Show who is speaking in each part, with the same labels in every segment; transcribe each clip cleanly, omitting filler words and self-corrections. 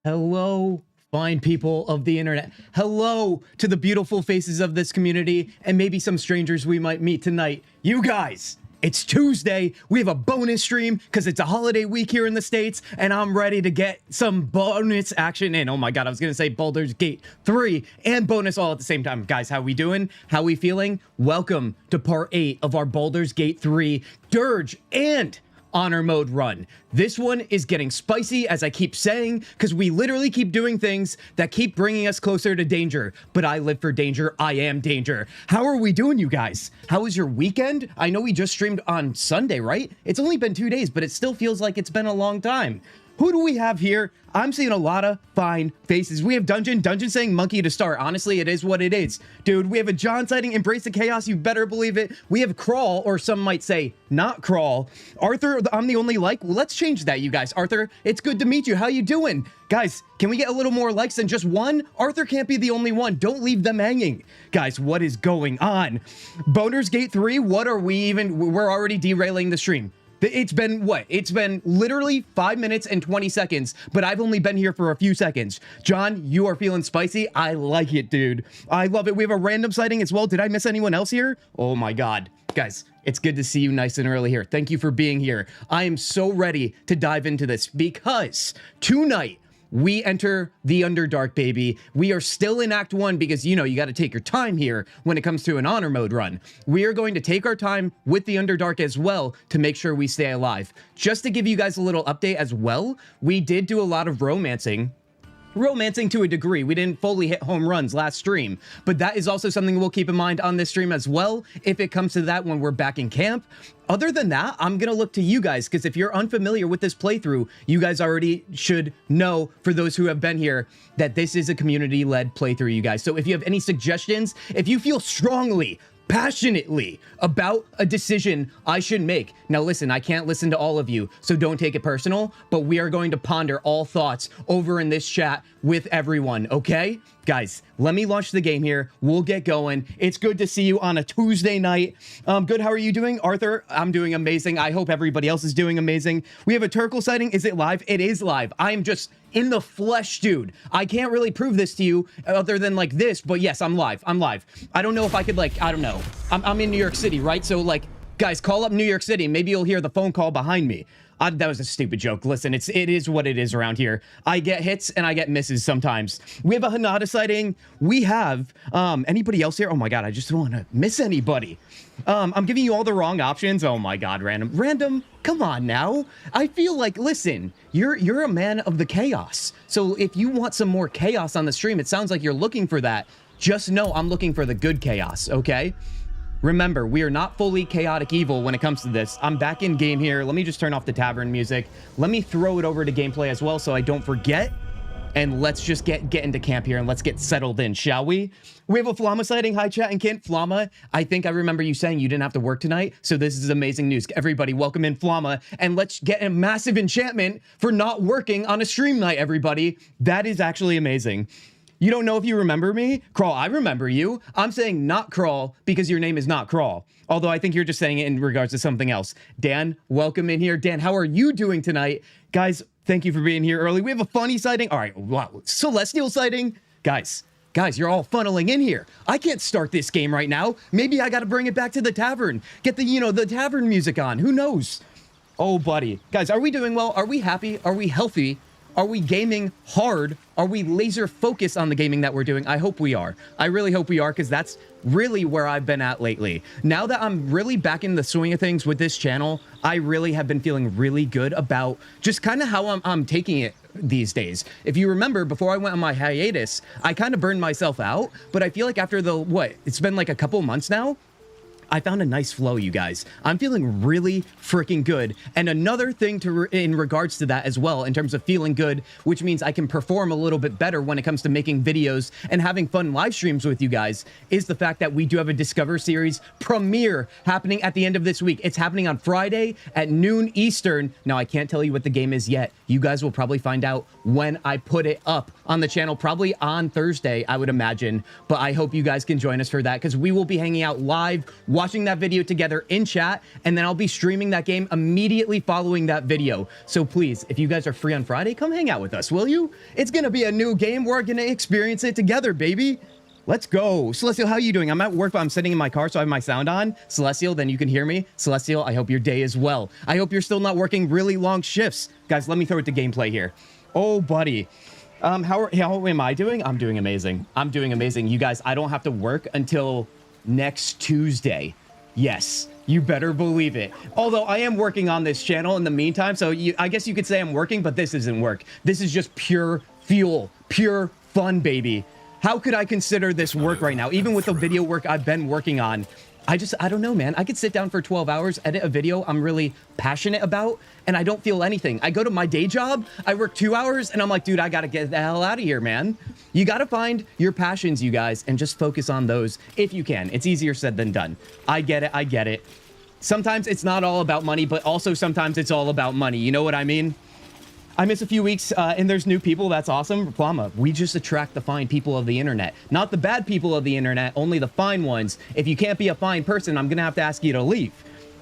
Speaker 1: Hello, fine people of the internet. Hello to the beautiful faces of this community and maybe some strangers we might meet tonight. You guys, it's Tuesday. We have a bonus stream because it's a holiday week here in the States and I'm ready to get some bonus action in. Oh my God, I was going to say Baldur's Gate 3 and bonus all at the same time. Guys, how we doing? How we feeling? Welcome to part 8 of our Baldur's Gate 3 Durge and honor mode run. This one is getting spicy, as I keep saying, because we literally keep doing things that keep bringing us closer to danger. But I live for danger. I am danger. How are we doing, you guys? How was your weekend? I know we just streamed on Sunday, right? It's only been 2 days, but it still feels like it's been a long time. Who do we have here? I'm seeing a lot of fine faces. We have Dungeon saying monkey to start. Honestly, it is what it is. Dude, we have a John sighting, embrace the chaos, you better believe it. We have Crawl, or some might say not Crawl. Arthur, I'm the only like. Well, let's change that, you guys. Arthur, it's good to meet you. How you doing? Guys, can we get a little more likes than just one? Arthur can't be the only one. Don't leave them hanging. Guys, what is going on? Baldur's Gate 3, what are we even? We're already derailing the stream. It's been what? It's been literally 5 minutes and 20 seconds, but I've only been here for a few seconds. John, you are feeling spicy. I like it, dude. I love it. We have a random sighting as well. Did I miss anyone else here? Oh my God. Guys, it's good to see you nice and early here. Thank you for being here. I am so ready to dive into this because tonight, we enter the Underdark, baby. We are still in Act 1 because, you know, you got to take your time here when it comes to an honor mode run. We are going to take our time with the Underdark as well to make sure we stay alive. Just to give you guys a little update as well, we did do a lot of romancing to a degree. We didn't fully hit home runs last stream, but that is also something we'll keep in mind on this stream as well if it comes to that when we're back in camp. Other than that, I'm gonna look to you guys because if you're unfamiliar with this playthrough, you guys already should know, for those who have been here, that this is a community-led playthrough, you guys. So if you have any suggestions, if you feel strongly, passionately about a decision I should make. Now listen, I can't listen to all of you, so don't take it personal, but we are going to ponder all thoughts over in this chat with everyone, okay? Guys, let me launch the game here. We'll get going. It's good to see you on a Tuesday night. Good, how are you doing? Arthur, I'm doing amazing. I hope everybody else is doing amazing. We have a Turkle sighting. Is it live? It is live. I am just in the flesh, dude. I can't really prove this to you other than like this, but yes, I'm live. I'm live. I don't know if I could like, I don't know. I'm in New York City, right? So like, guys, call up New York City. Maybe you'll hear the phone call behind me. That was a stupid joke. Listen, it is what it is around here. I get hits and I get misses sometimes. We have a Hanada sighting. We have anybody else here? Oh my God, I just don't want to miss anybody. I'm giving you all the wrong options. Oh my God, random. Come on now. I feel like, listen, you're a man of the chaos. So if you want some more chaos on the stream, it sounds like you're looking for that. Just know I'm looking for the good chaos, okay? Remember, we are not fully chaotic evil when it comes to this. I'm back in game here. Let me just turn off the tavern music. Let me throw it over to gameplay as well so I don't forget. And let's just get into camp here and let's get settled in, shall we? We have a Flama sighting. Hi, chat and Kint. Flama, I think I remember you saying you didn't have to work tonight, so this is amazing news. Everybody, welcome in Flama, and let's get a massive enchantment for not working on a stream night, everybody. That is actually amazing. You don't know if you remember me? Crawl, I remember you. I'm saying not Crawl because your name is not Crawl. Although I think you're just saying it in regards to something else. Dan, welcome in here. Dan, how are you doing tonight? Guys, thank you for being here early. We have a funny sighting. All right, wow. Celestial sighting. Guys, you're all funneling in here. I can't start this game right now. Maybe I got to bring it back to the tavern. Get the, the tavern music on. Who knows? Oh, buddy. Guys, are we doing well? Are we happy? Are we healthy? Are we gaming hard? Are we laser focused on the gaming that we're doing? I hope we are. I really hope we are because that's really where I've been at lately. Now that I'm really back in the swing of things with this channel, I really have been feeling really good about just kind of how I'm taking it these days. If you remember, before I went on my hiatus, I kind of burned myself out, but I feel like after it's been like a couple months now, I found a nice flow, you guys. I'm feeling really freaking good. And another thing in regards to that as well, in terms of feeling good, which means I can perform a little bit better when it comes to making videos and having fun live streams with you guys, is the fact that we do have a Discover Series premiere happening at the end of this week. It's happening on Friday at noon Eastern. Now, I can't tell you what the game is yet. You guys will probably find out when I put it up on the channel, probably on Thursday, I would imagine. But I hope you guys can join us for that because we will be hanging out live watching that video together in chat, and then I'll be streaming that game immediately following that video. So please, if you guys are free on Friday, come hang out with us, will you? It's gonna be a new game. We're gonna experience it together, baby. Let's go. Celestial, how are you doing? I'm at work, but I'm sitting in my car, so I have my sound on. Celestial, then you can hear me. Celestial, I hope your day is well. I hope you're still not working really long shifts. Guys, let me throw it to gameplay here. Oh, buddy. How am I doing? I'm doing amazing. I'm doing amazing. You guys, I don't have to work until next Tuesday. Yes, you better believe it. Although I am working on this channel in the meantime, so I guess you could say I'm working, but this isn't work. This is just pure fuel, pure fun, baby. How could I consider this work right now? Even with the video work I've been working on, I don't know, man. I could sit down for 12 hours, edit a video I'm really passionate about, and I don't feel anything. I go to my day job, I work 2 hours, and I'm like, dude, I gotta get the hell out of here, man. You gotta find your passions, you guys, and just focus on those if you can. It's easier said than done. I get it, I get it. Sometimes it's not all about money, but also sometimes it's all about money. You know what I mean? I miss a few weeks, and there's new people. That's awesome. Plama, we just attract the fine people of the internet. Not the bad people of the internet, only the fine ones. If you can't be a fine person, I'm going to have to ask you to leave.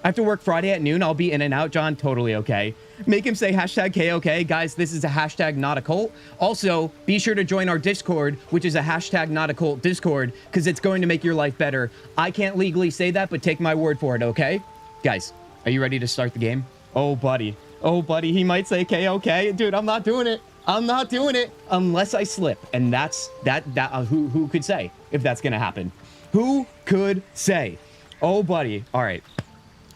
Speaker 1: I have to work Friday at noon. I'll be in and out, John. Totally okay. Make him say hashtag KOK. Guys, this is a hashtag not a cult. Also, be sure to join our Discord, which is a hashtag not a cult Discord, because it's going to make your life better. I can't legally say that, but take my word for it, okay? Guys, are you ready to start the game? Oh, buddy. Oh, buddy, he might say KOK. Dude, I'm not doing it. I'm not doing it unless I slip. And that's who could say if that's going to happen? Who could say? Oh, buddy. All right.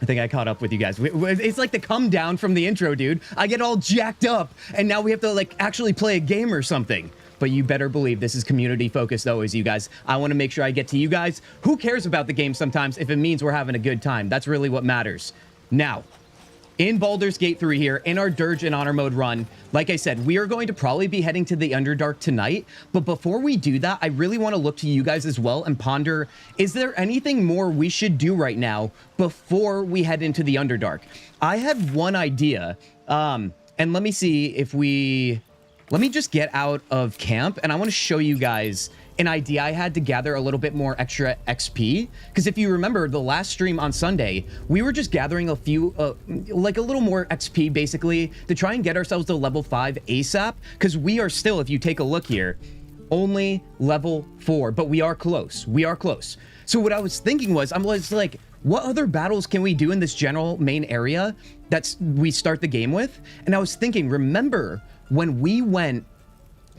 Speaker 1: I think I caught up with you guys. It's like the come down from the intro, dude. I get all jacked up and now we have to like actually play a game or something. But you better believe this is community focused always, you guys. I want to make sure I get to you guys. Who cares about the game sometimes if it means we're having a good time? That's really what matters. Now, in Baldur's Gate 3 here, in our Durge and Honor Mode run, like I said, we are going to probably be heading to the Underdark tonight. But before we do that, I really want to look to you guys as well and ponder, is there anything more we should do right now before we head into the Underdark? I had one idea, and let me see if let me just get out of camp, and I want to show you guys an idea I had to gather a little bit more extra XP. Because if you remember the last stream on Sunday, we were just gathering a few, like a little more XP basically to try and get ourselves to level 5 ASAP. Because we are still, if you take a look here, only level 4, but we are close. We are close. So what I was thinking was, I'm like, what other battles can we do in this general main area that we start the game with? And I was thinking, remember when we went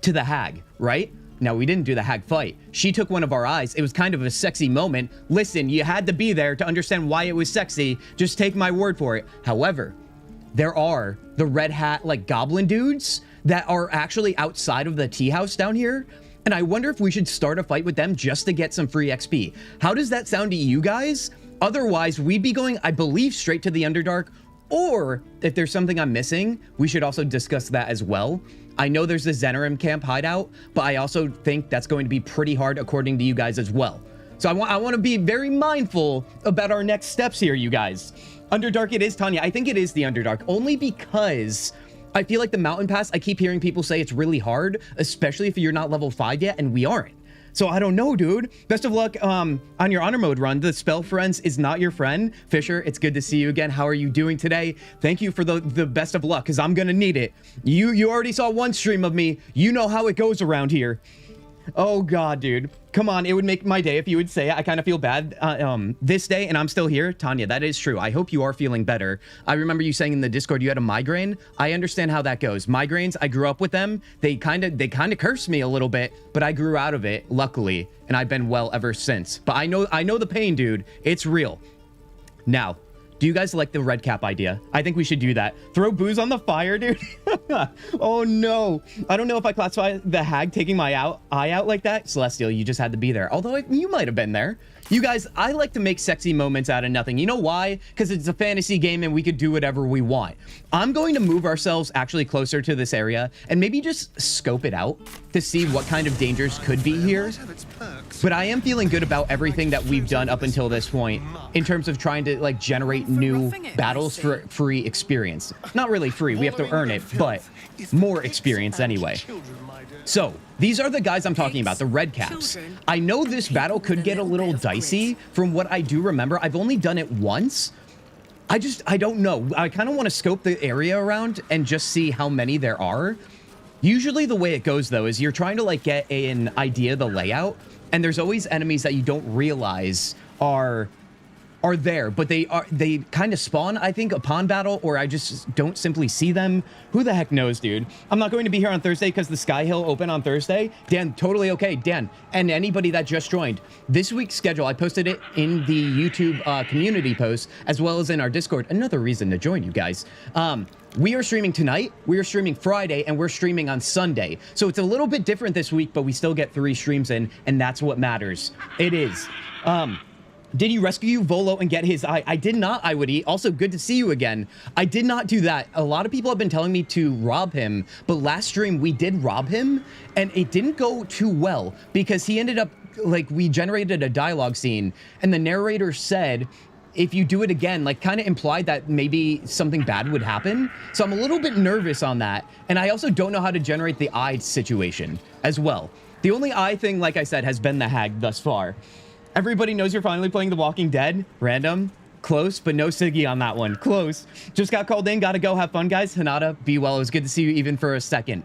Speaker 1: to the Hag, right? Now, we didn't do the Hag fight. She took one of our eyes. It was kind of a sexy moment. Listen, you had to be there to understand why it was sexy. Just take my word for it. However, there are the red hat, like, goblin dudes that are actually outside of the tea house down here. And I wonder if we should start a fight with them just to get some free XP. How does that sound to you guys? Otherwise, we'd be going, I believe, straight to the Underdark. Or if there's something I'm missing, we should also discuss that as well. I know there's the Zenerim camp hideout, but I also think that's going to be pretty hard according to you guys as well. So I want to be very mindful about our next steps here, you guys. Underdark it is, Tanya. I think it is the Underdark, only because I feel like the Mountain Pass, I keep hearing people say it's really hard, especially if you're not level 5 yet, and we aren't. So I don't know, dude. Best of luck on your Honor Mode run. The Spell Friends is not your friend. Fisher, it's good to see you again. How are you doing today? Thank you for the best of luck, because I'm going to need it. You already saw one stream of me. You know how it goes around here. Oh, God, dude. Come on, it would make my day if you would say it. I kind of feel bad this day, and I'm still here. Tanya, that is true. I hope you are feeling better. I remember you saying in the Discord you had a migraine. I understand how that goes. Migraines, I grew up with them. They kind of cursed me a little bit, but I grew out of it, luckily, and I've been well ever since. But I know the pain, dude. It's real. Now, do you guys like the red cap idea? I think we should do that. Throw booze on the fire, dude. Oh, no. I don't know if I classify the Hag taking my eye out like that. Celestial, you just had to be there. Although you might have been there. You guys, I like to make sexy moments out of nothing. You know why? Because it's a fantasy game and we could do whatever we want. I'm going to move ourselves actually closer to this area and maybe just scope it out to see what kind of dangers could be here. But I am feeling good about everything that we've done up until this point in terms of trying to like generate new battles for free experience. Not really free, we have to earn it, but more experience anyway. So, these are the guys I'm talking about, the red caps. I know this battle could get a little dicey from what I do remember. I've only done it once. I don't know. I kind of want to scope the area around and just see how many there are. Usually the way it goes, though, is you're trying to, like, get an idea of the layout, and there's always enemies that you don't realize are there, but they kind of spawn, I think, upon battle, or I just don't simply see them. Who the heck knows, dude? I'm not going to be here on Thursday because the Sky Hill open on Thursday. Dan, totally okay. Dan, and anybody that just joined, this week's schedule, I posted it in the YouTube community post, as well as in our Discord. Another reason to join you guys. We are streaming tonight, we are streaming Friday, and we're streaming on Sunday. So it's a little bit different this week, but we still get 3 streams in, and that's what matters. It is. Did you rescue Volo and get his eye? I did not, I would eat. Also, good to see you again. I did not do that. A lot of people have been telling me to rob him, but last stream we did rob him, and it didn't go too well because he ended up, like, we generated a dialogue scene, and the narrator said, if you do it again, like, kind of implied that maybe something bad would happen. So I'm a little bit nervous on that, and I also don't know how to generate the eye situation as well. The only eye thing, like I said, has been the hag thus far. Everybody knows you're finally playing The Walking Dead. Random. Close, but no Siggy on that one. Close. Just got called in. Gotta go. Have fun, guys. Hanada, be well. It was good to see you even for a second.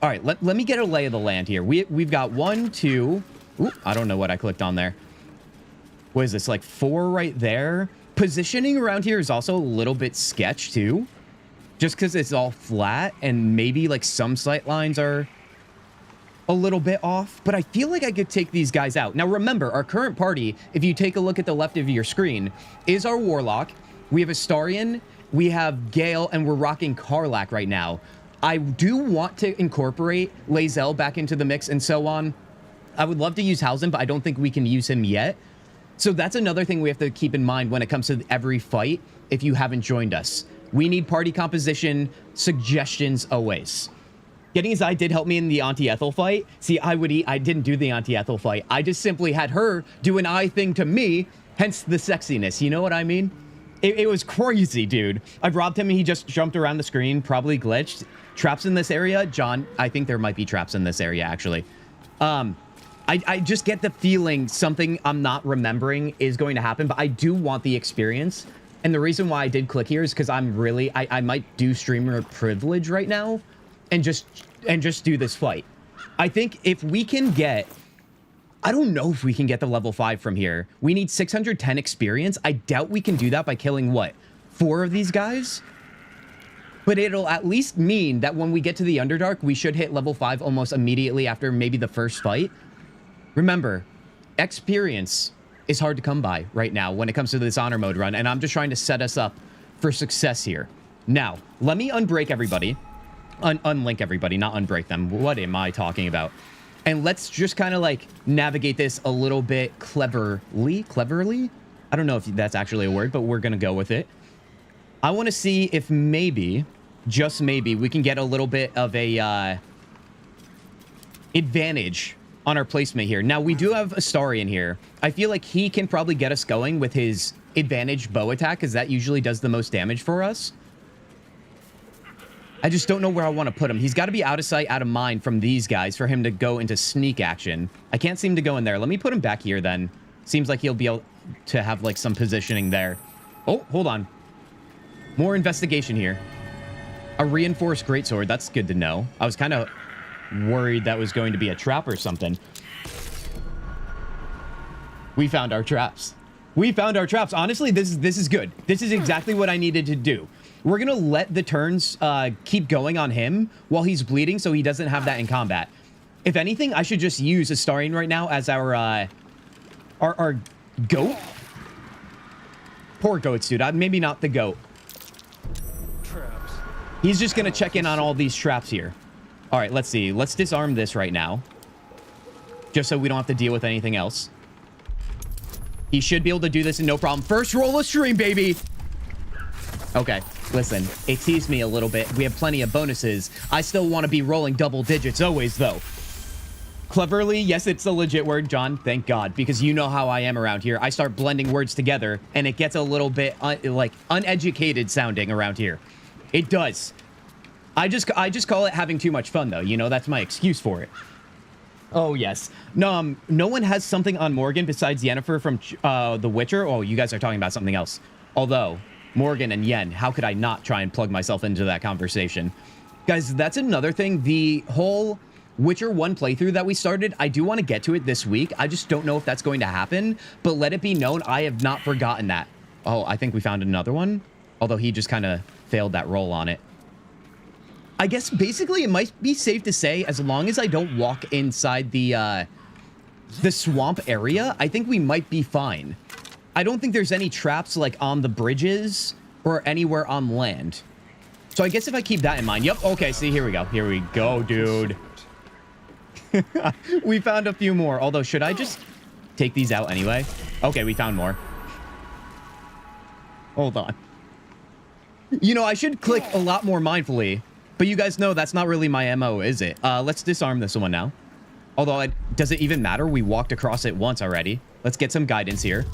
Speaker 1: All right, let me get a lay of the land here. We've got 1, 2... Ooh, I don't know what I clicked on there. What is this, like 4 right there? Positioning around here is also a little bit sketch, too. Just because it's all flat, and maybe, like, some sight lines are a little bit off, but I feel like I could take these guys out. Now remember, our current party, if you take a look at the left of your screen, is our Warlock. We have Astarion, we have Gale, and we're rocking Karlach right now. I do want to incorporate Lae'zel back into the mix and so on. I would love to use Hausen, but I don't think we can use him yet. So that's another thing we have to keep in mind when it comes to every fight if you haven't joined us. We need party composition suggestions always. Getting his eye did help me in the Auntie Ethel fight. See, I didn't do the Auntie Ethel fight. I just simply had her do an eye thing to me, hence the sexiness. You know what I mean? It was crazy, dude. I've robbed him and he just jumped around the screen, probably glitched. Traps in this area? John, I think there might be traps in this area, actually. I just get the feeling something I'm not remembering is going to happen, but I do want the experience. And the reason why I did click here is because I'm really, I might do streamer privilege right now. And just do this fight. I think if we can get... I don't know if we can get the level 5 from here. We need 610 experience. I doubt we can do that by killing, what, 4 of these guys? But it'll at least mean that when we get to the Underdark, we should hit level 5 almost immediately after maybe the first fight. Remember, experience is hard to come by right now when it comes to this honor mode run, and I'm just trying to set us up for success here. Now, let me unbreak everybody. Unlink everybody, not unbreak them. What am I talking about? And let's just kind of like navigate this a little bit cleverly. I don't know if that's actually a word, but we're going to go with it. I want to see if maybe, just maybe, we can get a little bit of a advantage on our placement here. Now, we do have Astarion here. I feel like he can probably get us going with his advantage bow attack, because that usually does the most damage for us. I just don't know where I want to put him. He's got to be out of sight, out of mind from these guys for him to go into sneak action. I can't seem to go in there. Let me put him back here then. Seems like he'll be able to have like some positioning there. Oh, hold on. More investigation here. A reinforced greatsword. That's good to know. I was kind of worried that was going to be a trap or something. We found our traps. We found our traps. Honestly, this is good. This is exactly what I needed to do. We're going to let the turns keep going on him while he's bleeding so he doesn't have that in combat. If anything, I should just use Astarion right now as our goat. Poor goats, dude. Maybe not the goat. Traps. He's just going to check in on all these traps here. All right, let's see. Let's disarm this right now. Just so we don't have to deal with anything else. He should be able to do this in no problem. First roll of stream, baby. Okay, listen, it teased me a little bit. We have plenty of bonuses. I still want to be rolling double digits always, though. Cleverly, yes, it's a legit word, John. Thank God, because you know how I am around here. I start blending words together, and it gets a little bit, like, uneducated sounding around here. It does. I just call it having too much fun, though. You know, that's my excuse for it. Oh, yes. No, no one has something on Morgan besides Yennefer from The Witcher. Oh, you guys are talking about something else. Although, Morgan and Yen, how could I not try and plug myself into that conversation? Guys, that's another thing. The whole Witcher 1 playthrough that we started, I do want to get to it this week. I just don't know if that's going to happen. But let it be known, I have not forgotten that. Oh, I think we found another one. Although he just kind of failed that roll on it. I guess basically it might be safe to say, as long as I don't walk inside the swamp area, I think we might be fine. I don't think there's any traps like on the bridges or anywhere on land. So I guess if I keep that in mind. Yep. Okay. See, here we go. Here we go, dude. We found a few more. Although, should I just take these out anyway? Okay, we found more. Hold on. You know, I should click a lot more mindfully. But you guys know that's not really my MO, is it? Let's disarm this one now. Although, does it even matter? We walked across it once already. Let's get some guidance here.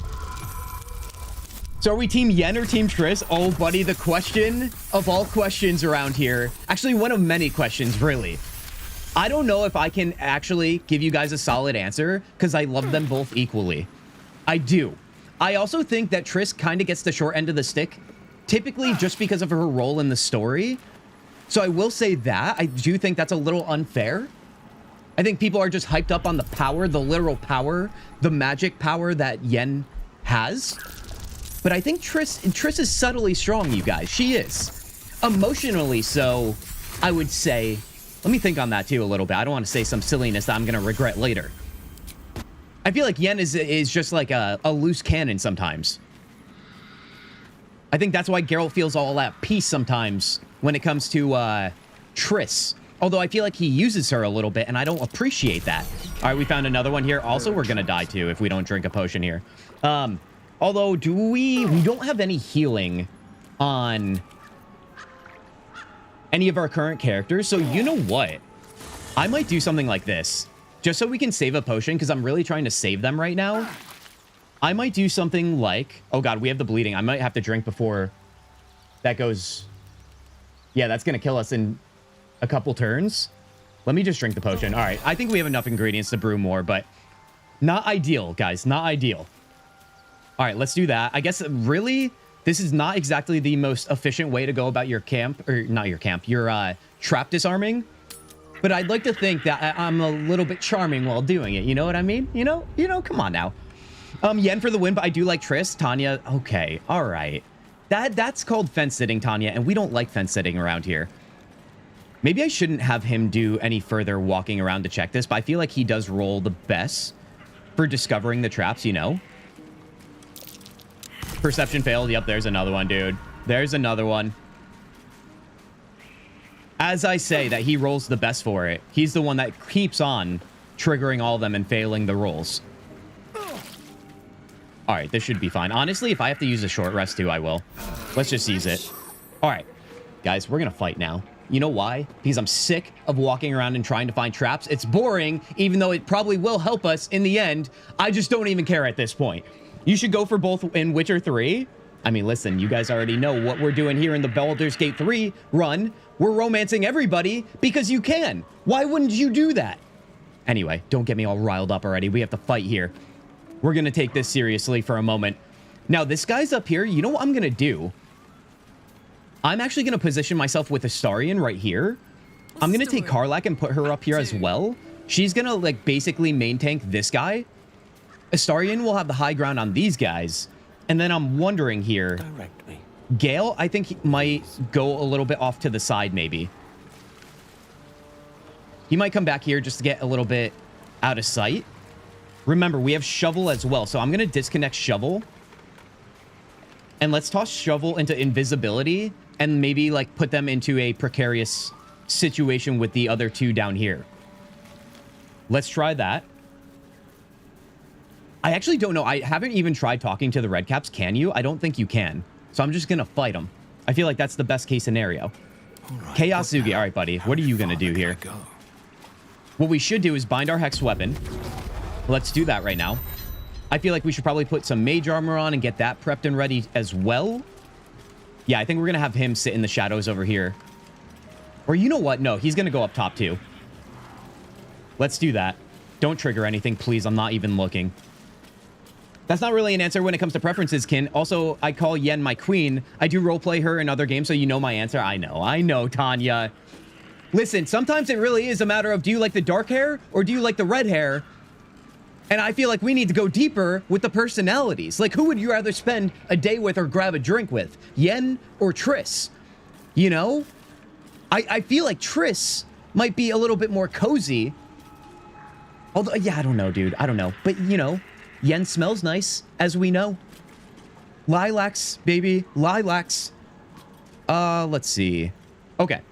Speaker 1: So are we Team Yen or Team Triss? Oh, buddy, the question of all questions around here. Actually, one of many questions, really. I don't know if I can actually give you guys a solid answer because I love them both equally. I do. I also think that Triss kind of gets the short end of the stick, typically just because of her role in the story. So I will say that. I do think that's a little unfair. I think people are just hyped up on the power, the literal power, the magic power that Yen has. But I think Triss is subtly strong, you guys. She is. Emotionally so, I would say. Let me think on that too a little bit. I don't want to say some silliness that I'm going to regret later. I feel like Yen is just like a loose cannon sometimes. I think that's why Geralt feels all at peace sometimes when it comes to Triss. Although I feel like he uses her a little bit, and I don't appreciate that. All right, we found another one here. Also, we're going to die, too, if we don't drink a potion here. Although, we don't have any healing on any of our current characters. So, you know what? I might do something like this. Just so we can save a potion, because I'm really trying to save them right now. I might do something like... Oh, God, we have the bleeding. I might have to drink before that goes... Yeah, that's going to kill us in a couple turns. Let me just drink the potion. All right, I think we have enough ingredients to brew more, but not ideal, guys. Not ideal. All right, let's do that. I guess, really, this is not exactly the most efficient way to go about your camp, or not your camp, your trap disarming. But I'd like to think that I'm a little bit charming while doing it. You know what I mean? You know, come on now. Yen for the win, but I do like Triss. Tanya, okay, all right. That's called fence sitting, Tanya, and we don't like fence sitting around here. Maybe I shouldn't have him do any further walking around to check this, but I feel like he does roll the best for discovering the traps, you know? Perception failed. Yep, there's another one, dude. There's another one. As I say that he rolls the best for it, he's the one that keeps on triggering all of them and failing the rolls. All right, this should be fine. Honestly, if I have to use a short rest too, I will. Let's just use it. All right, guys, we're going to fight now. You know why? Because I'm sick of walking around and trying to find traps. It's boring, even though it probably will help us in the end. I just don't even care at this point. You should go for both in Witcher 3. I mean, listen, you guys already know what we're doing here in the Baldur's Gate 3 run. We're romancing everybody because you can. Why wouldn't you do that? Anyway, don't get me all riled up already. We have to fight here. We're going to take this seriously for a moment. Now, this guy's up here. You know what I'm going to do? I'm actually going to position myself with Astarion right here. I'm going to take Karlach and put her up here as well. She's going to, like, basically main tank this guy. Astarion will have the high ground on these guys. And then I'm wondering here.
Speaker 2: Direct me.
Speaker 1: Gale, I think he might go a little bit off to the side, maybe. He might come back here just to get a little bit out of sight. Remember, we have Shovel as well. So I'm going to disconnect Shovel. And let's toss Shovel into invisibility and maybe, like, put them into a precarious situation with the other two down here. Let's try that. I actually don't know. I haven't even tried talking to the Redcaps. Can you? I don't think you can. So I'm just going to fight them. I feel like that's the best case scenario.
Speaker 2: Right,
Speaker 1: Chaosugi. All right, buddy. What are you going to do here? What we should do is bind our Hex Weapon. Let's do that right now. I feel like we should probably put some mage armor on and get that prepped and ready as well. Yeah, I think we're going to have him sit in the shadows over here. Or you know what? No, he's going to go up top too. Let's do that. Don't trigger anything, please. I'm not even looking. That's not really an answer when it comes to preferences, Kin. Also, I call Yen my queen. I do roleplay her in other games, so you know my answer. I know, Tanya. Listen, sometimes it really is a matter of, do you like the dark hair or do you like the red hair? And I feel like we need to go deeper with the personalities. Like, who would you rather spend a day with or grab a drink with? Yen or Triss? You know? I feel like Triss might be a little bit more cozy. Although, yeah, I don't know, dude. I don't know. But, you know, Yen smells nice, as we know. Lilacs, baby. Lilacs. Let's see. Okay.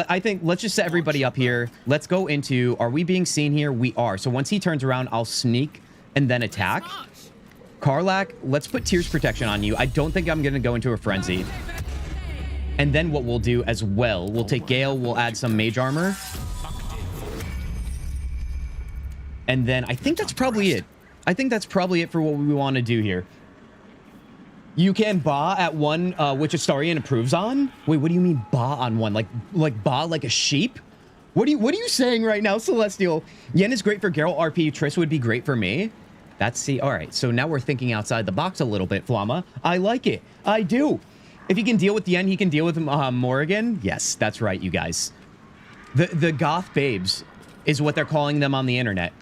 Speaker 1: I think let's just set everybody up here. Let's go into, are we being seen here? We are. So once he turns around, I'll sneak and then attack. Karlak, let's put Tears Protection on you. I don't think I'm going to go into a frenzy. And then what we'll do as well, we'll take Gale, we'll add some mage armor. And then I think that's probably it. I think that's probably it for what we want to do here. You can ba at one, which Astarion improves on. Wait, what do you mean ba on one? Like ba like a sheep? What are you saying right now, Celestial? Yen is great for Geralt RP. Triss would be great for me. All right. So now we're thinking outside the box a little bit, Flama. I like it. I do. If he can deal with Yen, he can deal with Morrigan. Yes, that's right, you guys. The goth babes is what they're calling them on the internet.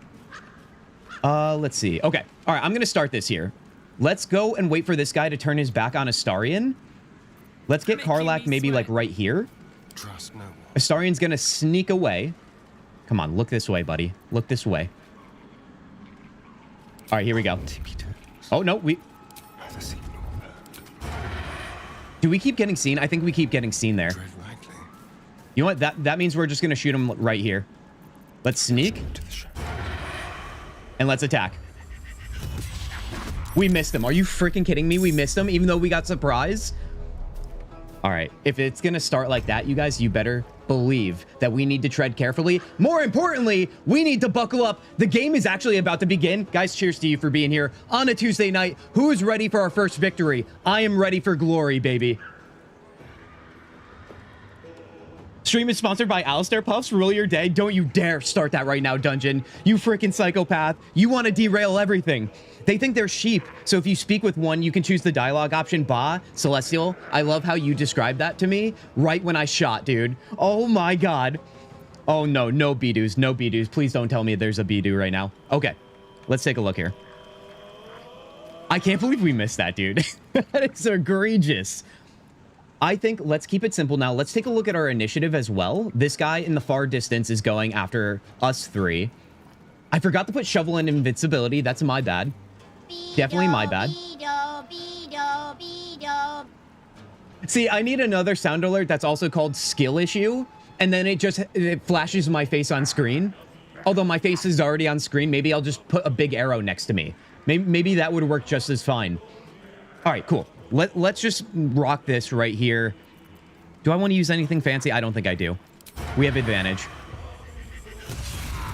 Speaker 1: Let's see. Okay. All right. I'm going to start this here. Let's go and wait for this guy to turn his back on Astarion. Let's get Karlak maybe like right here. Trust no one. Astarion's going to sneak away. Come on. Look this way, buddy. Look this way. All right. Here we go. Oh, no. Do we keep getting seen? I think we keep getting seen there. You know what? That means we're just going to shoot him right here. Let's sneak. And let's attack. We missed him. Are you freaking kidding me? We missed him even though we got surprise. All right. If it's going to start like that, you guys, you better believe that we need to tread carefully. More importantly, we need to buckle up. The game is actually about to begin. Guys, cheers to you for being here on a Tuesday night. Who is ready for our first victory? I am ready for glory, baby. Stream is sponsored by Alistair Puffs. Rule your day. Don't you dare start that right now, Dungeon. You freaking psychopath. You want to derail everything. They think they're sheep. So if you speak with one, you can choose the dialogue option. Ba, Celestial. I love how you described that to me right when I shot, dude. Oh my God. Oh no, no Bidus. No Bidus. Please don't tell me there's a Bidu right now. Okay. Let's take a look here. I can't believe we missed that, dude. That is egregious. I think let's keep it simple now. Let's take a look at our initiative as well. This guy in the far distance is going after us three. I forgot to put shovel and invincibility. That's my bad. Definitely my bad. See, I need another sound alert that's also called skill issue. And then it flashes my face on screen. Although my face is already on screen, maybe I'll just put a big arrow next to me. Maybe that would work just as fine. All right, cool. Let's just rock this right here. Do I want to use anything fancy? I don't think I do. We have advantage.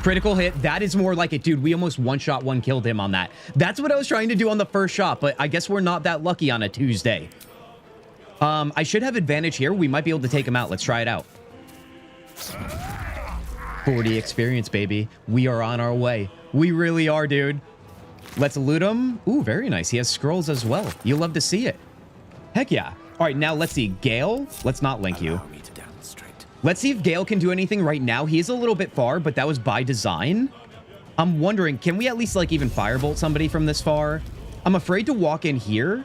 Speaker 1: Critical hit. That is more like it, dude. We almost one-shot, one-killed him on that. That's what I was trying to do on the first shot, but I guess we're not that lucky on a Tuesday. I should have advantage here. We might be able to take him out. Let's try it out. 40 experience, baby. We are on our way. We really are, dude. Let's loot him. Ooh, very nice. He has scrolls as well. You'll love to see it. Heck yeah. All right, now let's see. Gale, let's not link you. Let's see if Gale can do anything right now. He is a little bit far, but that was by design. I'm wondering, can we at least like even firebolt somebody from this far? I'm afraid to walk in here.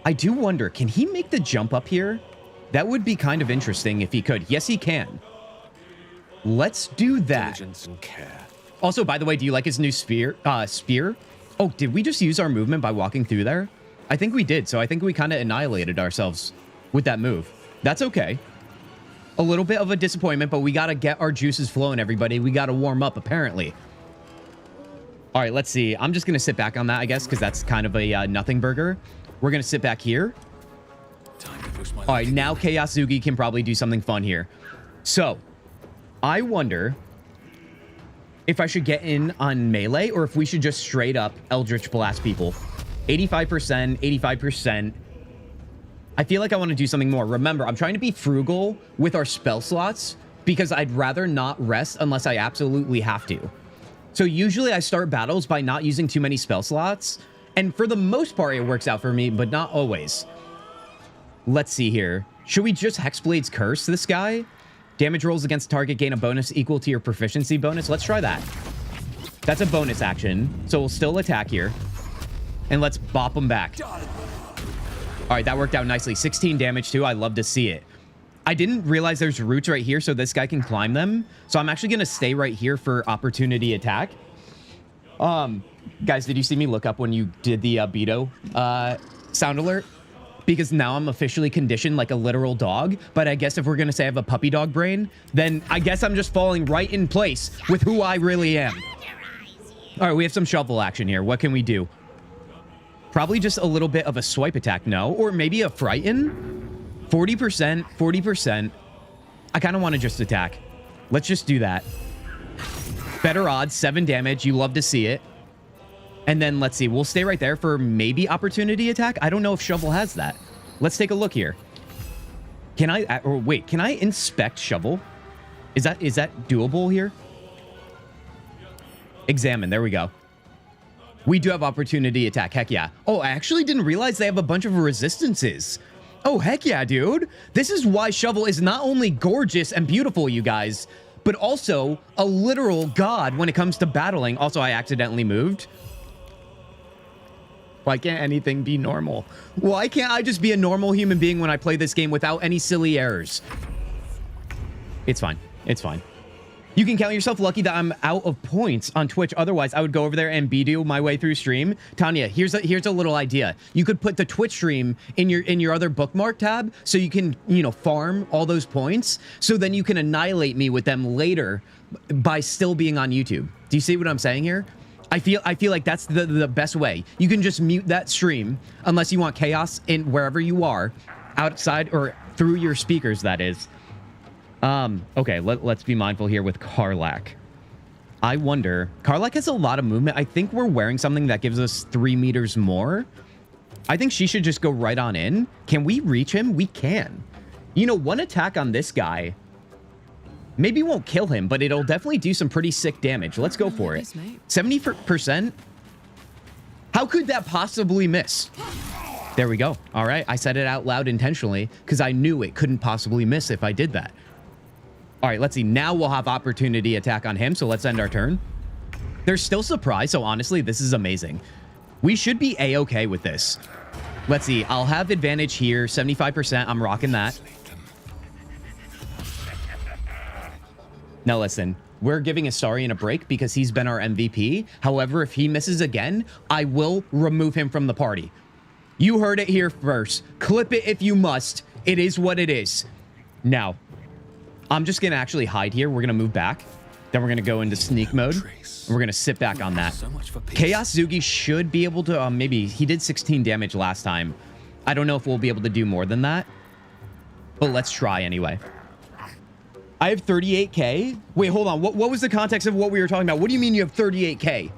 Speaker 1: I do wonder, can he make the jump up here? That would be kind of interesting if he could. Yes, he can. Let's do that. Diligence and care. Also, by the way, do you like his new spear? Oh, did we just use our movement by walking through there? I think we did. So I think we kind of annihilated ourselves with that move. That's okay. A little bit of a disappointment, but we got to get our juices flowing, everybody. We got to warm up, apparently. All right, let's see. I'm just going to sit back on that, I guess, because that's kind of a nothing burger. We're going to sit back here. All right, now Chaos Zugi can probably do something fun here. So, I wonder if I should get in on melee or if we should just straight up Eldritch Blast people. 85%, 85%. I feel like I want to do something more. Remember, I'm trying to be frugal with our spell slots because I'd rather not rest unless I absolutely have to. So usually I start battles by not using too many spell slots. And for the most part, it works out for me, but not always. Let's see here. Should we just Hexblade's Curse this guy? Damage rolls against target gain a bonus equal to your proficiency bonus. Let's try that. That's a bonus action. So we'll still attack here. And let's bop him back. All right, that worked out nicely. 16 damage too. I love to see it. I didn't realize there's roots right here so this guy can climb them. So I'm actually going to stay right here for opportunity attack. Guys, did you see me look up when you did the Beto sound alert? Because now I'm officially conditioned like a literal dog. But I guess if we're going to say I have a puppy dog brain, then I guess I'm just falling right in place with who I really am. All right, we have some shovel action here. What can we do? Probably just a little bit of a swipe attack, no? Or maybe a frighten? 40%, 40%. I kind of want to just attack. Let's just do that. Better odds, 7 damage. You love to see it. And then let's see. We'll stay right there for maybe opportunity attack. I don't know if Shovel has that. Let's take a look here. Can I... Or wait, can I inspect Shovel? Is that doable here? Examine. There we go. We do have opportunity attack. Heck yeah. Oh, I actually didn't realize they have a bunch of resistances. Oh, heck yeah, dude. This is why Shovel is not only gorgeous and beautiful, you guys, but also a literal god when it comes to battling. Also, I accidentally moved. Why can't anything be normal? Why can't I just be a normal human being when I play this game without any silly errors? It's fine. It's fine. You can count yourself lucky that I'm out of points on Twitch. Otherwise, I would go over there and BDO my way through stream. Tanya, here's a little idea. You could put the Twitch stream in your other bookmark tab so you can, you know, farm all those points. So then you can annihilate me with them later by still being on YouTube. Do you see what I'm saying here? I feel like that's the best way. You can just mute that stream unless you want chaos in wherever you are, outside or through your speakers, that is. Okay, let's be mindful here with Karlach. I wonder... Karlach has a lot of movement. I think we're wearing something that gives us 3 meters more. I think she should just go right on in. Can we reach him? We can. You know, one attack on this guy maybe won't kill him, but it'll definitely do some pretty sick damage. Let's go for it. 70%? How could that possibly miss? There we go. All right, I said it out loud intentionally because I knew it couldn't possibly miss if I did that. All right, let's see. Now we'll have opportunity attack on him, so let's end our turn. There's still surprise, so honestly, this is amazing. We should be A-okay with this. Let's see. I'll have advantage here. 75%. I'm rocking that. Now, listen. We're giving Astarion a break because he's been our MVP. However, if he misses again, I will remove him from the party. You heard it here first. Clip it if you must. It is what it is. Now... I'm just going to actually hide here. We're going to move back. Then we're going to go into sneak mode. And we're going to sit back on that. Chaos Zugi should be able to... maybe he did 16 damage last time. I don't know if we'll be able to do more than that. But let's try anyway. I have 38k. Wait, hold on. What was the context of what we were talking about? What do you mean you have 38k?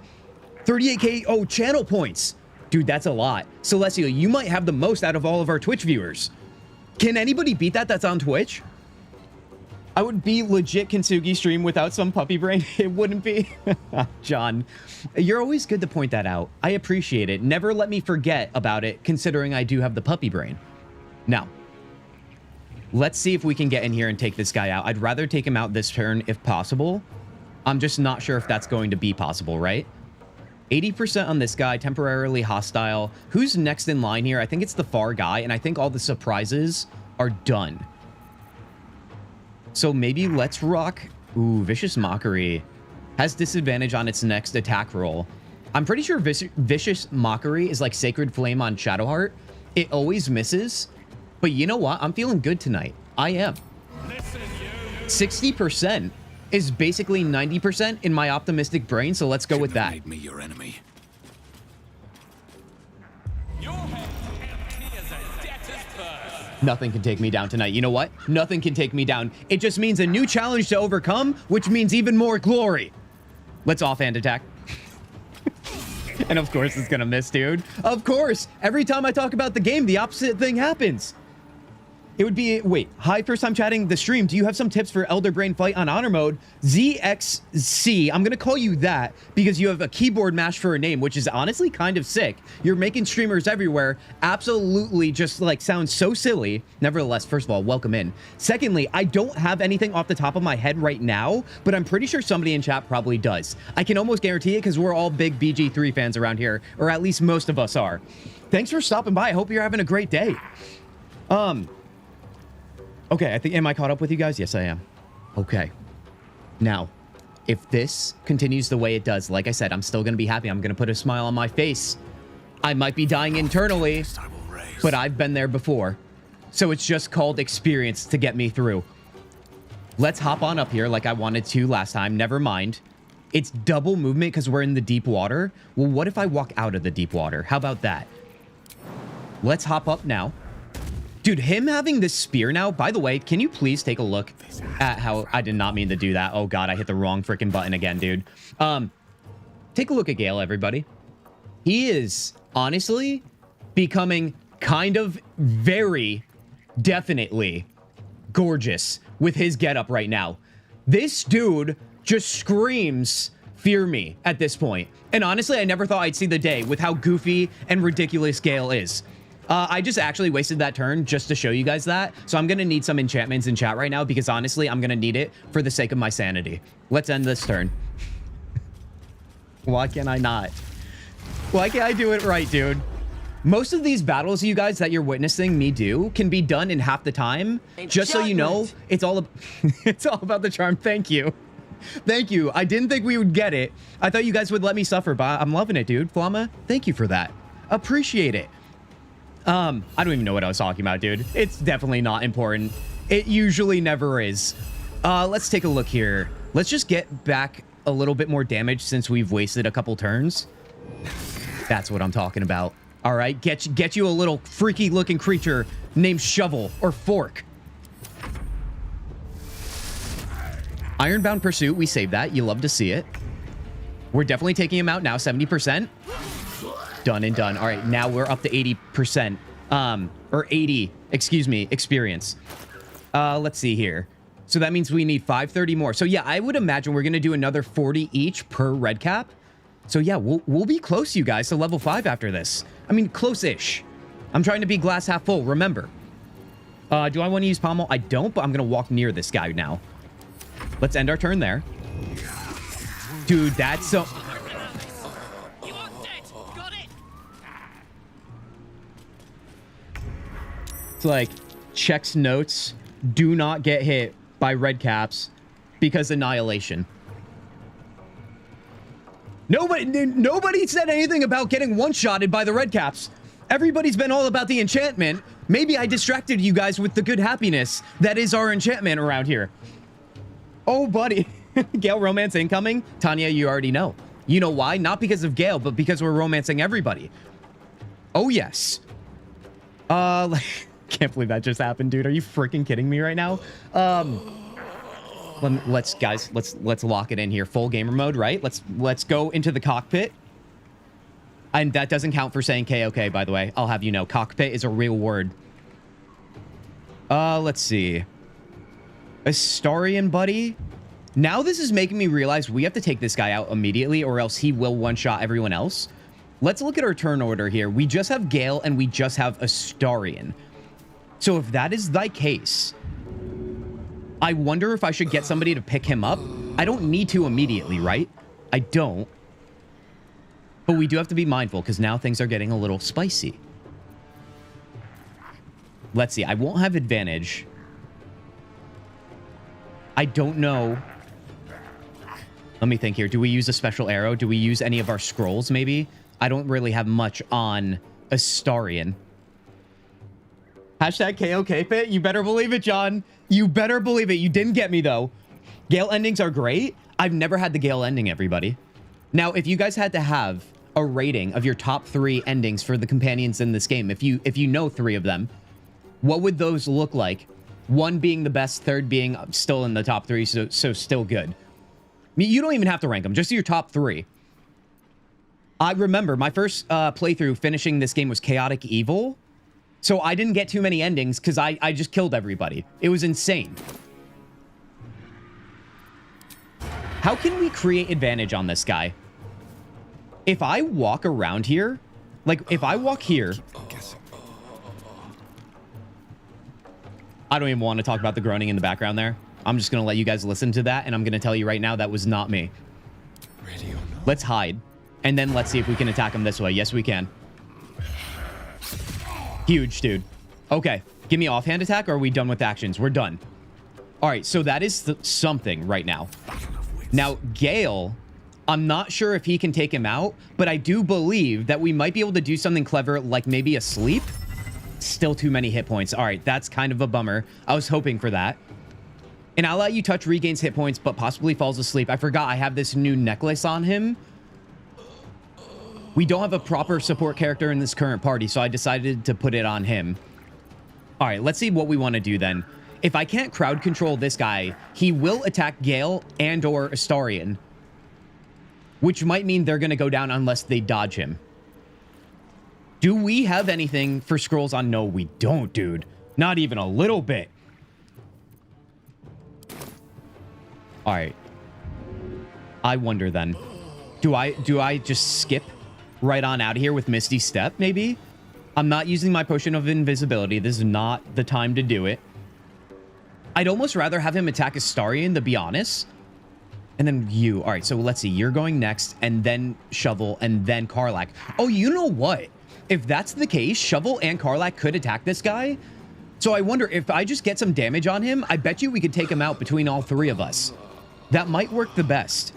Speaker 1: 38k? Oh, channel points. Dude, that's a lot. Celestial, you might have the most out of all of our Twitch viewers. Can anybody beat that that's on Twitch? I would be legit Kintzugi stream without some puppy brain. It wouldn't be. John, you're always good to point that out. I appreciate it. Never let me forget about it, considering I do have the puppy brain. Now, let's see if we can get in here and take this guy out. I'd rather take him out this turn if possible. I'm just not sure if that's going to be possible, right? 80% on this guy, temporarily hostile. Who's next in line here? I think it's the far guy, and I think all the surprises are done. So maybe let's rock... Ooh, Vicious Mockery. Has disadvantage on its next attack roll. I'm pretty sure Vicious Mockery is like Sacred Flame on Shadowheart. It always misses. But you know what? I'm feeling good tonight. I am. 60% is basically 90% in my optimistic brain, so let's go with that.
Speaker 2: Made me your enemy.
Speaker 1: Nothing can take me down tonight. You know what? Nothing can take me down. It just means a new challenge to overcome, which means even more glory. Let's offhand attack. And of course it's gonna miss, dude. Of course. Every time I talk about the game, the opposite thing happens. It would be, wait, hi, first time chatting the stream. Do you have some tips for Elder Brain Fight on honor mode? ZXC, I'm going to call you that because you have a keyboard mash for a name, which is honestly kind of sick. You're making streamers everywhere. Absolutely just like sounds so silly. Nevertheless, first of all, welcome in. Secondly, I don't have anything off the top of my head right now, but I'm pretty sure somebody in chat probably does. I can almost guarantee it because we're all big BG3 fans around here, or at least most of us are. Thanks for stopping by. I hope you're having a great day. Okay, I think, am I caught up with you guys? Yes, I am. Okay. Now, if this continues the way it does, like I said, I'm still going to be happy. I'm going to put a smile on my face. I might be dying internally, but I've been there before. So it's just called experience to get me through. Let's hop on up here like I wanted to last time. Never mind. It's double movement because we're in the deep water. Well, what if I walk out of the deep water? How about that? Let's hop up now. Dude, him having this spear now, by the way, can you please take a look at how... I did not mean to do that. Oh, God, I hit the wrong freaking button again, dude. Take a look at Gale, everybody. He is, honestly, becoming kind of very definitely gorgeous with his getup right now. This dude just screams, fear me, at this point. And honestly, I never thought I'd see the day with how goofy and ridiculous Gale is. I just actually wasted that turn just to show you guys that. So I'm going to need some enchantments in chat right now because honestly, I'm going to need it for the sake of my sanity. Let's end this turn. Why can't I not? Why can't I do it right, dude? Most of these battles, you guys, that you're witnessing me do can be done in half the time. Just so you know, it's all about the charm. Thank you. Thank you. I didn't think we would get it. I thought you guys would let me suffer, but I'm loving it, dude. Flama, thank you for that. Appreciate it. I don't even know what I was talking about, dude. It's definitely not important. It usually never is. Let's take a look here. Let's just get back a little bit more damage since we've wasted a couple turns. That's what I'm talking about. All right, get you a little freaky looking creature named Shovel or Fork. Ironbound Pursuit, we saved that. You love to see it. We're definitely taking him out now, 70%. Done and done. All right, now we're up to 80%. Or 80, excuse me, experience. Let's see here. So that means we need 530 more. So yeah, I would imagine we're going to do another 40 each per red cap. So yeah, we'll be close, you guys, to level 5 after this. I mean, close-ish. I'm trying to be glass half full, remember. Do I want to use pommel? I don't, but I'm going to walk near this guy now. Let's end our turn there. Dude, that's so... It's like, checks notes, do not get hit by red caps because annihilation. Nobody said anything about getting one-shotted by the red caps. Everybody's been all about the enchantment. Maybe I distracted you guys with the good happiness that is our enchantment around here. Oh, buddy. Gale romance incoming? Tanya, you already know. You know why? Not because of Gale, but because we're romancing everybody. Oh, yes. Can't believe that just happened, dude. Are you freaking kidding me right now? Let's lock it in here. Full gamer mode, right? Let's go into the cockpit. And that doesn't count for saying KOK, by the way. I'll have you know, cockpit is a real word. Let's see. Astarian, buddy. Now this is making me realize we have to take this guy out immediately or else he will one-shot everyone else. Let's look at our turn order here. We just have Gale and we just have Astarian. So if that is thy case, I wonder if I should get somebody to pick him up. I don't need to immediately, right? I don't. But we do have to be mindful because now things are getting a little spicy. Let's see. I won't have advantage. I don't know. Let me think here. Do we use a special arrow? Do we use any of our scrolls, maybe? I don't really have much on Astarian. Hashtag KOK pit. You better believe it, John. You better believe it. You didn't get me, though. Gale endings are great. I've never had the Gale ending, everybody. Now, if you guys had to have a rating of your top 3 endings for the companions in this game, if you know 3 of them, what would those look like? 1 being the best, 3rd being still in the top 3, so still good. I mean, you don't even have to rank them, just your top 3. I remember my first playthrough finishing this game was Chaotic Evil. So I didn't get too many endings because I just killed everybody. It was insane. How can we create advantage on this guy? If I walk around here, like if I walk here, I don't even want to talk about the groaning in the background there. I'm just going to let you guys listen to that, and I'm going to tell you right now that was not me. Let's hide, and then let's see if we can attack him this way. Yes, we can. Huge, dude. Okay, give me offhand attack, or are we done with actions? We're done. All right, so that is something right now. Now, Gale, I'm not sure if he can take him out, but I do believe that we might be able to do something clever, like maybe a sleep. Still too many hit points. All right, that's kind of a bummer. I was hoping for that. An ally you touch regains hit points, but possibly falls asleep. I forgot I have this new necklace on him. We don't have a proper support character in this current party, so I decided to put it on him. All right, let's see what we want to do then. If I can't crowd control this guy, he will attack Gale and or Astarion, which might mean they're going to go down unless they dodge him. Do we have anything for scrolls on? No, we don't, dude. Not even a little bit. All right. I wonder then. Do I just skip right on out of here with Misty Step, maybe? I'm not using my potion of invisibility. This is not the time to do it. I'd almost rather have him attack Astarion, to be honest. And then you. All right, so let's see. You're going next, and then Shovel, and then Karlach. Oh, you know what? If that's the case, Shovel and Karlach could attack this guy. So I wonder if I just get some damage on him, I bet you we could take him out between all three of us. That might work the best.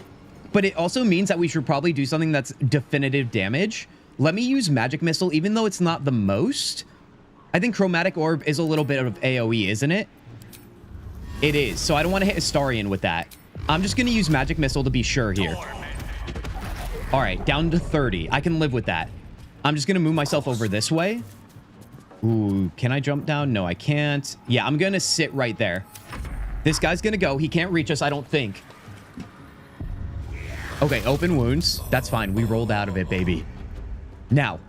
Speaker 1: But it also means that we should probably do something that's definitive damage. Let me use Magic Missile, even though it's not the most. I think Chromatic Orb is a little bit of AoE, isn't it? It is. So I don't want to hit Astarion with that. I'm just going to use Magic Missile to be sure here. All right, down to 30. I can live with that. I'm just going to move myself over this way. Ooh, can I jump down? No, I can't. Yeah, I'm going to sit right there. This guy's going to go. He can't reach us, I don't think. Okay, open wounds. That's fine. We rolled out of it, baby. Now,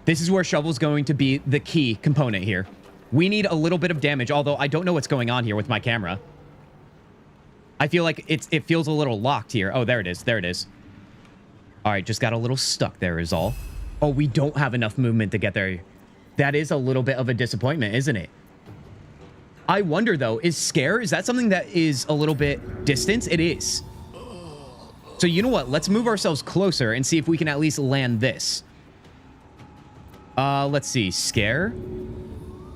Speaker 1: this is where Shovel's going to be the key component here. We need a little bit of damage, although I don't know what's going on here with my camera. I feel like it feels a little locked here. Oh, there it is. There it is. All right, just got a little stuck there is all. Oh, we don't have enough movement to get there. That is a little bit of a disappointment, isn't it? I wonder, though, is Scare, is that something that is a little bit distance? It is. So you know what? Let's move ourselves closer and see if we can at least land this. Let's see. Scare.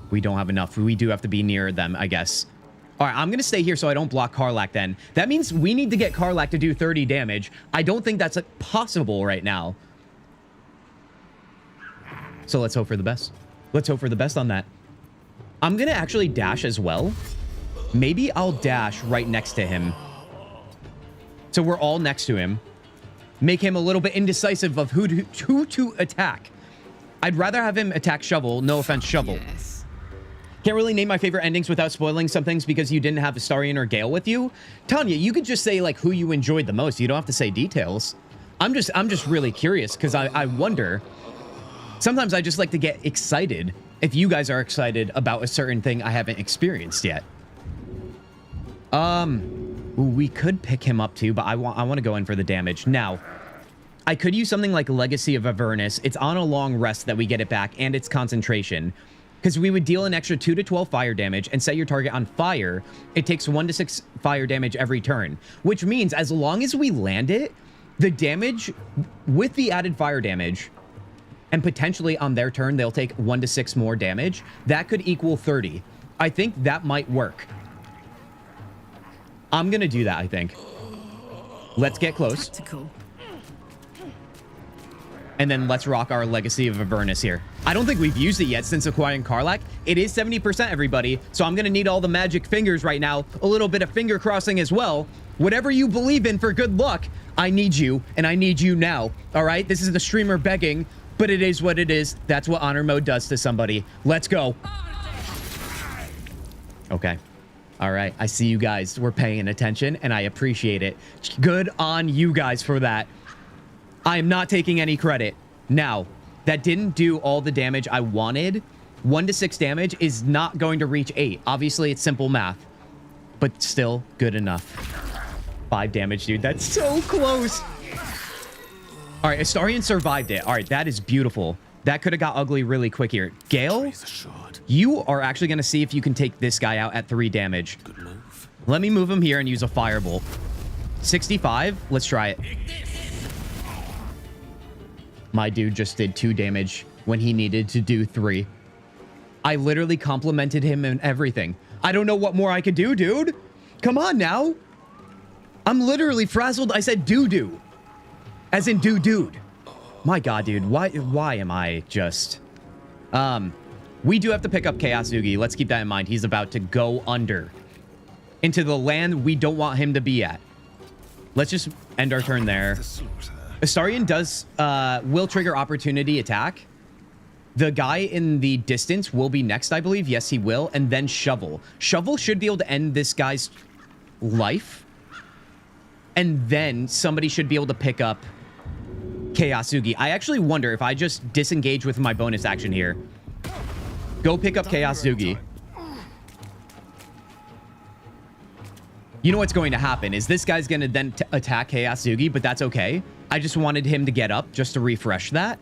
Speaker 1: We don't have enough. We do have to be near them, I guess. All right, I'm going to stay here so I don't block Karlach then. That means we need to get Karlach to do 30 damage. I don't think that's possible right now. So let's hope for the best. Let's hope for the best on that. I'm going to actually dash as well. Maybe I'll dash right next to him. So we're all next to him. Make him a little bit indecisive of who to attack. I'd rather have him attack Shovel. No offense, Shovel. Yes. Can't really name my favorite endings without spoiling some things because you didn't have Astarion or Gale with you. Tanya, you could just say like who you enjoyed the most. You don't have to say details. I'm just really curious because I wonder. Sometimes I just like to get excited if you guys are excited about a certain thing I haven't experienced yet. We could pick him up too, but I want to go in for the damage. Now, I could use something like Legacy of Avernus. It's on a long rest that we get it back, and it's concentration. Because we would deal an extra 2 to 12 fire damage and set your target on fire. It takes 1 to 6 fire damage every turn, which means as long as we land it, the damage with the added fire damage, and potentially on their turn, they'll take 1 to 6 more damage. That could equal 30. I think that might work. I'm going to do that, I think. Let's get close. Tactical. And then let's rock our Legacy of Avernus here. I don't think we've used it yet since acquiring Karlach. It is 70%, everybody. So I'm going to need all the magic fingers right now. A little bit of finger crossing as well. Whatever you believe in for good luck, I need you, and I need you now. All right? This is the streamer begging, but it is what it is. That's what honor mode does to somebody. Let's go. Okay. All right. I see you guys. We're paying attention, and I appreciate it. Good on you guys for that. I am not taking any credit. Now, that didn't do all the damage I wanted, 1 to 6 damage is not going to reach 8. Obviously, it's simple math, but still good enough. 5 damage, dude. That's so close. All right, Astarion survived it. All right, that is beautiful. That could have got ugly really quick here. Gale, you are actually going to see if you can take this guy out at 3 damage.
Speaker 2: Good move.
Speaker 1: Let me move him here and use a firebolt. 65. Let's try it. My dude just did 2 damage when he needed to do 3. I literally complimented him and everything. I don't know what more I could do, dude. Come on now. I'm literally frazzled. I said doo-doo. As in dude. My god, dude. Why am I just... We do have to pick up Kintzugi. Let's keep that in mind. He's about to go under. Into the land we don't want him to be at. Let's just end our turn there. Astarion does... will trigger opportunity attack. The guy in the distance will be next, I believe. Yes, he will. And then Shovel. Shovel should be able to end this guy's life. And then somebody should be able to pick up Kintzugi. I actually wonder if I just disengage with my bonus action here. Go pick up Kintzugi. You know what's going to happen is this guy's going to then attack Kintzugi, but that's okay. I just wanted him to get up just to refresh that.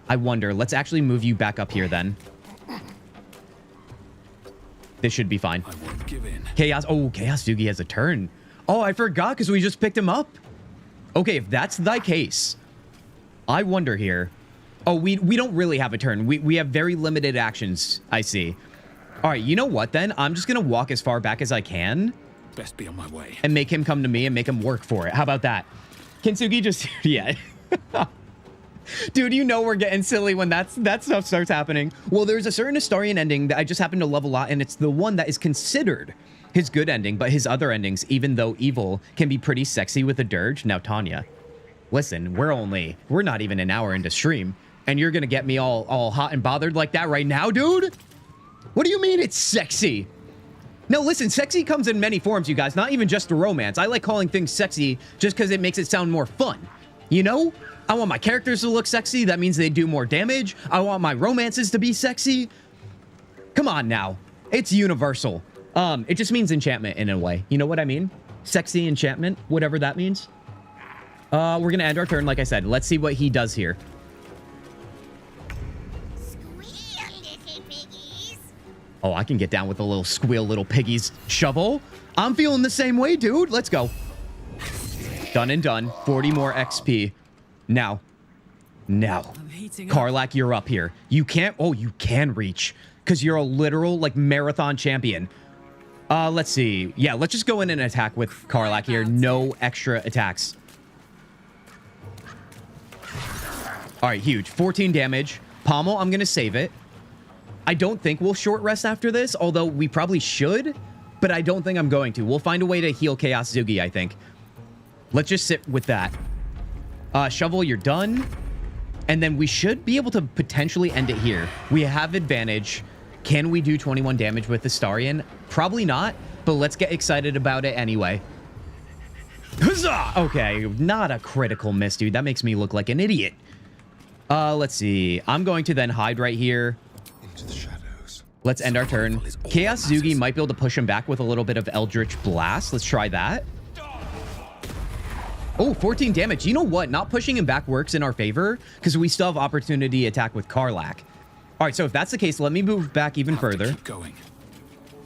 Speaker 1: I wonder. Let's actually move you back up here then. This should be fine.
Speaker 2: I won't give in.
Speaker 1: Kintzugi has a turn. Oh, I forgot because we just picked him up. Okay, if that's thy case, I wonder here. Oh, we don't really have a turn. We have very limited actions, I see. All right, you know what then? I'm just going to walk as far back as I can.
Speaker 2: Best be on my way.
Speaker 1: And make him come to me and make him work for it. How about that? Kintzugi just... Yeah. Dude, you know we're getting silly when that stuff starts happening. Well, there's a certain Astarion ending that I just happened to love a lot, and it's the one that is considered his good ending, but his other endings, even though evil, can be pretty sexy with a Durge. Now, Tanya, listen, we're not even an hour into stream, and you're gonna get me all hot and bothered like that right now, dude? What do you mean it's sexy? No, listen, sexy comes in many forms, you guys, not even just a romance. I like calling things sexy just because it makes it sound more fun, you know? I want my characters to look sexy. That means they do more damage. I want my romances to be sexy. Come on now. It's universal. It just means enchantment in a way. You know what I mean? Sexy enchantment, whatever that means. We're going to end our turn, like I said. Let's see what he does here.
Speaker 3: Squeal, little piggies.
Speaker 1: Oh, I can get down with a little squeal, little piggies. Shovel. I'm feeling the same way, dude. Let's go. Done and done. 40 more XP. Now, Karlach, you're up here. You can't, oh, you can reach because you're a literal, like, marathon champion. Let's see. Yeah, let's just go in and attack with Karlach here. No extra attacks. All right, huge. 14 damage. Pommel, I'm going to save it. I don't think we'll short rest after this, although we probably should, but I don't think I'm going to. We'll find a way to heal Kintzugi, I think. Let's just sit with that. Shovel, you're done. And then we should be able to potentially end it here. We have advantage. Can we do 21 damage with Astarion? Probably not, but let's get excited about it anyway. Huzzah! Okay, not a critical miss, dude. That makes me look like an idiot. Let's see. I'm going to then hide right here.
Speaker 2: Into the shadows.
Speaker 1: Let's end our turn. Kintzugi might be able to push him back with a little bit of Eldritch Blast. Let's try that. Oh, 14 damage. You know what? Not pushing him back works in our favor because we still have opportunity attack with Karlach. All right, so if that's the case, let me move back even further.
Speaker 2: Keep going.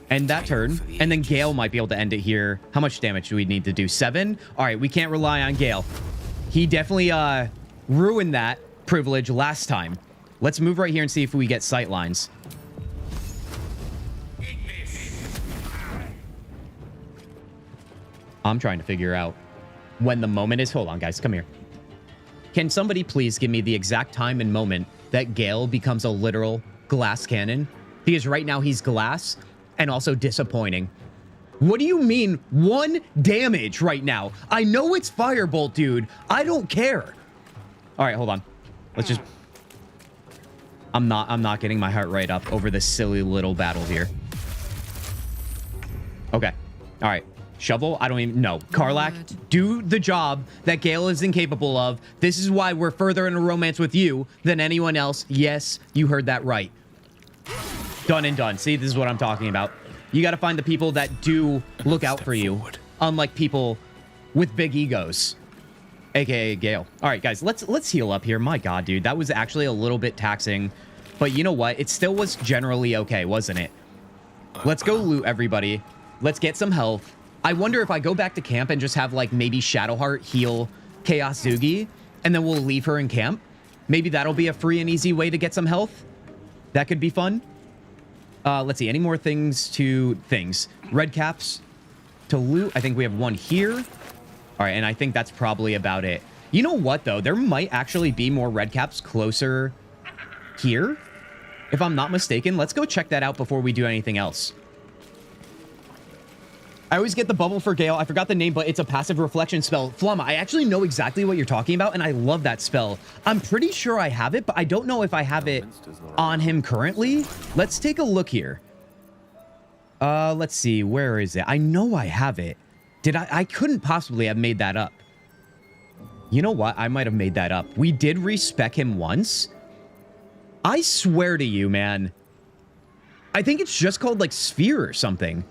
Speaker 1: End that turn. And then Gale might be able to end it here. How much damage do we need to do? 7? All right, we can't rely on Gale. He definitely ruined that privilege last time. Let's move right here and see if we get sight lines. I'm trying to figure out when the moment is. Hold on, guys. Come here. Can somebody please give me the exact time and moment that Gale becomes a literal glass cannon? Because right now he's glass and also disappointing. What do you mean 1 damage right now? I know it's Firebolt, dude. I don't care. All right, hold on. Let's just... I'm not getting my heart rate up over this silly little battle here. Okay. All right. Shovel, I don't even know. Karlach, do the job that Gale is incapable of. This is why we're further in a romance with you than anyone else. Yes, you heard that right. Done and done. See, this is what I'm talking about. You got to find the people that do look out for you, unlike people with big egos, aka Gale. All right, guys, let's heal up here. My God, dude, that was actually a little bit taxing, but you know what? It still was generally okay, wasn't it? Let's go loot everybody. Let's get some health. I wonder if I go back to camp and just have like maybe Shadowheart heal Chaos Zugi, and then we'll leave her in camp. Maybe that'll be a free and easy way to get some health. That could be fun. Let's see, any more things to red caps to loot. I think we have one here. All right, and I think that's probably about it. You know what, though? There might actually be more red caps closer here, if I'm not mistaken. Let's go check that out before we do anything else. I always get the bubble for Gale. I forgot the name, but it's a passive reflection spell. Flamma, I actually know exactly what you're talking about, and I love that spell. I'm pretty sure I have it, but I don't know if I have it on him currently. Let's take a look here. Let's see. Where is it? I know I have it. I couldn't possibly have made that up. You know what? I might have made that up. We did respec him once. I swear to you, man. I think it's just called, like, Sphere or something.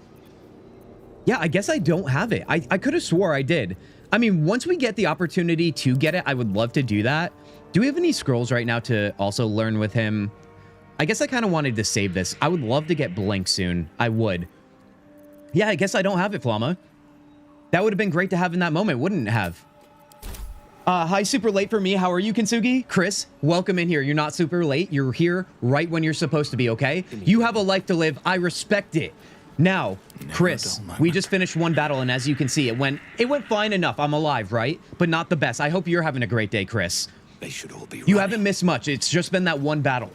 Speaker 1: Yeah, I guess I don't have it. I could have swore I did. I mean, once we get the opportunity to get it, I would love to do that. Do we have any scrolls right now to also learn with him? I guess I kind of wanted to save this. I would love to get Blink soon. I would. Yeah, I guess I don't have it, Flamma. That would have been great to have in that moment, wouldn't it have? Hi, super late for me. How are you, Kintzugi? Chris, welcome in here. You're not super late. You're here right when you're supposed to be, okay? You have a life to live. I respect it. Now, Chris, we just finished one battle, and as you can see, it went fine enough. I'm alive, right? But not the best. I hope you're having a great day, Chris.
Speaker 2: They should all be
Speaker 1: You haven't missed much. It's just been that one battle.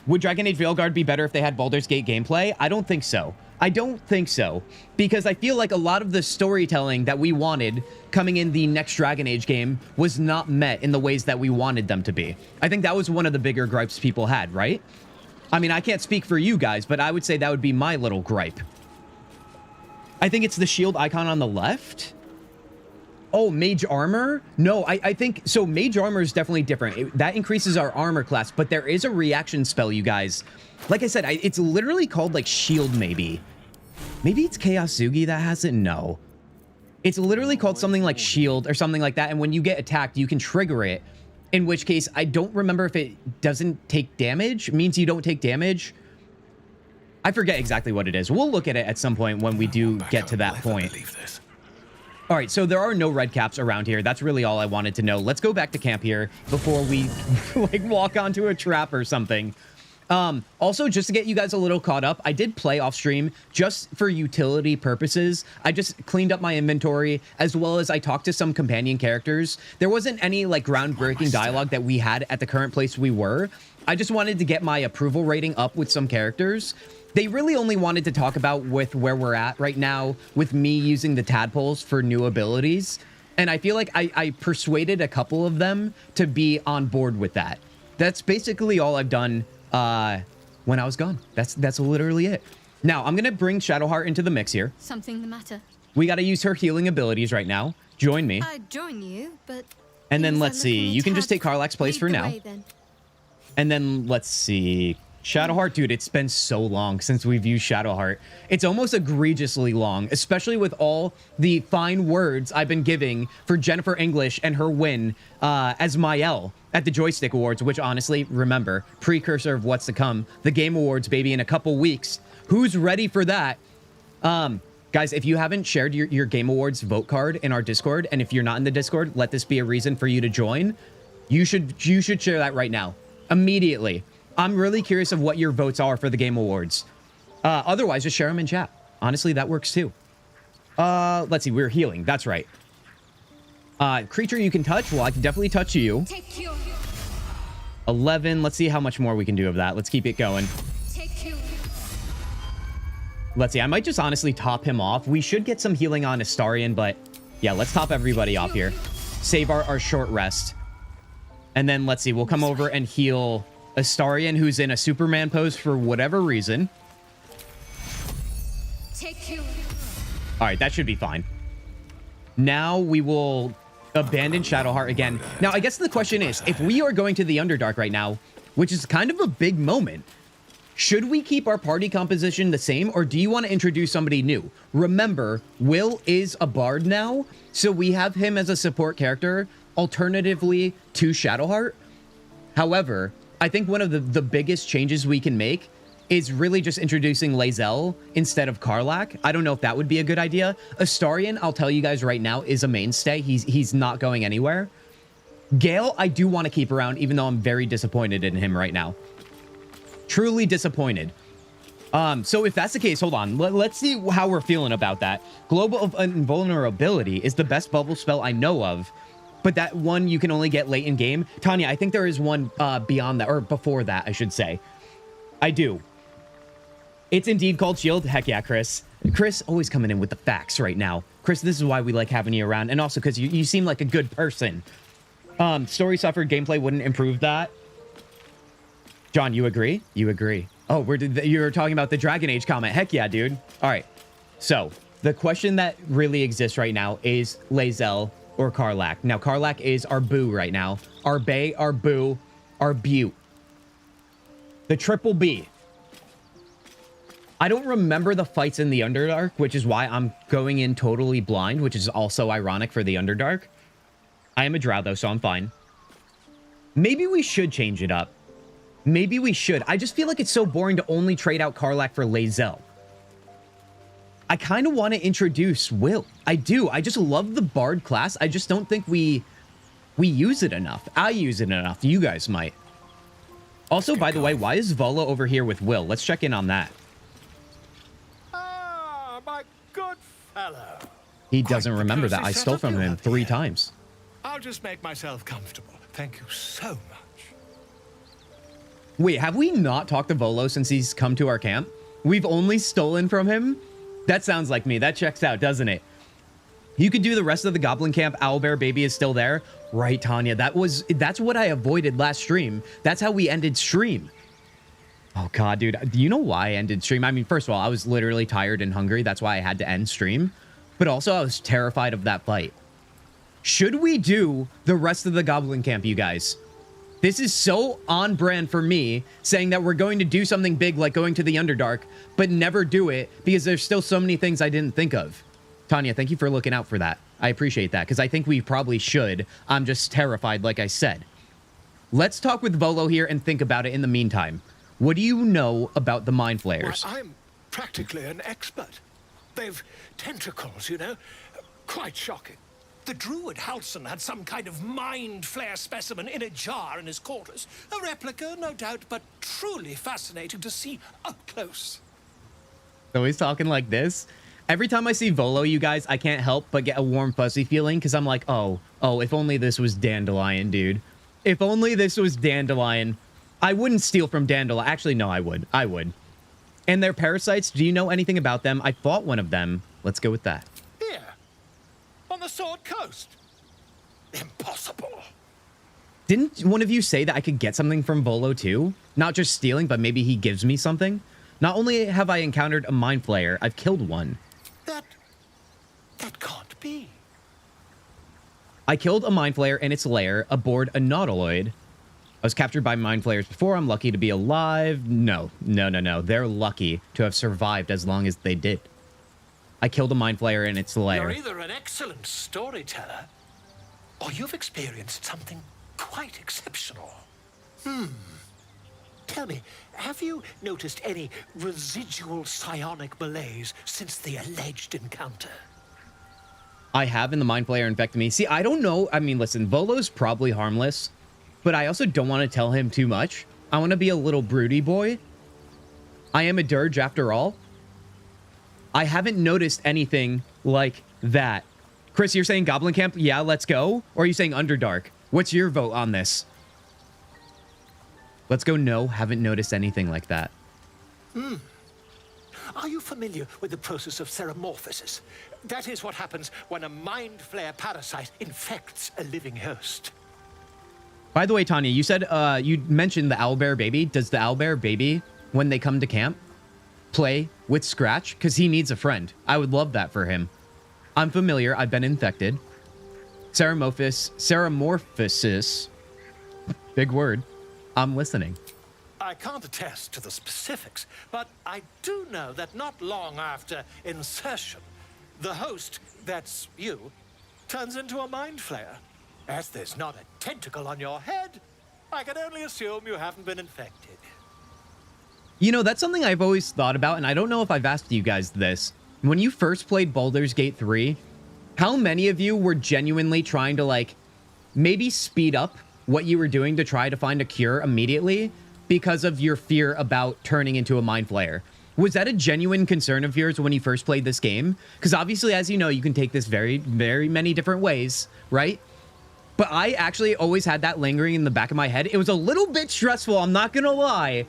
Speaker 1: Would Dragon Age Veilguard be better if they had Baldur's Gate gameplay? I don't think so. I don't think so. Because I feel like a lot of the storytelling that we wanted coming in the next Dragon Age game was not met in the ways that we wanted them to be. I think that was one of the bigger gripes people had, right? I mean, I can't speak for you guys, but I would say that would be my little gripe. I think it's the shield icon on the left. Oh, mage armor? No, I think... So mage armor is definitely different. That increases our armor class, but there is a reaction spell, you guys. Like I said, it's literally called, like, shield, maybe. Maybe it's Chaos Zugi that has it? No. It's literally called something like shield or something like that, and when you get attacked, you can trigger it. In which case, I don't remember if it doesn't take damage. It means you don't take damage. I forget exactly what it is. We'll look at it at some point when we do get to that point. All right, so there are no red caps around here. That's really all I wanted to know. Let's go back to camp here before we like walk onto a trap or something. Also, just to get you guys a little caught up, I did play off stream just for utility purposes. I just cleaned up my inventory as well as I talked to some companion characters. There wasn't any like groundbreaking dialogue that we had at the current place we were. I just wanted to get my approval rating up with some characters. They really only wanted to talk about with where we're at right now with me using the tadpoles for new abilities. And I feel like I persuaded a couple of them to be on board with that. That's basically all I've done when I was gone. That's literally it. Now, I'm going to bring Shadowheart into the mix here.
Speaker 4: Something the matter?
Speaker 1: We got to use her healing abilities right now. Join me.
Speaker 4: I'd join you, but...
Speaker 1: And then let's see. You can just take Karlach's place for now. And then let's see. Shadowheart, dude, it's been so long since we've used Shadowheart. It's almost egregiously long, especially with all the fine words I've been giving for Jennifer English and her win as Mael at the Joystick Awards, which honestly, remember, precursor of what's to come, the Game Awards, baby, in a couple weeks. Who's ready for that? Guys, if you haven't shared your Game Awards vote card in our Discord, and if you're not in the Discord, let this be a reason for you to join. You should share that right now, immediately. I'm really curious of what your votes are for the Game Awards. Otherwise, just share them in chat. Honestly, that works too. Let's see. We're healing. That's right. Creature you can touch. Well, I can definitely touch you. 11. Let's see how much more we can do of that. Let's keep it going. Let's see. I might just honestly top him off. We should get some healing on Astarion, but yeah, let's top everybody off here. Save our short rest. And then let's see. We'll come over and heal Astarion, who's in a Superman pose for whatever reason. All right, that should be fine. Now we will abandon Shadowheart again. Now, I guess the question is, if we are going to the Underdark right now, which is kind of a big moment, Should we keep our party composition the same, or do you want to introduce somebody new? Remember, Will is a bard now, so we have him as a support character, alternatively to Shadowheart. However, I think one of the biggest changes we can make is really just introducing Lae'zel instead of Karlach. I don't know if that would be a good idea. Astarion, I'll tell you guys right now, is a mainstay. He's not going anywhere. Gale, I do want to keep around, even though I'm very disappointed in him right now. Truly disappointed. So if that's the case, hold on. Let's see how we're feeling about that. Global of Invulnerability is the best bubble spell I know of, but that one you can only get late in game. Tanya, I think there is one beyond that, or before that, I should say. I do. It's indeed called Shield. Heck yeah, Chris. Chris always coming in with the facts right now. Chris, this is why we like having you around, and also because you seem like a good person. Story suffered, gameplay wouldn't improve that. John, you agree? You agree. Oh, you're talking about the Dragon Age comment. Heck yeah, dude. All right. So the question that really exists right now is Lae'zel or Karlach. Now, Karlach is our boo right now. Our bae, our boo, our beaut. The triple B. I don't remember the fights in the Underdark, which is why I'm going in totally blind, which is also ironic for the Underdark. I am a drow, though, so I'm fine. Maybe we should change it up. Maybe we should. I just feel like it's so boring to only trade out Karlach for Lae'zel. I kind of want to introduce Will. I do. I just love the Bard class. I just don't think we use it enough. I use it enough. You guys might. Also, by the way, why is Volo over here with Will? Let's check in on that.
Speaker 4: Ah, my good fellow.
Speaker 1: He doesn't remember that I stole from him 3 times.
Speaker 4: I'll just make myself comfortable. Thank you so much.
Speaker 1: Wait, have we not talked to Volo since he's come to our camp? We've only stolen from him? That sounds like me. That checks out, doesn't it? You could do the rest of the Goblin Camp. Owlbear Baby is still there. Right, Tanya. That's what I avoided last stream. That's how we ended stream. Oh, God, dude. Do you know why I ended stream? I mean, first of all, I was literally tired and hungry. That's why I had to end stream. But also, I was terrified of that fight. Should we do the rest of the Goblin Camp, you guys? This is so on brand for me, saying that we're going to do something big like going to the Underdark, but never do it because there's still so many things I didn't think of. Tanya, thank you for looking out for that. I appreciate that because I think we probably should. I'm just terrified, like I said. Let's talk with Volo here and think about it in the meantime. What do you know about the Mind Flayers?
Speaker 4: Well, I'm practically an expert. They've tentacles, you know? Quite shocking. The druid Halson had some kind of mind flare specimen in a jar in his quarters. A replica, no doubt, but truly fascinating to see up close.
Speaker 1: So he's talking like this. Every time I see Volo, you guys, I can't help but get a warm, fuzzy feeling because I'm like, oh, if only this was Dandelion, dude. If only this was Dandelion. I wouldn't steal from Dandelion. Actually, no, I would. I would. And their parasites, do you know anything about them? I fought one of them. Let's go with that.
Speaker 4: Here, on the Sword Coast. Impossible.
Speaker 1: Didn't one of you say that I could get something from Volo too? Not just stealing, but maybe he gives me something? Not only have I encountered a Mind Flayer, I've killed one.
Speaker 4: That can't be.
Speaker 1: I killed a Mind Flayer in its lair aboard a Nautiloid. I was captured by Mind Flayers before. I'm lucky to be alive. No. They're lucky to have survived as long as they did. I killed a Mind Flayer in its lair.
Speaker 4: You're either an excellent storyteller, or you've experienced something quite exceptional. Tell me, have you noticed any residual psionic malaise since the alleged encounter?
Speaker 1: I have, and the Mind Flayer infected me. See, I don't know. I mean, listen, Volo's probably harmless, but I also don't want to tell him too much. I want to be a little broody boy. I am a Durge after all. I haven't noticed anything like that. Chris, you're saying Goblin Camp? Yeah, let's go. Or are you saying Underdark? What's your vote on this? Let's go no, haven't noticed anything like that.
Speaker 4: Are you familiar with the process of ceremorphosis? That is what happens when a mind flare parasite infects a living host.
Speaker 1: By the way, Tanya, you said you mentioned the Owlbear Baby. Does the Owlbear Baby, when they come to camp, play with Scratch? Because he needs a friend. I would love that for him. I'm familiar. I've been infected. Ceremorphosis. Big word. I'm listening.
Speaker 4: I can't attest to the specifics, but I do know that not long after insertion, the host, that's you, turns into a mind flayer. As there's not a tentacle on your head, I can only assume you haven't been infected.
Speaker 1: You know, that's something I've always thought about, and I don't know if I've asked you guys this. When you first played Baldur's Gate 3, how many of you were genuinely trying to, like, maybe speed up what you were doing to try to find a cure immediately because of your fear about turning into a mind flayer? Was that a genuine concern of yours when you first played this game? Because obviously, as you know, you can take this very, very many different ways, right? But I actually always had that lingering in the back of my head. It was a little bit stressful, I'm not gonna lie.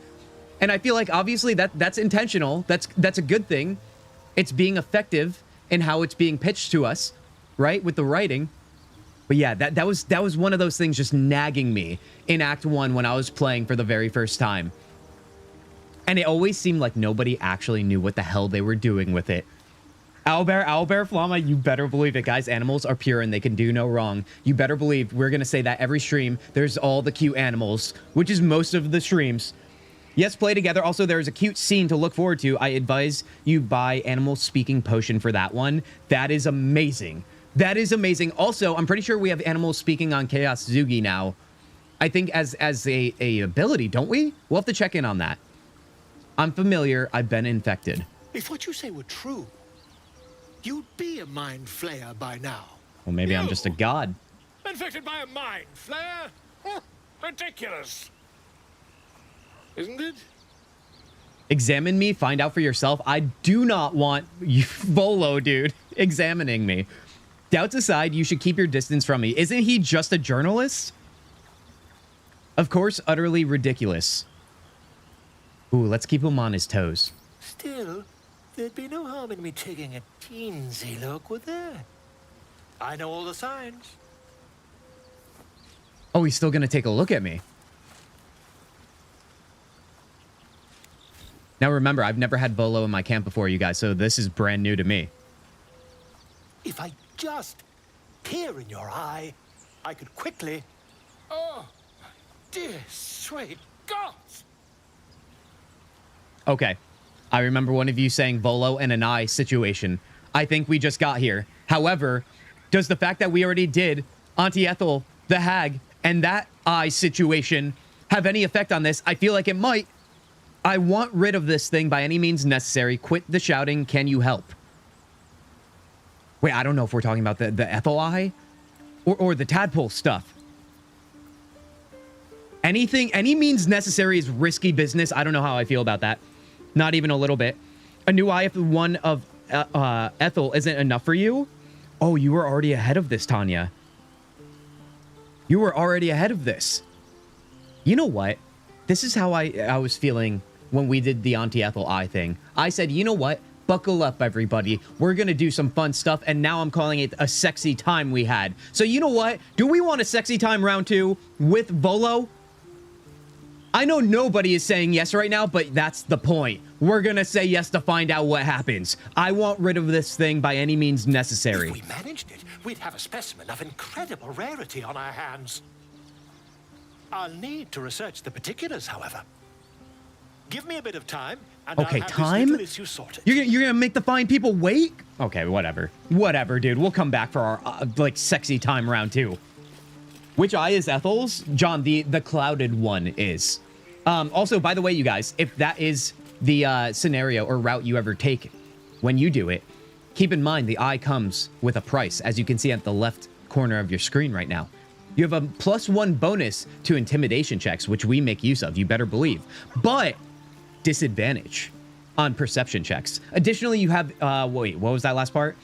Speaker 1: And I feel like obviously that's intentional. That's a good thing. It's being effective in how it's being pitched to us, right? With the writing. But yeah, that was one of those things just nagging me in Act 1 when I was playing for the very first time. And it always seemed like nobody actually knew what the hell they were doing with it. Owlbear, Flama, you better believe it, guys. Animals are pure and they can do no wrong. You better believe we're going to say that every stream. There's all the cute animals, which is most of the streams. Yes, play together. Also, there's a cute scene to look forward to. I advise you buy animal speaking potion for that one. That is amazing. That is amazing. Also, I'm pretty sure we have animals speaking on Kintzugi now. I think as a ability, don't we? We'll have to check in on that. I'm familiar. I've been infected.
Speaker 4: If what you say were true, you'd be a mind flayer by now.
Speaker 1: Well, maybe I'm just a god.
Speaker 4: Infected by a mind flayer? Huh, ridiculous. Isn't it?
Speaker 1: Examine me, find out for yourself. I do not want you, Volo, dude, examining me. Doubts aside, you should keep your distance from me. Isn't he just a journalist? Of course, utterly ridiculous. Ooh, let's keep him on his toes.
Speaker 4: Still, there'd be no harm in me taking a teensy look, would there? I know all the signs.
Speaker 1: Oh, he's still gonna take a look at me. Now remember, I've never had Volo in my camp before, you guys, so this is brand new to me.
Speaker 4: If I just tear in your eye, I could quickly... Oh, dear sweet gods!
Speaker 1: Okay. I remember one of you saying Volo and an eye situation. I think we just got here. However, does the fact that we already did Auntie Ethel, the hag, and that eye situation have any effect on this? I feel like it might. I want rid of this thing by any means necessary. Quit the shouting. Can you help? Wait, I don't know if we're talking about the Ethel eye or the tadpole stuff. Anything, any means necessary is risky business. I don't know how I feel about that. Not even a little bit. A new eye if one of Ethel isn't enough for you? Oh, you were already ahead of this, Tanya. You were already ahead of this. You know what? This is how I was feeling when we did the Auntie Ethel eye thing. I said, you know what? Buckle up, everybody. We're going to do some fun stuff, and now I'm calling it a sexy time we had. So you know what? Do we want a sexy time round 2 with Volo? I know nobody is saying yes right now, but that's the point. We're going to say yes to find out what happens. I want rid of this thing by any means necessary.
Speaker 4: If we managed it, we'd have a specimen of incredible rarity on our hands. I'll need to research the particulars, however. Give me a bit of time, and
Speaker 1: Okay,
Speaker 4: I'll have
Speaker 1: time?
Speaker 4: this little issue sorted.
Speaker 1: You're gonna make the fine people wait? Okay, whatever. Whatever, dude. We'll come back for our, like, sexy time round 2. Which eye is Ethel's? John, the clouded one is. Also, by the way, you guys, if that is the scenario or route you ever take when you do it, keep in mind the eye comes with a price, as you can see at the left corner of your screen right now. You have a +1 bonus to intimidation checks, which we make use of, you better believe. But disadvantage on perception checks. Additionally, you have, wait, what was that last part?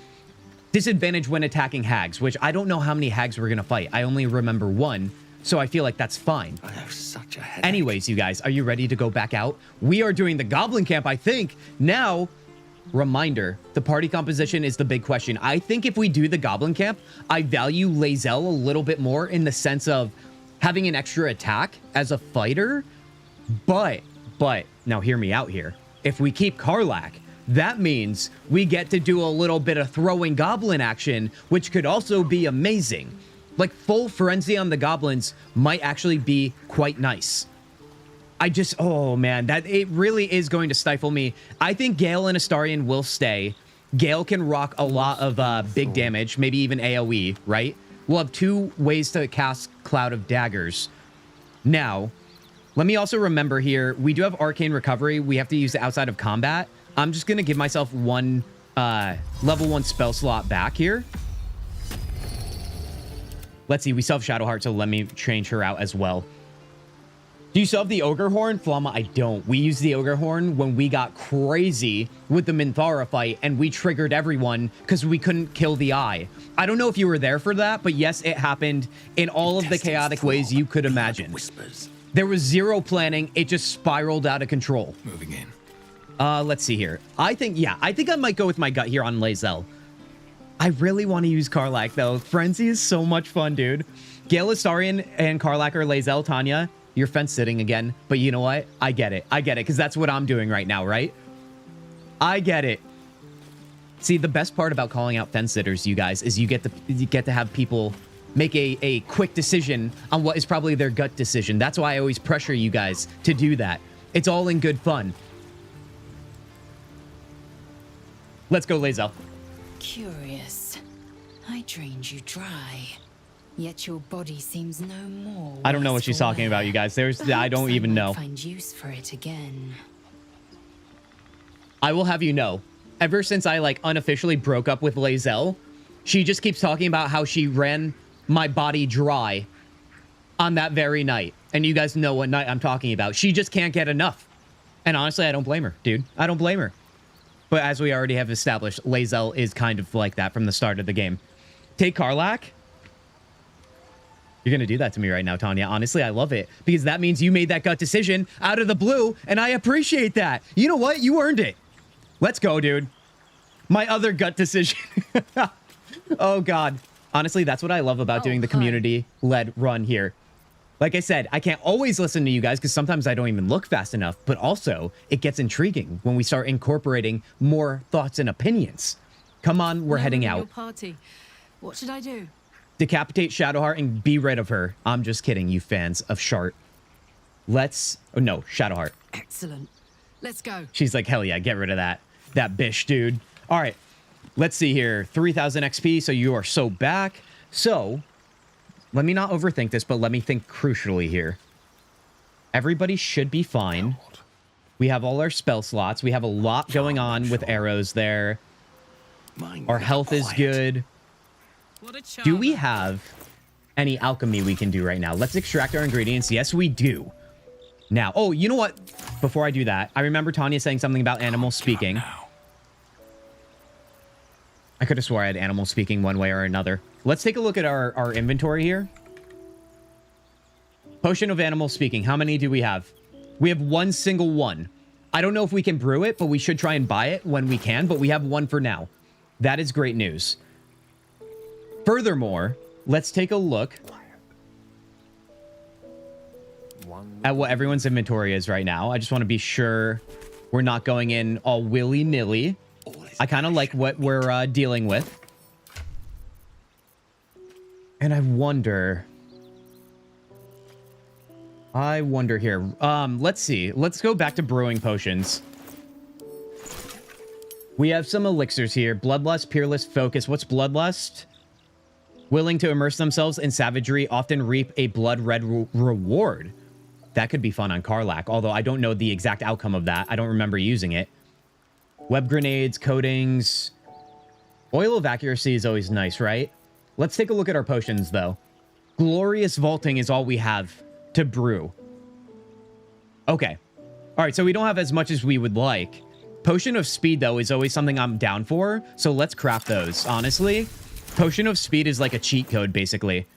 Speaker 1: Disadvantage when attacking hags, which I don't know how many hags we're gonna fight. I only remember 1, so I feel like that's fine.
Speaker 4: I have such a headache.
Speaker 1: Anyways, you guys, are you ready to go back out? We are doing the Goblin Camp, I think. Now, reminder, the party composition is the big question. I think if we do the Goblin Camp, I value Lae'zel a little bit more in the sense of having an extra attack as a fighter. But, now hear me out here. If we keep Karlach, that means we get to do a little bit of throwing goblin action, which could also be amazing. Like, full frenzy on the goblins might actually be quite nice. Oh man, that it really is going to stifle me. I think Gale and Astarion will stay. Gale can rock a lot of big damage, maybe even AoE, right? We'll have 2 ways to cast Cloud of Daggers. Now, let me also remember here, we do have Arcane Recovery. We have to use it outside of combat. I'm just going to give myself 1 level 1 spell slot back here. Let's see, we still have Shadowheart, so let me change her out as well. Do you still have the Ogre Horn? Flamma, I don't. We used the Ogre Horn when we got crazy with the Minthara fight, and we triggered everyone because we couldn't kill the Eye. I don't know if you were there for that, but yes, it happened in all of the chaotic ways you could imagine.
Speaker 2: Whispers.
Speaker 1: There was 0 planning. It just spiraled out of control.
Speaker 2: Moving in.
Speaker 1: Let's see here. I think I might go with my gut here on Lae'zel. I really want to use Karlach, though. Frenzy is so much fun, dude. Gale, Astarion, and Karlach are Lae'zel. Tanya, you're fence sitting again. But you know what? I get it, because that's what I'm doing right now, right? I get it. See, the best part about calling out fence sitters, you guys, is you get to have people make a quick decision on what is probably their gut decision. That's why I always pressure you guys to do that. It's all in good fun. Let's go, Lae'zel.
Speaker 5: Curious. I drained you dry, yet your body seems no more.
Speaker 1: I don't know what she's talking about, you guys. I don't even know.
Speaker 5: Find use for it again.
Speaker 1: I will have you know, ever since I unofficially broke up with Lae'zel, she just keeps talking about how she ran my body dry on that very night. And you guys know what night I'm talking about. She just can't get enough. And honestly, I don't blame her, dude. I don't blame her. But as we already have established, Lae'zel is kind of like that from the start of the game. Take Karlach. You're going to do that to me right now, Tanya. Honestly, I love it. Because that means you made that gut decision out of the blue, and I appreciate that. You know what? You earned it. Let's go, dude. My other gut decision. Oh, God. Honestly, that's what I love about doing the community-led run here. Like I said, I can't always listen to you guys because sometimes I don't even look fast enough, but also it gets intriguing when we start incorporating more thoughts and opinions. Come on, we're heading out.
Speaker 6: Party. What should I do?
Speaker 1: Decapitate Shadowheart and be rid of her. I'm just kidding, you fans of Shart. Let's... Oh, no, Shadowheart.
Speaker 6: Excellent. Let's go.
Speaker 1: She's like, hell yeah, get rid of that. That bish, dude. All right, let's see here. 3,000 XP, so you are so back. So... let me not overthink this, but let me think crucially here. Everybody should be fine. We have all our spell slots. We have a lot going on with arrows there. Our health is good. Do we have any alchemy we can do right now? Let's extract our ingredients. Yes, we do. Now, oh, you know what? Before I do that, I remember Tanya saying something about animal speaking. I could have swore I had animal speaking one way or another. Let's take a look at our inventory here. Potion of animal speaking. How many do we have? We have 1 single one. I don't know if we can brew it, but we should try and buy it when we can. But we have 1 for now. That is great news. Furthermore, let's take a look at what everyone's inventory is right now. I just want to be sure we're not going in all willy-nilly. I kind of like what we're dealing with. And I wonder here. Let's see. Let's go back to brewing potions. We have some elixirs here. Bloodlust, Peerless, Focus. What's Bloodlust? Willing to immerse themselves in savagery, often reap a blood red reward. That could be fun on Karlach, although I don't know the exact outcome of that. I don't remember using it. Web grenades, coatings. Oil of accuracy is always nice, right? Let's take a look at our potions, though. Glorious vaulting is all we have to brew. Okay. All right, so we don't have as much as we would like. Potion of speed, though, is always something I'm down for. So let's craft those, honestly. Potion of speed is like a cheat code, basically.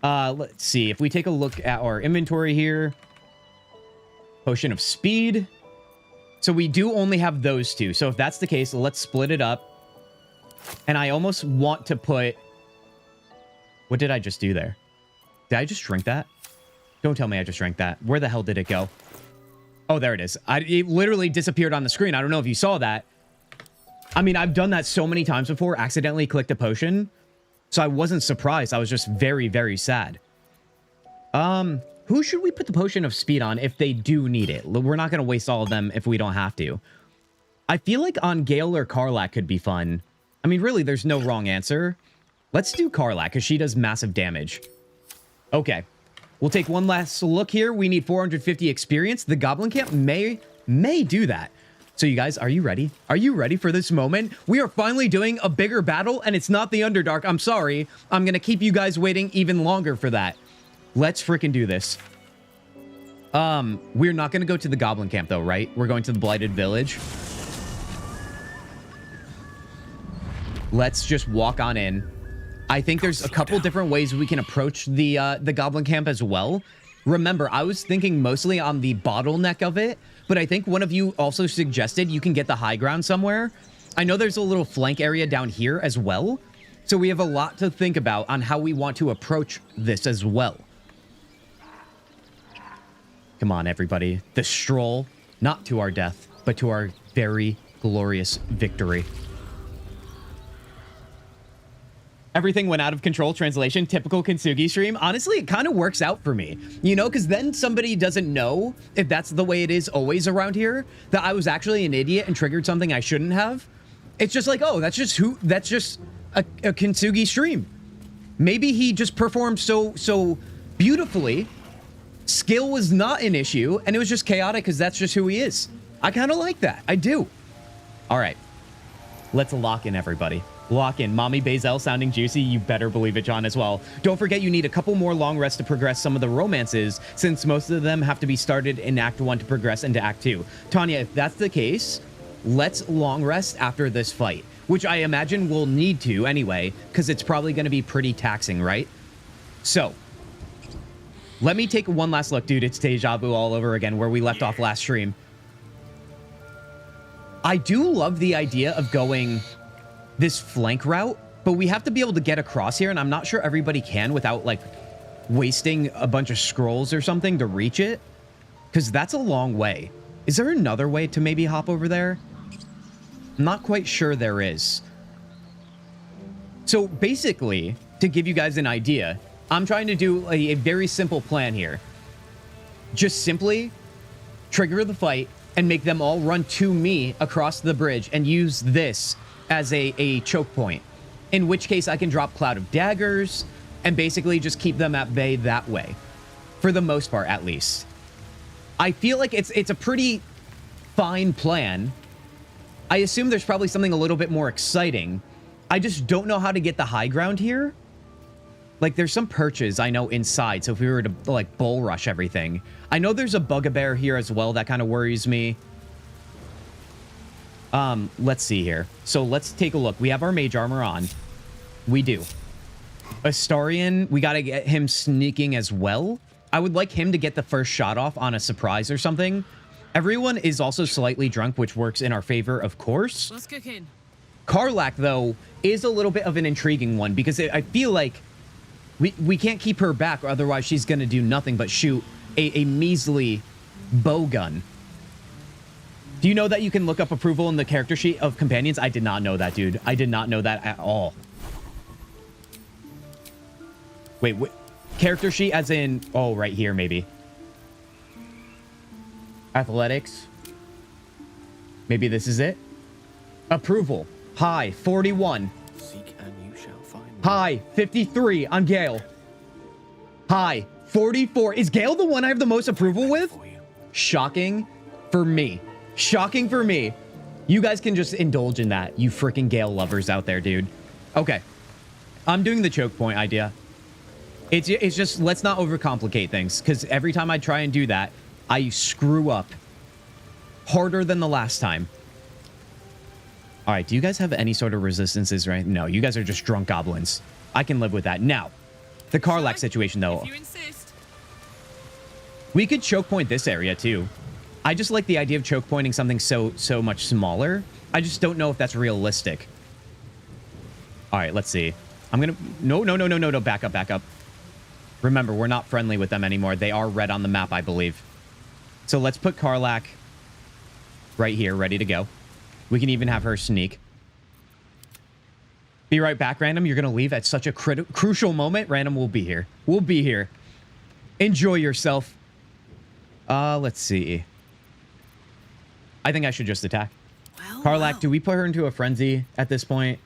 Speaker 1: Let's see. If we take a look at our inventory here. Potion of speed. So we do only have those 2. So if that's the case, let's split it up. And I almost want to put... What did I just do there? Did I just drink that? Don't tell me I just drank that. Where the hell did it go? Oh, there it is. It literally disappeared on the screen. I don't know if you saw that. I mean, I've done that so many times before. Accidentally clicked a potion. So I wasn't surprised. I was just very, very sad. Who should we put the potion of speed on if they do need it? We're not going to waste all of them if we don't have to. I feel like on Gale or Karlach could be fun. I mean, really, there's no wrong answer. Let's do Karlach, because she does massive damage. Okay. We'll take one last look here. We need 450 experience. The Goblin Camp may do that. So you guys, are you ready? Are you ready for this moment? We are finally doing a bigger battle, and it's not the Underdark. I'm sorry. I'm going to keep you guys waiting even longer for that. Let's freaking do this. We're not going to go to the Goblin Camp, though, right? We're going to the Blighted Village. Let's just walk on in. I think there's a couple different ways we can approach the Goblin Camp as well. Remember, I was thinking mostly on the bottleneck of it, but I think one of you also suggested you can get the high ground somewhere. I know there's a little flank area down here as well, so we have a lot to think about on how we want to approach this as well. Come on, everybody. The stroll, not to our death, but to our very glorious victory. Everything went out of control. Translation, typical Kintzugi stream. Honestly, it kind of works out for me, you know, because then somebody doesn't know if that's the way it is always around here, that I was actually an idiot and triggered something I shouldn't have. It's just like, oh, that's just a Kintzugi stream. Maybe he just performed so beautifully. Skill was not an issue, and it was just chaotic because that's just who he is. I kind of like that. I do. All right. Let's lock in, everybody. Lock in. Mommy Bazel sounding juicy. You better believe it, John, as well. Don't forget you need a couple more long rests to progress some of the romances, since most of them have to be started in Act 1 to progress into Act 2. Tanya, if that's the case, let's long rest after this fight, which I imagine we'll need to anyway, because it's probably going to be pretty taxing, right? So, let me take one last look. Dude, it's deja vu all over again, where we left off last stream. I do love the idea of going this flank route, but we have to be able to get across here, and I'm not sure everybody can without, like, wasting a bunch of scrolls or something to reach it, because that's a long way. Is there another way to maybe hop over there? I'm not quite sure there is. So, basically, to give you guys an idea, I'm trying to do a very simple plan here. Just simply trigger the fight and make them all run to me across the bridge and use this as a choke point, in which case I can drop Cloud of Daggers and basically just keep them at bay that way, for the most part, at least. I feel like it's a pretty fine plan. I assume there's probably something a little bit more exciting. I just don't know how to get the high ground here. Like, there's some perches I know inside, so if we were to, like, bull rush everything. I know there's a bugbear here as well. That kind of worries me. Let's see here. So let's take a look. We have our mage armor on. We do. Astarion, we gotta get him sneaking as well. I would like him to get the first shot off on a surprise or something. Everyone is also slightly drunk, which works in our favor, of course.
Speaker 6: Let's kick in.
Speaker 1: Karlach, though, is a little bit of an intriguing one, because I feel like we can't keep her back, or otherwise she's gonna do nothing but shoot a measly bow gun. Do you know that you can look up approval in the character sheet of companions? I did not know that, dude. I did not know that at all. Wait, character sheet as in... Oh, right here, maybe. Athletics. Maybe this is it. Approval. High, 41.
Speaker 2: Seek and you shall find.
Speaker 1: High, 53 on Gale. High, 44. Is Gale the one I have the most approval with? Shocking for me. Shocking for me. You guys can just indulge in that, you freaking Gale lovers out there, dude. Okay. I'm doing the choke point idea. It's just, let's not overcomplicate things, because every time I try and do that, I screw up harder than the last time. All right, do you guys have any sort of resistances, right? No, you guys are just drunk goblins. I can live with that. Now, the Karlach situation, though.
Speaker 6: If you insist.
Speaker 1: We could choke point this area, too. I just like the idea of choke pointing something so much smaller. I just don't know if that's realistic. All right, let's see. I'm gonna... No. Back up. Remember, we're not friendly with them anymore. They are red on the map, I believe. So let's put Karlach right here, ready to go. We can even have her sneak. Be right back, Random. You're gonna leave at such a crucial moment. Random will be here. We'll be here. Enjoy yourself. Let's see. I think I should just attack.
Speaker 6: Well,
Speaker 1: Karlach, do we put her into a frenzy at this point?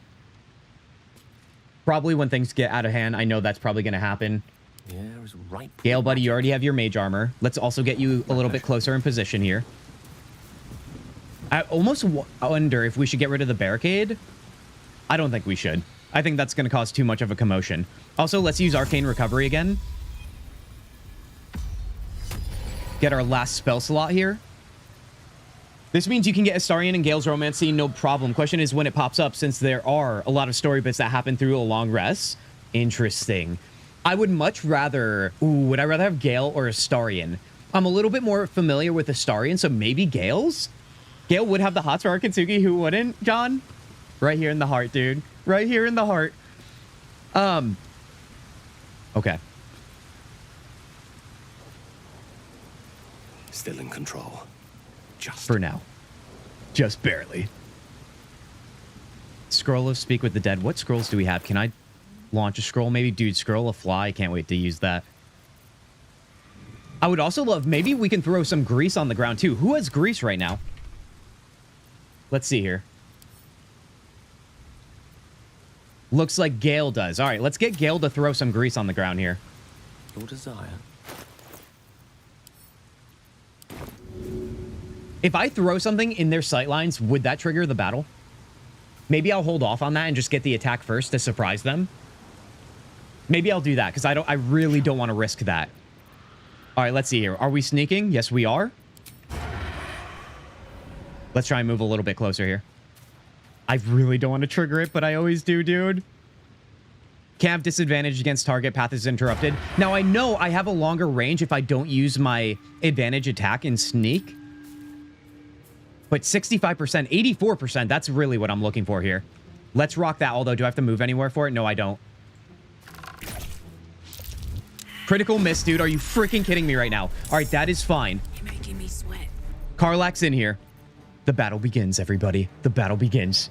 Speaker 1: Probably when things get out of hand. I know that's probably going to happen.
Speaker 2: Yeah, it's right.
Speaker 1: Gale, buddy, you already have your mage armor. Let's also get you a little bit closer in position here. I almost wonder if we should get rid of the barricade. I don't think we should. I think that's going to cause too much of a commotion. Also, let's use Arcane Recovery again. Get our last spell slot here. This means you can get Astarion and Gale's romance scene, no problem. Question is when it pops up, since there are a lot of story bits that happen through a long rest. Interesting. I would much rather... Ooh, would I rather have Gale or Astarion? I'm a little bit more familiar with Astarion, so maybe Gale's? Gale would have the hots for Kintzugi, who wouldn't, John? Right here in the heart, dude. Right here in the heart. Okay.
Speaker 2: Still in control. Just
Speaker 1: For now. Just barely. Scroll of Speak with the Dead. What scrolls do we have? Can I launch a scroll? Maybe, dude, scroll of Fly. Can't wait to use that. I would also love... Maybe we can throw some grease on the ground, too. Who has grease right now? Let's see here. Looks like Gale does. All right, let's get Gale to throw some grease on the ground here.
Speaker 2: your desire.
Speaker 1: If I throw something in their sightlines, would that trigger the battle? Maybe I'll hold off on that and just get the attack first to surprise them. Maybe I'll do that because I really don't want to risk that. All right, let's see here. Are we sneaking? Yes, we are. Let's try and move a little bit closer here. I really don't want to trigger it, but I always do, dude. Can't have disadvantage against target. Path is interrupted. Now, I know I have a longer range if I don't use my advantage attack and sneak. But 65%, 84%, that's really what I'm looking for here. Let's rock that, although do I have to move anywhere for it? No, I don't. Critical miss, dude. Are you freaking kidding me right now? All right, that is fine.
Speaker 6: You're making me sweat.
Speaker 1: Karlach's in here. The battle begins, everybody. The battle begins.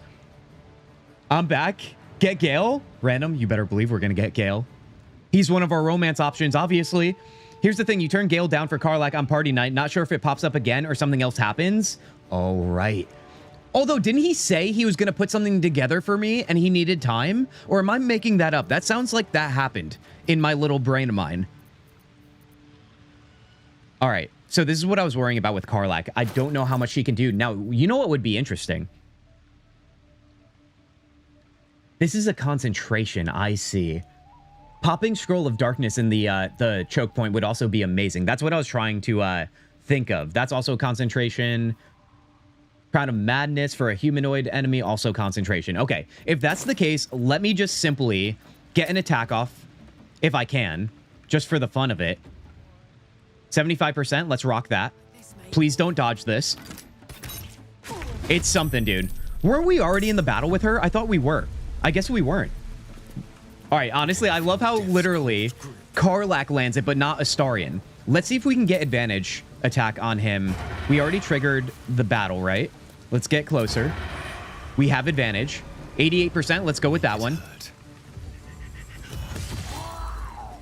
Speaker 1: I'm back. Get Gale. Random, you better believe we're going to get Gale. He's one of our romance options, obviously. Here's the thing. You turn Gale down for Karlach on party night. Not sure if it pops up again or something else happens. Oh, right. Although, didn't he say he was going to put something together for me and he needed time? Or am I making that up? That sounds like that happened in my little brain of mine. All right. So this is what I was worrying about with Karlach. I don't know how much she can do. Now, you know what would be interesting? This is a concentration, I see. Popping Scroll of Darkness in the choke point would also be amazing. That's what I was trying to think of. That's also concentration. Crown of Madness for a humanoid enemy, also concentration. Okay, if that's the case, let me just simply get an attack off, if I can, just for the fun of it. 75%, let's rock that. Please don't dodge this. It's something, dude. Weren't we already in the battle with her? I thought we were. I guess we weren't. All right, honestly, I love how literally Karlach lands it, but not Astarion. Let's see if we can get advantage attack on him. We already triggered the battle, right? Let's get closer. We have advantage. 88%, let's go with that one.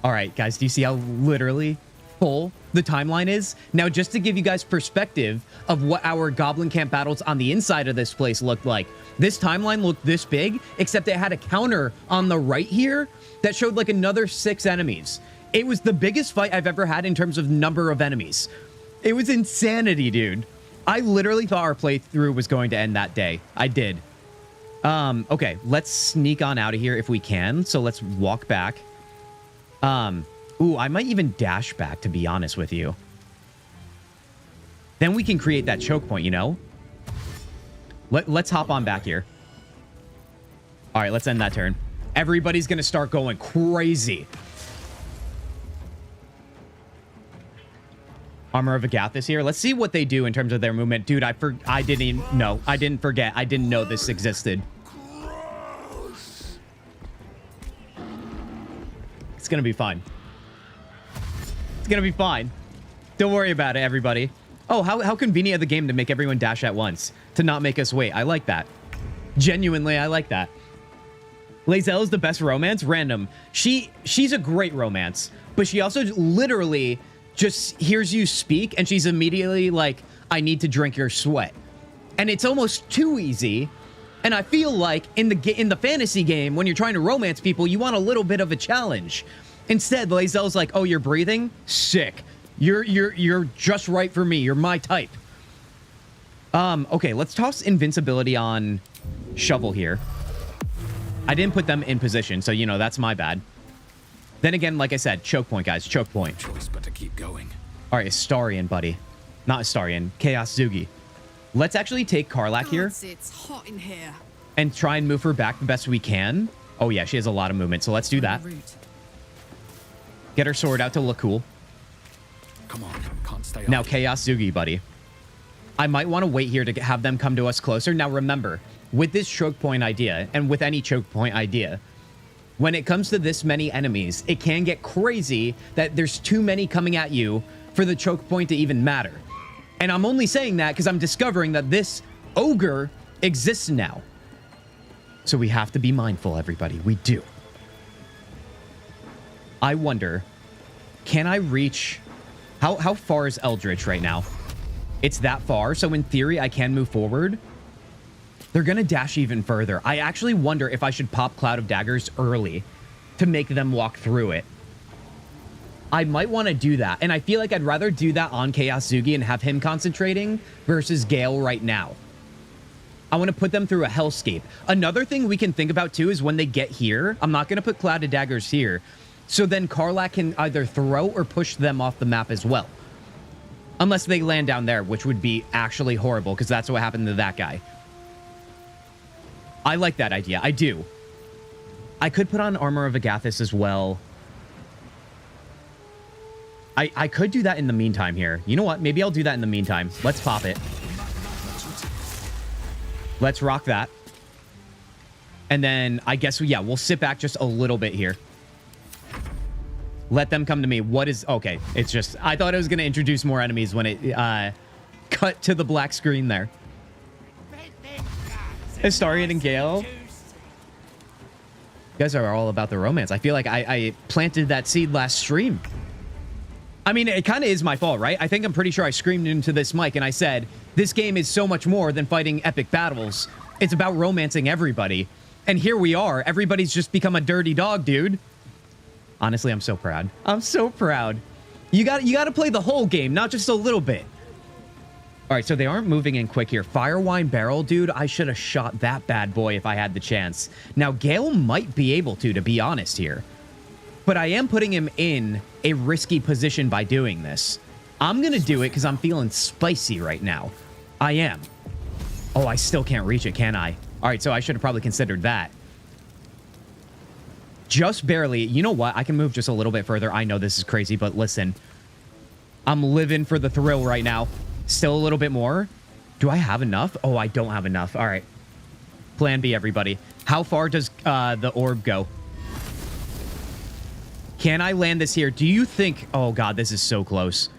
Speaker 1: All right, guys, do you see how literally full the timeline is? Now, just to give you guys perspective of what our Goblin Camp battles on the inside of this place looked like, this timeline looked this big, except it had a counter on the right here that showed like another 6 enemies. It was the biggest fight I've ever had in terms of number of enemies. It was insanity, dude. I literally thought our playthrough was going to end that day. I did. Okay, let's sneak on out of here if we can. So let's walk back. Ooh, I might even dash back, to be honest with you. Then we can create that choke point, you know? Let's hop on back here. All right, let's end that turn. Everybody's going to start going crazy. Armor of Agathis here. Let's see what they do in terms of their movement. Dude, I didn't even know. I didn't forget. I didn't know this existed. It's going to be fine. It's going to be fine. Don't worry about it, everybody. Oh, how convenient of the game to make everyone dash at once. To not make us wait. I like that. Genuinely, I like that. Lae'zel is the best romance? Random. She's a great romance, but she also literally just hears you speak and she's immediately like, I need to drink your sweat. And it's almost too easy. And I feel like in the fantasy game, when you're trying to romance people, you want a little bit of a challenge. Instead, Lae'zel's like, oh, you're breathing? Sick. You're just right for me. You're my type. Okay, let's toss invincibility on Shovel here. I didn't put them in position, so, you know, that's my bad. Then again, like I said, choke point, guys. Choke point.
Speaker 2: Choice but to keep going.
Speaker 1: All right, Astarion, buddy. Not Astarion. Kintzugi. Let's actually take Karlach here.
Speaker 6: It's hot in here.
Speaker 1: And try and move her back the best we can. Oh, yeah, she has a lot of movement, so let's do that. Get her sword out to look cool.
Speaker 2: Come on, can't stay
Speaker 1: Now,
Speaker 2: up.
Speaker 1: Kintzugi, buddy. I might want to wait here to have them come to us closer. Now, remember, with this choke point idea, and with any choke point idea, when it comes to this many enemies, it can get crazy that there's too many coming at you for the choke point to even matter. And I'm only saying that because I'm discovering that this ogre exists now. So we have to be mindful, everybody. We do. I wonder, can I reach... How far is Eldritch right now? It's that far, so in theory, I can move forward. They're going to dash even further. I actually wonder if I should pop Cloud of Daggers early to make them walk through it. I might want to do that, and I feel like I'd rather do that on Kintzugi and have him concentrating versus Gale right now. I want to put them through a hellscape. Another thing we can think about, too, is when they get here, I'm not going to put Cloud of Daggers here, so then Karlach can either throw or push them off the map as well. Unless they land down there, which would be actually horrible, because that's what happened to that guy. I like that idea. I do. I could put on Armor of Agathis as well. I could do that in the meantime here. You know what? Maybe I'll do that in the meantime. Let's pop it. Let's rock that. And then I guess, yeah, we'll sit back just a little bit here. Let them come to me. What is... Okay, it's just... I thought it was going to introduce more enemies when it cut to the black screen there. Astarion and Gale. You guys are all about the romance. I feel like I planted that seed last stream. I mean, it kind of is my fault, right? I think I'm pretty sure I screamed into this mic and I said, this game is so much more than fighting epic battles. It's about romancing everybody. And here we are. Everybody's just become a dirty dog, dude. Honestly, I'm so proud. I'm so proud. You got to play the whole game, not just a little bit. All right, so they aren't moving in quick here. Firewine Barrel, dude, I should have shot that bad boy if I had the chance. Now, Gale might be able to be honest here. But I am putting him in a risky position by doing this. I'm going to do it because I'm feeling spicy right now. I am. Oh, I still can't reach it, can I? All right, so I should have probably considered that. Just barely. You know what? I can move just a little bit further. I know this is crazy, but listen. I'm living for the thrill right now. Still a little bit more. Do I have enough? Oh, I don't have enough. All right. Plan B, everybody. How far does the orb go? Can I land this here? Do you think... Oh, God, this is so close.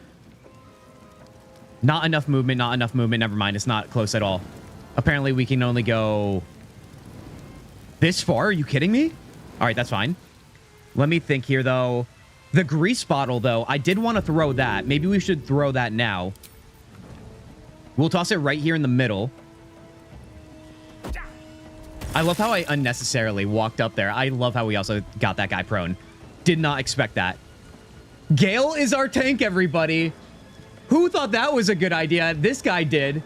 Speaker 1: Not enough movement, not enough movement. Never mind, it's not close at all. Apparently, we can only go... This far? Are you kidding me? All right, that's fine. Let me think here, though. The grease bottle, though, I did want to throw that. Maybe we should throw that now. We'll toss it right here in the middle. I love how I unnecessarily walked up there. I love how we also got that guy prone. Did not expect that. Gale is our tank, everybody. Who thought that was a good idea? This guy did.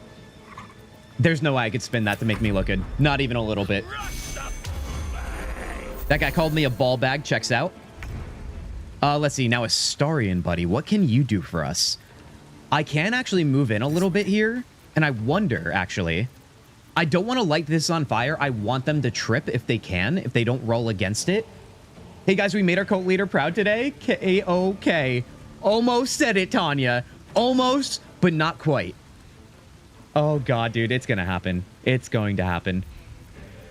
Speaker 1: There's no way I could spin that to make me look good. Not even a little bit. That guy called me a ball bag. Checks out. Let's see. Now, Astarion, buddy. What can you do for us? I can actually move in a little bit here. And I wonder, actually. I don't want to light this on fire. I want them to trip if they can. If they don't roll against it. Hey, guys. We made our cult leader proud today. K-O-K. Almost said it, Tanya. Almost, but not quite. Oh, God, dude. It's going to happen. It's going to happen.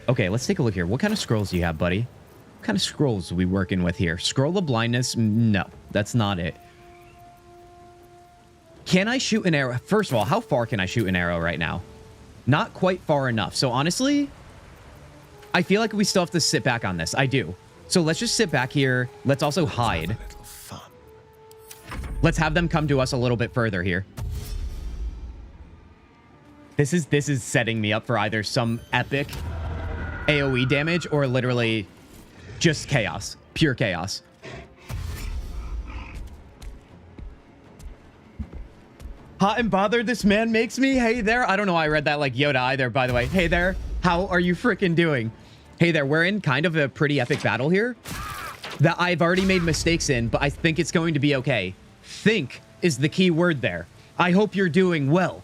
Speaker 1: Okay, let's take a look here. What kind of scrolls do you have, buddy? What kind of scrolls are we working with here? Scroll of blindness? No, that's not it. Can I shoot an arrow? First of all, how far can I shoot an arrow right now? Not quite far enough. So honestly, I feel like we still have to sit back on this. I do. So let's just sit back here. Let's also hide.
Speaker 4: Little fun.
Speaker 1: Let's have them come to us a little bit further here. This is setting me up for either some epic AoE damage or literally just chaos. Pure chaos. Hot and bothered this man makes me. Hey there. I don't know why I read that like Yoda either, by the way. Hey there. How are you freaking doing? Hey there. We're in kind of a pretty epic battle here that I've already made mistakes in, but I think it's going to be okay. Think is the key word there. I hope you're doing well.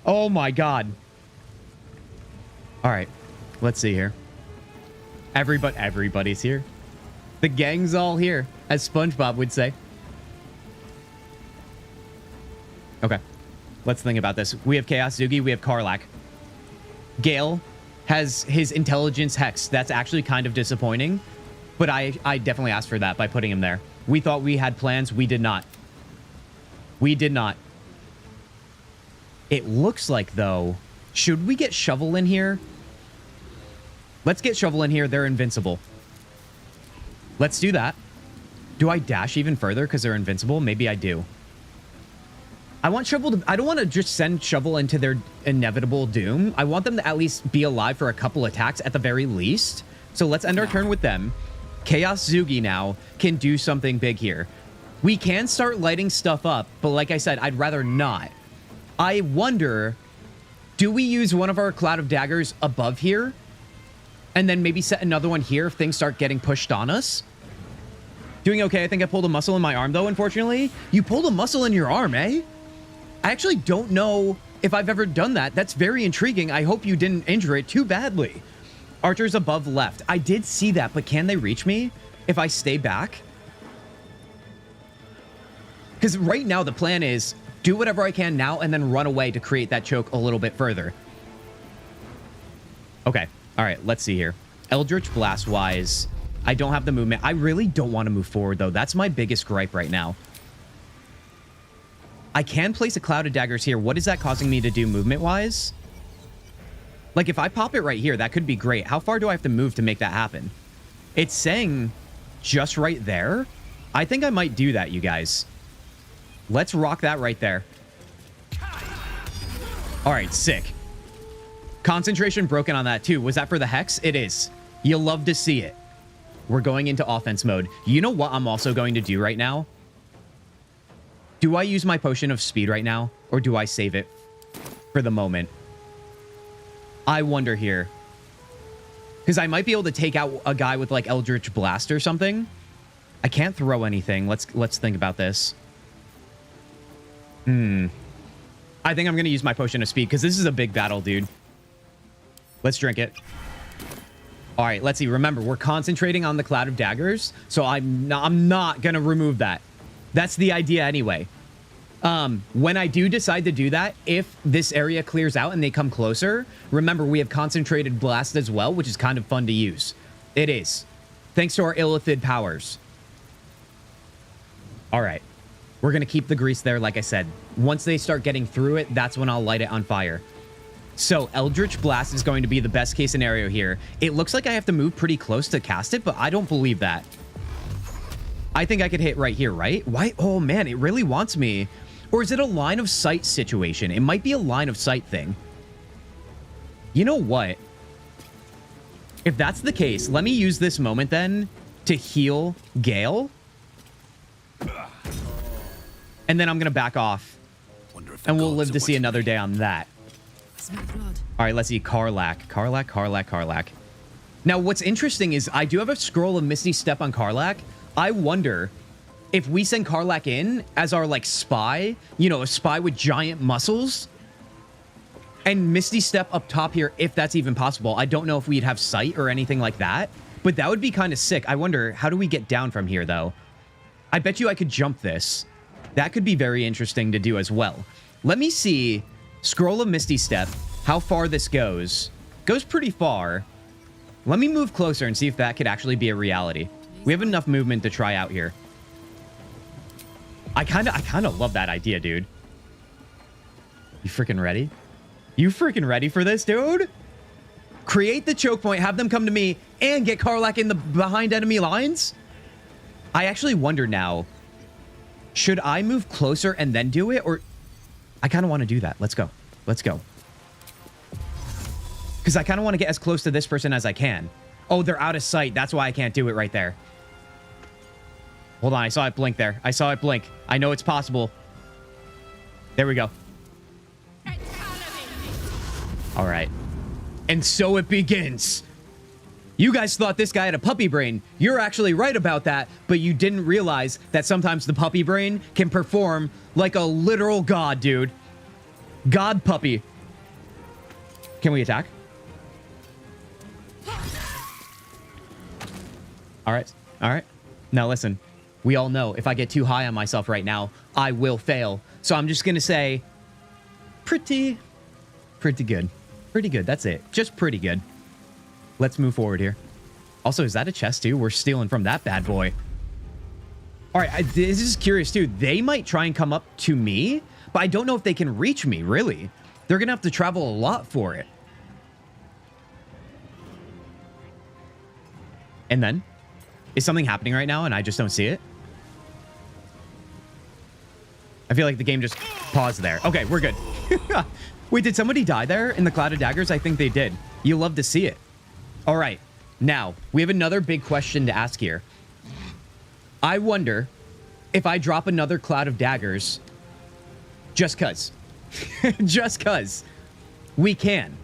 Speaker 1: Oh my God. All right. Let's see here. Everybody's here. The gang's all here, as SpongeBob would say. Okay. Let's think about this. We have Kintzugi. We have Karlach. Gale has his intelligence hex. That's actually kind of disappointing. But I definitely asked for that by putting him there. We thought we had plans. We did not. We did not. It looks like, though... Should we get Shovel in here? Let's get Shovel in here. They're invincible. Let's do that. Do I dash even further because they're invincible? Maybe I do. I want Shovel to... I don't want to just send Shovel into their inevitable doom. I want them to at least be alive for a couple attacks at the very least. So let's end our turn with them. Kintzugi now can do something big here. We can start lighting stuff up, but like I said, I'd rather not. I wonder, do we use one of our Cloud of Daggers above here? And then maybe set another one here if things start getting pushed on us? Doing okay. I think I pulled a muscle in my arm, though, unfortunately. You pulled a muscle in your arm, eh? I actually don't know if I've ever done that. That's very intriguing. I hope you didn't injure it too badly. Archers above left. I did see that, but can they reach me if I stay back? Because right now the plan is do whatever I can now and then run away to create that choke a little bit further. Okay. All right. Let's see here. Eldritch Blast wise, I don't have the movement. I really don't want to move forward, though. That's my biggest gripe right now. I can place a Cloud of Daggers here. What is that causing me to do movement wise? Like, if I pop it right here, that could be great. How far do I have to move to make that happen? It's saying just right there. I think I might do that, you guys. Let's rock that right there. All right, sick. Concentration broken on that, too. Was that for the Hex? It is. You'll love to see it. We're going into offense mode. You know what I'm also going to do right now? Do I use my potion of speed right now? Or do I save it for the moment? I wonder here. Because I might be able to take out a guy with, like, Eldritch Blast or something. I can't throw anything. Let's think about this. I think I'm going to use my potion of speed because this is a big battle, dude. Let's drink it. All right, let's see. Remember, we're concentrating on the Cloud of Daggers, so I'm not going to remove that. That's the idea anyway. When I do decide to do that, if this area clears out and they come closer, remember, we have Concentrated Blast as well, which is kind of fun to use. It is. Thanks to our Illithid powers. All right. We're going to keep the grease there, like I said. Once they start getting through it, that's when I'll light it on fire. So, Eldritch Blast is going to be the best case scenario here. It looks like I have to move pretty close to cast it, but I don't believe that. I think I could hit right here, right? Why? Oh, man, it really wants me. Or is it a line of sight situation? It might be a line of sight thing. You know what? If that's the case, let me use this moment then to heal Gale. And then I'm going to back off. And we'll live to see another day on that. All right, let's see. Karlach. Now, what's interesting is I do have a scroll of Misty Step on Karlach. I wonder if we send Karlach in as our, like, spy, you know, a spy with giant muscles, and Misty Step up top here, if that's even possible. I don't know if we'd have sight or anything like that, but that would be kind of sick. I wonder, how do we get down from here, though? I bet you I could jump this. That could be very interesting to do as well. Let me see. Scroll of Misty Step. How far this goes. Goes pretty far. Let me move closer and see if that could actually be a reality. We have enough movement to try out here. I kind of love that idea, dude. You freaking ready? You freaking ready for this, dude? create the choke point, have them come to me, and get Karlach in the behind enemy lines? I actually wonder now, should I move closer and then do it? Or I kind of want to do that. Let's go. Let's go. Because I kind of want to get as close to this person as I can. Oh, they're out of sight. That's why I can't do it right there. Hold on. I saw it blink there. I saw it blink. I know it's possible. There we go. All right. And so it begins. You guys thought this guy had a puppy brain. You're actually right about that, but you didn't realize that sometimes the puppy brain can perform like a literal god, dude. God puppy. Can we attack? All right. All right. Now listen, we all know if I get too high on myself right now, I will fail. So I'm just going to say pretty good. Pretty good. That's it. Just pretty good. Let's move forward here. Also, is that a chest too? We're stealing from that bad boy. All right. This is curious too. They might try and come up to me, but I don't know if they can reach me, really. They're going to have to travel a lot for it. And then, is something happening right now and I just don't see it? I feel like the game just paused there. Okay, we're good. Wait, did somebody die there in the cloud of daggers? I think they did. You love to see it. All right. Now, we have another big question to ask here. I wonder if I drop another cloud of daggers just cuz. Just cuz. We can.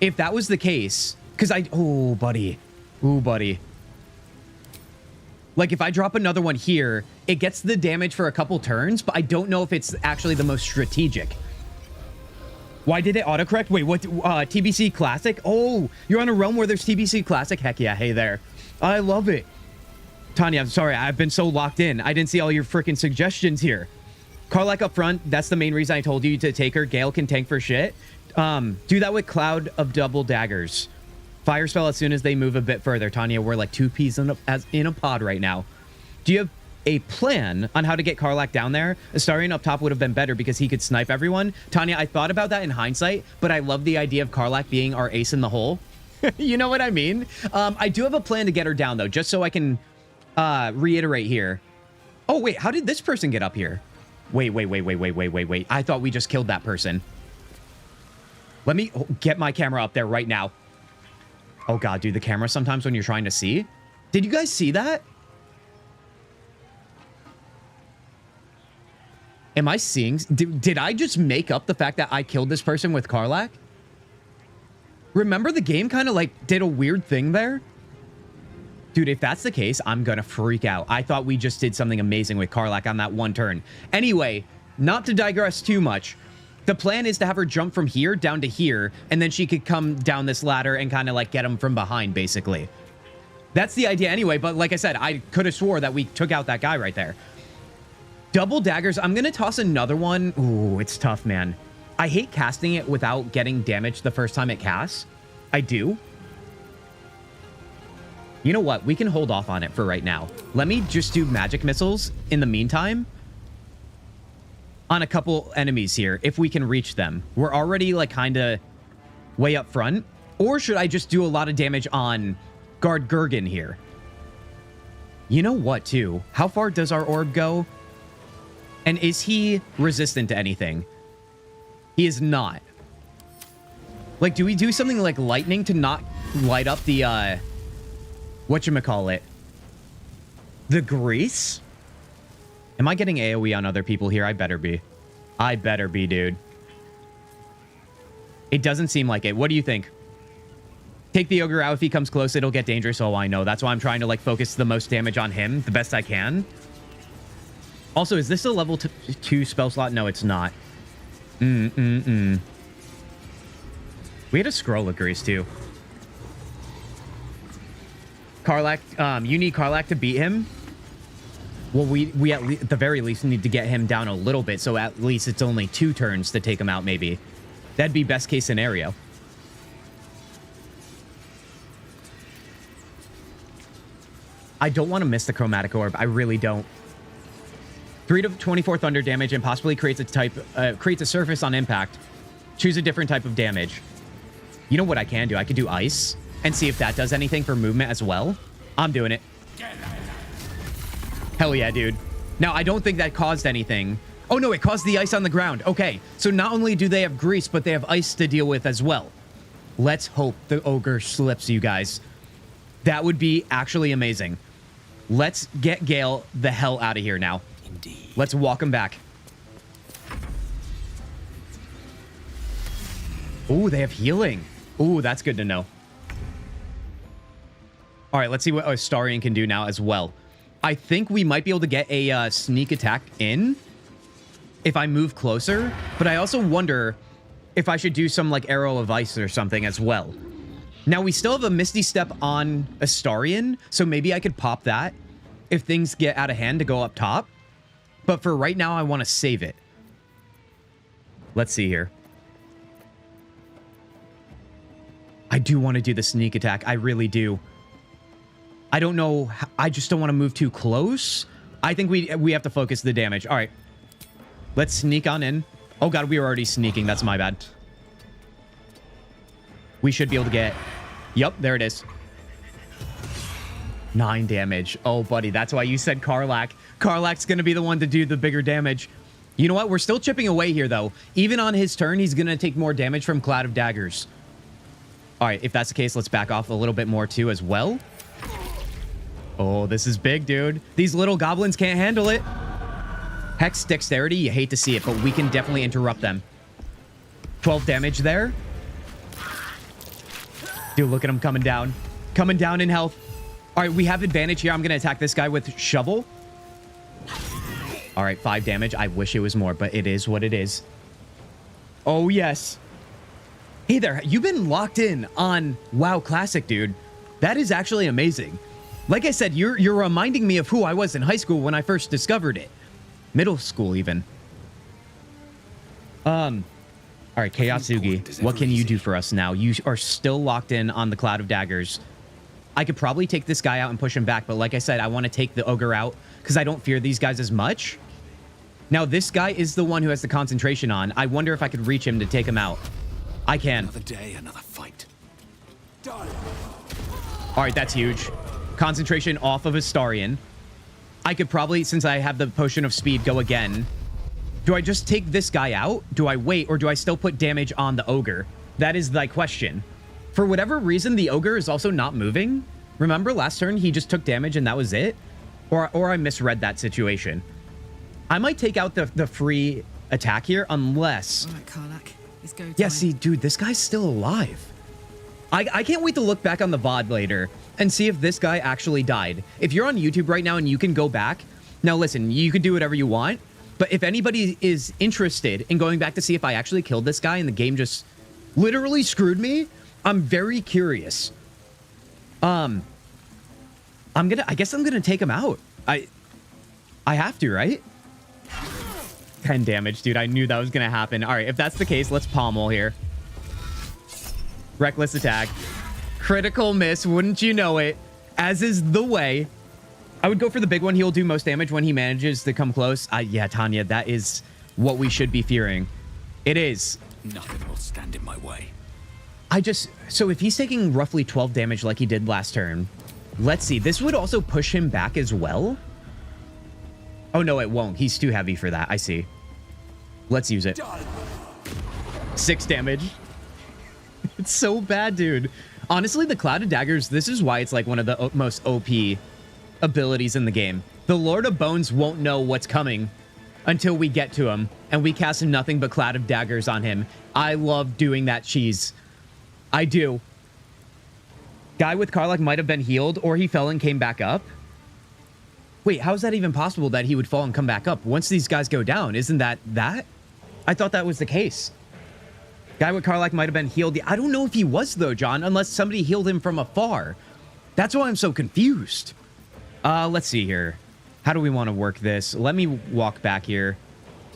Speaker 1: If that was the case, because oh, buddy. Ooh, buddy. Like, if I drop another one here, it gets the damage for a couple turns, but I don't know if it's actually the most strategic. Why did it autocorrect? Wait, what? TBC Classic? Oh, you're on a realm where there's TBC Classic? Heck yeah, hey there. I love it. Tanya, I'm sorry, I've been so locked in. I didn't see all your freaking suggestions here. Karlach up front, that's the main reason I told you to take her. Gale can tank for shit. Do that with Cloud of Double Daggers. Fire spell as soon as they move a bit further. Tanya, we're like 2 peas in a pod right now. Do you have a plan on how to get Karlach down there? Astarion up top would have been better because he could snipe everyone. Tanya, I thought about that in hindsight, but I love the idea of Karlach being our ace in the hole. You know what I mean? I do have a plan to get her down, though, just so I can reiterate here. Oh, wait, how did this person get up here? Wait. I thought we just killed that person. Let me get my camera up there right now. Oh, God, dude, the camera sometimes when you're trying to see. Did you guys see that? Am I seeing? Did I just make up the fact that I killed this person with Karlach? Remember the game kind of like did a weird thing there? Dude, if that's the case, I'm gonna freak out. I thought we just did something amazing with Karlach on that one turn. Anyway, not to digress too much, the plan is to have her jump from here down to here, and then she could come down this ladder and kind of like get him from behind, basically. That's the idea anyway, but like I said, I could have swore that we took out that guy right there. Double daggers. I'm going to toss another one. Ooh, it's tough, man. I hate casting it without getting damaged the first time it casts. I do. You know what? We can hold off on it for right now. Let me just do magic missiles in the meantime on a couple enemies here, if we can reach them. We're already like kind of way up front. Or should I just do a lot of damage on Guard Gergen here? You know what, too? How far does our orb go? And is he resistant to anything? He is not. Like, do we do something like lightning to not light up the, whatchamacallit? The grease? Am I getting AoE on other people here? I better be. I better be, dude. It doesn't seem like it. What do you think? Take the ogre out. If he comes close, it'll get dangerous. Oh, I know. That's why I'm trying to, like, focus the most damage on him the best I can. Also, is this a level 2 spell slot? No, it's not. We had a scroll of grease, too. Karlach, you need Karlach to beat him? Well, we at the very least need to get him down a little bit, so at least it's only 2 turns to take him out, maybe. That'd be best case scenario. I don't want to miss the chromatic orb. I really don't. 3 to 24 thunder damage and possibly creates a surface on impact. Choose a different type of damage. You know what I can do? I could do ice and see if that does anything for movement as well. I'm doing it. Hell yeah, dude. Now, I don't think that caused anything. Oh, no, it caused the ice on the ground. Okay, so not only do they have grease, but they have ice to deal with as well. Let's hope the ogre slips, you guys. That would be actually amazing. Let's get Gale the hell out of here now.
Speaker 2: Indeed.
Speaker 1: Let's walk him back. Ooh, they have healing. Ooh, that's good to know. All right, let's see what Astarion can do now as well. I think we might be able to get a sneak attack in if I move closer, but I also wonder if I should do some like arrow of ice or something as well. Now, we still have a Misty Step on Astarion, so maybe I could pop that if things get out of hand to go up top. But for right now, I want to save it. Let's see here. I do want to do the sneak attack. I really do. I don't know. I just don't want to move too close. I think we have to focus the damage. All right. Let's sneak on in. Oh, God, we were already sneaking. That's my bad. We should be able to get... Yep, there it is. 9 damage. Oh, buddy, that's why you said Karlach. Karlach's going to be the one to do the bigger damage. You know what? We're still chipping away here, though. Even on his turn, he's going to take more damage from Cloud of Daggers. All right, if that's the case, let's back off a little bit more, too, as well. Oh, this is big, dude. These little goblins can't handle it. Hex Dexterity, you hate to see it, but we can definitely interrupt them. 12 damage there. Dude, look at him coming down. Coming down in health. All right, we have advantage here. I'm going to attack this guy with Shovel. All right, 5 damage. I wish it was more, but it is what it is. Oh, yes. Hey there. You've been locked in on WoW Classic, dude. That is actually amazing. Like I said, you're reminding me of who I was in high school when I first discovered it. Middle school, even. All right, Kintzugi, what can you do for us now? You are still locked in on the Cloud of Daggers. I could probably take this guy out and push him back, but like I said, I want to take the ogre out because I don't fear these guys as much. Now, this guy is the one who has the concentration on. I wonder if I could reach him to take him out. I can.
Speaker 2: Another day, another fight.
Speaker 1: All right, that's huge. Concentration off of Astarion. I could probably, since I have the potion of speed, go again. Do I just take this guy out? Do I wait, or do I still put damage on the ogre? That is the question. For whatever reason, the ogre is also not moving. Remember last turn, he just took damage and that was it? Or I misread that situation. I might take out the free attack here, unless...
Speaker 6: All right, Karlach. Let's go.
Speaker 1: Yeah, see, dude, this guy's still alive. I can't wait to look back on the VOD later and see if this guy actually died. If you're on YouTube right now and you can go back... Now, listen, you can do whatever you want, but if anybody is interested in going back to see if I actually killed this guy and the game just literally screwed me, I'm very curious. I guess I'm gonna take him out. I have to, right? 10 damage, dude. I knew that was gonna happen. All right, if that's the case, let's pommel here. Reckless attack. Critical miss, wouldn't you know it? As is the way. I would go for the big one. He'll do most damage when he manages to come close. Yeah, Tanya, that is what we should be fearing. It is.
Speaker 2: Nothing will stand in my way.
Speaker 1: So if he's taking roughly 12 damage like he did last turn, let's see. This would also push him back as well. Oh, no, it won't. He's too heavy for that. I see. Let's use it. 6 damage. It's so bad, dude. Honestly, the Cloud of Daggers, this is why it's like one of the most OP abilities in the game. The Lord of Bones won't know what's coming until we get to him, and we cast nothing but Cloud of Daggers on him. I love doing that cheese. I do. Guy with Karlach might have been healed, or he fell and came back up. Wait, how is that even possible that he would fall and come back up? Once these guys go down, isn't that? I thought that was the case. Guy with Karlach might have been healed. I don't know if he was, though, John, unless somebody healed him from afar. That's why I'm so confused. Let's see here. How do we want to work this? Let me walk back here.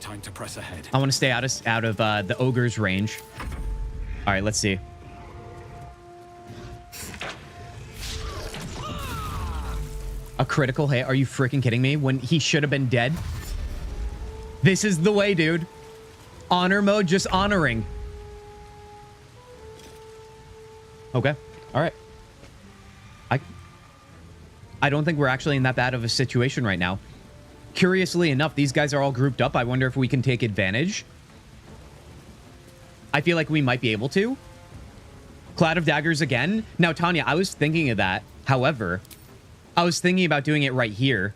Speaker 2: Time to press ahead.
Speaker 1: I want to stay out of the ogre's range. All right, let's see. A critical hit? Are you freaking kidding me? When he should have been dead? This is the way, dude. Honor mode, just honoring. Okay. All right. I don't think we're actually in that bad of a situation right now. Curiously enough, these guys are all grouped up. I wonder if we can take advantage. I feel like we might be able to. Cloud of Daggers again. Now, Tanya, I was thinking of that. However, I was thinking about doing it right here,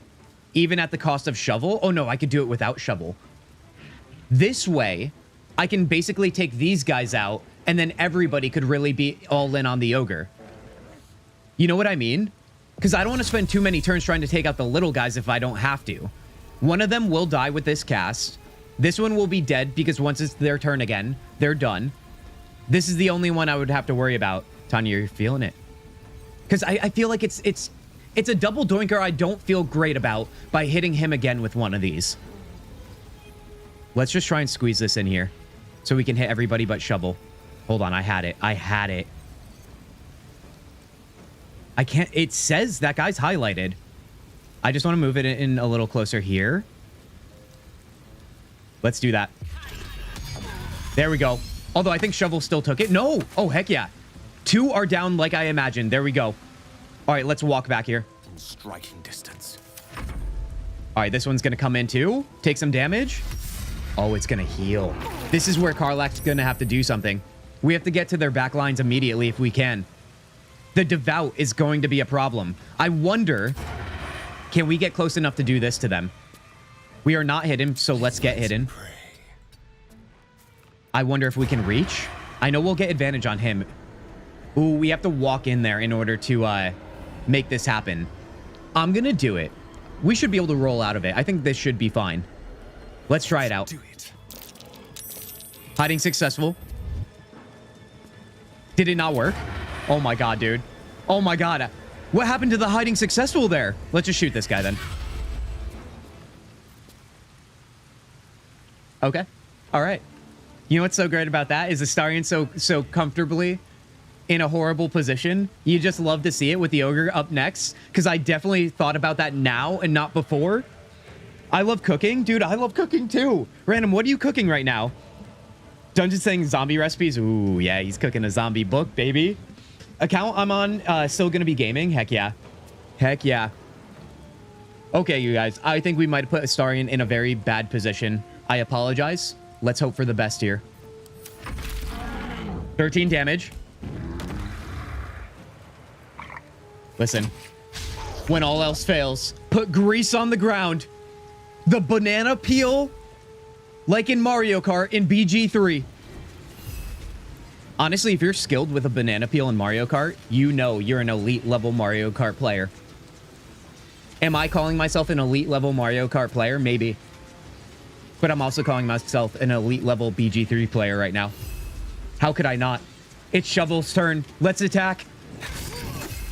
Speaker 1: even at the cost of shovel. Oh, no, I could do it without shovel. This way, I can basically take these guys out, and then everybody could really be all in on the ogre. You know what I mean? Because I don't want to spend too many turns trying to take out the little guys if I don't have to. One of them will die with this cast. This one will be dead because once it's their turn again, they're done. This is the only one I would have to worry about. Tanya, you're feeling it. Because I feel like it's a double doinker I don't feel great about by hitting him again with one of these. Let's just try and squeeze this in here so we can hit everybody but shovel. Hold on, I had it. I had it. I can't... It says that guy's highlighted. I just want to move it in a little closer here. Let's do that. There we go. Although I think shovel still took it. No! Oh, heck yeah. 2 are down like I imagined. There we go. All right, let's walk back here.
Speaker 2: In striking distance.
Speaker 1: All right, this one's going to come in too. Take some damage. Oh, it's going to heal. This is where Karlach's going to have to do something. We have to get to their back lines immediately if we can. The Devout is going to be a problem. I wonder, can we get close enough to do this to them? We are not hidden, so let's get hidden. I wonder if we can reach. I know we'll get advantage on him. Ooh, we have to walk in there in order to make this happen. I'm going to do it. We should be able to roll out of it. I think this should be fine. Let's try it out.
Speaker 2: Do it.
Speaker 1: Hiding successful. Did it not work? Oh my god, dude. Oh my god. What happened to the hiding successful there? Let's just shoot this guy then. Okay. All right. You know what's so great about that is Astarion so comfortably in a horrible position. You just love to see it with the ogre up next, because I definitely thought about that now and not before. I love cooking. Dude, I love cooking too. Random, what are you cooking right now? Dungeon saying zombie recipes. Ooh, yeah, he's cooking a zombie book, baby. Account I'm on, still gonna be gaming. Heck yeah. Heck yeah. Okay, you guys. I think we might have put Astarion in a very bad position. I apologize. Let's hope for the best here. 13 damage. Listen. When all else fails, put grease on the ground. The banana peel, like in Mario Kart in BG3. Honestly, if you're skilled with a banana peel in Mario Kart, you know you're an elite level Mario Kart player. Am I calling myself an elite level Mario Kart player? Maybe. But I'm also calling myself an elite level BG3 player right now. How could I not? It's Shovel's turn. Let's attack.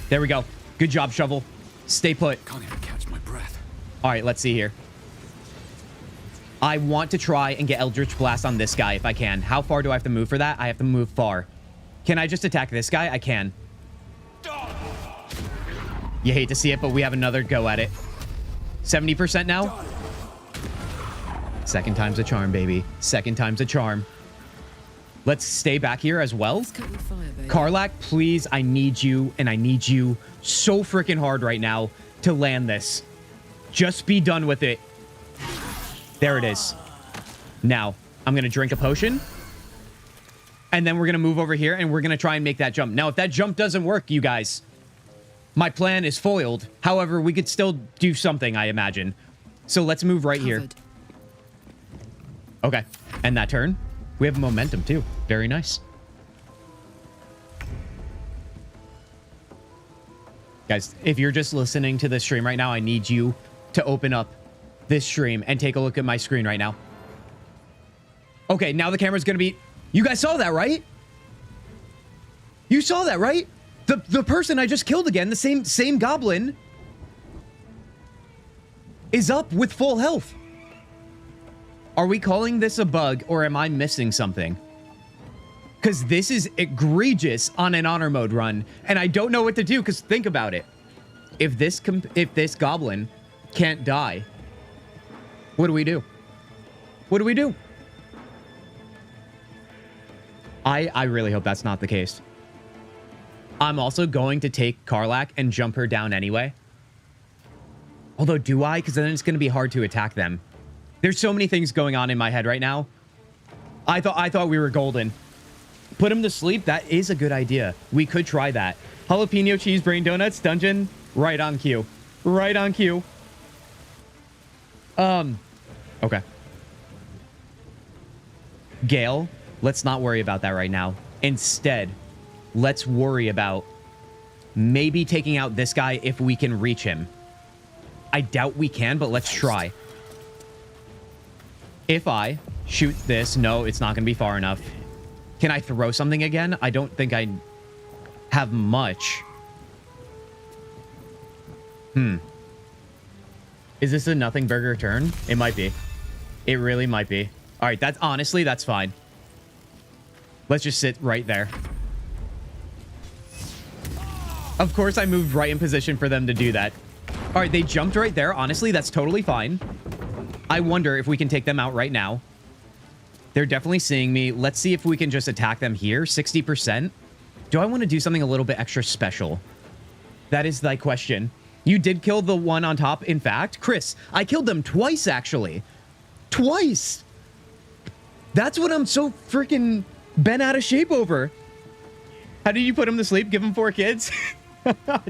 Speaker 1: There we go. Good job, Shovel. Stay put.
Speaker 2: Can't even catch my breath.
Speaker 1: All right, let's see here. I want to try and get Eldritch Blast on this guy if I can. How far do I have to move for that? I have to move far. Can I just attack this guy? I can. You hate to see it, but we have another go at it. 70% now. Second time's a charm, baby. Second time's a charm. Let's stay back here as well. Karlach, please, I need you, and I need you so freaking hard right now to land this. Just be done with it. There it is. Now, I'm going to drink a potion. And then we're going to move over here, and we're going to try and make that jump. Now, if that jump doesn't work, you guys, my plan is foiled. However, we could still do something, I imagine. So let's move right here. Okay. And that turn, we have momentum, too. Very nice. Guys, if you're just listening to this stream right now, I need you to open up this stream and take a look at my screen right now. Okay, now the camera's gonna be... You guys saw that, right? You saw that, right? The person I just killed again, the same goblin, is up with full health. Are we calling this a bug, or am I missing something? Because this is egregious on an honor mode run, and I don't know what to do, because think about it. If this goblin can't die, what do we do? What do we do? I really hope that's not the case. I'm also going to take Karlach and jump her down anyway. Although, do I? Because then it's going to be hard to attack them. There's so many things going on in my head right now. I thought we were golden. Put him to sleep. That is a good idea. We could try that. Jalapeno cheese brain donuts dungeon. Right on cue. Right on cue. Okay. Gale, let's not worry about that right now. Instead, let's worry about maybe taking out this guy if we can reach him. I doubt we can, but let's try. If I shoot this, no, it's not going to be far enough. Can I throw something again? I don't think I have much. Is this a nothing burger turn? It might be. It really might be. All right, that's honestly, that's fine. Let's just sit right there. Of course, I moved right in position for them to do that. All right, they jumped right there. Honestly, that's totally fine. I wonder if we can take them out right now. They're definitely seeing me. Let's see if we can just attack them here. 60%. Do I want to do something a little bit extra special? That is the question. You did kill the one on top, in fact. Chris, I killed them twice, actually. Twice. That's what I'm so freaking bent out of shape over. How did you put him to sleep? Give him 4 kids?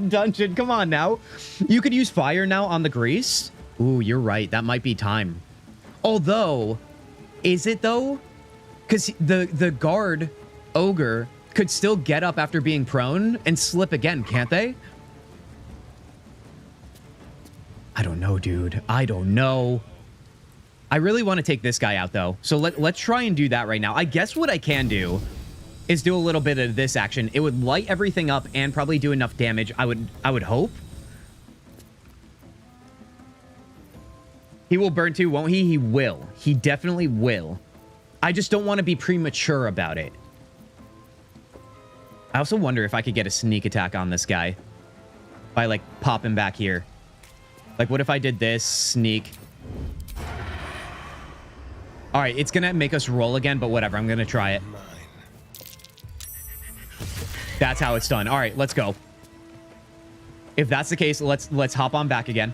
Speaker 1: Dungeon, come on now. You could use fire now on the grease. Ooh, you're right. That might be time. Although, is it though? Because the guard ogre could still get up after being prone and slip again, can't they? I don't know, dude. I don't know. I really want to take this guy out, though. So let's try and do that right now. I guess what I can do is do a little bit of this action. It would light everything up and probably do enough damage. I would hope. He will burn too, won't he? He will. He definitely will. I just don't want to be premature about it. I also wonder if I could get a sneak attack on this guy by, like, popping back here. Like, what if I did this? Sneak. All right, it's going to make us roll again, but whatever. I'm going to try it. That's how it's done. All right, let's go. If that's the case, let's hop on back again.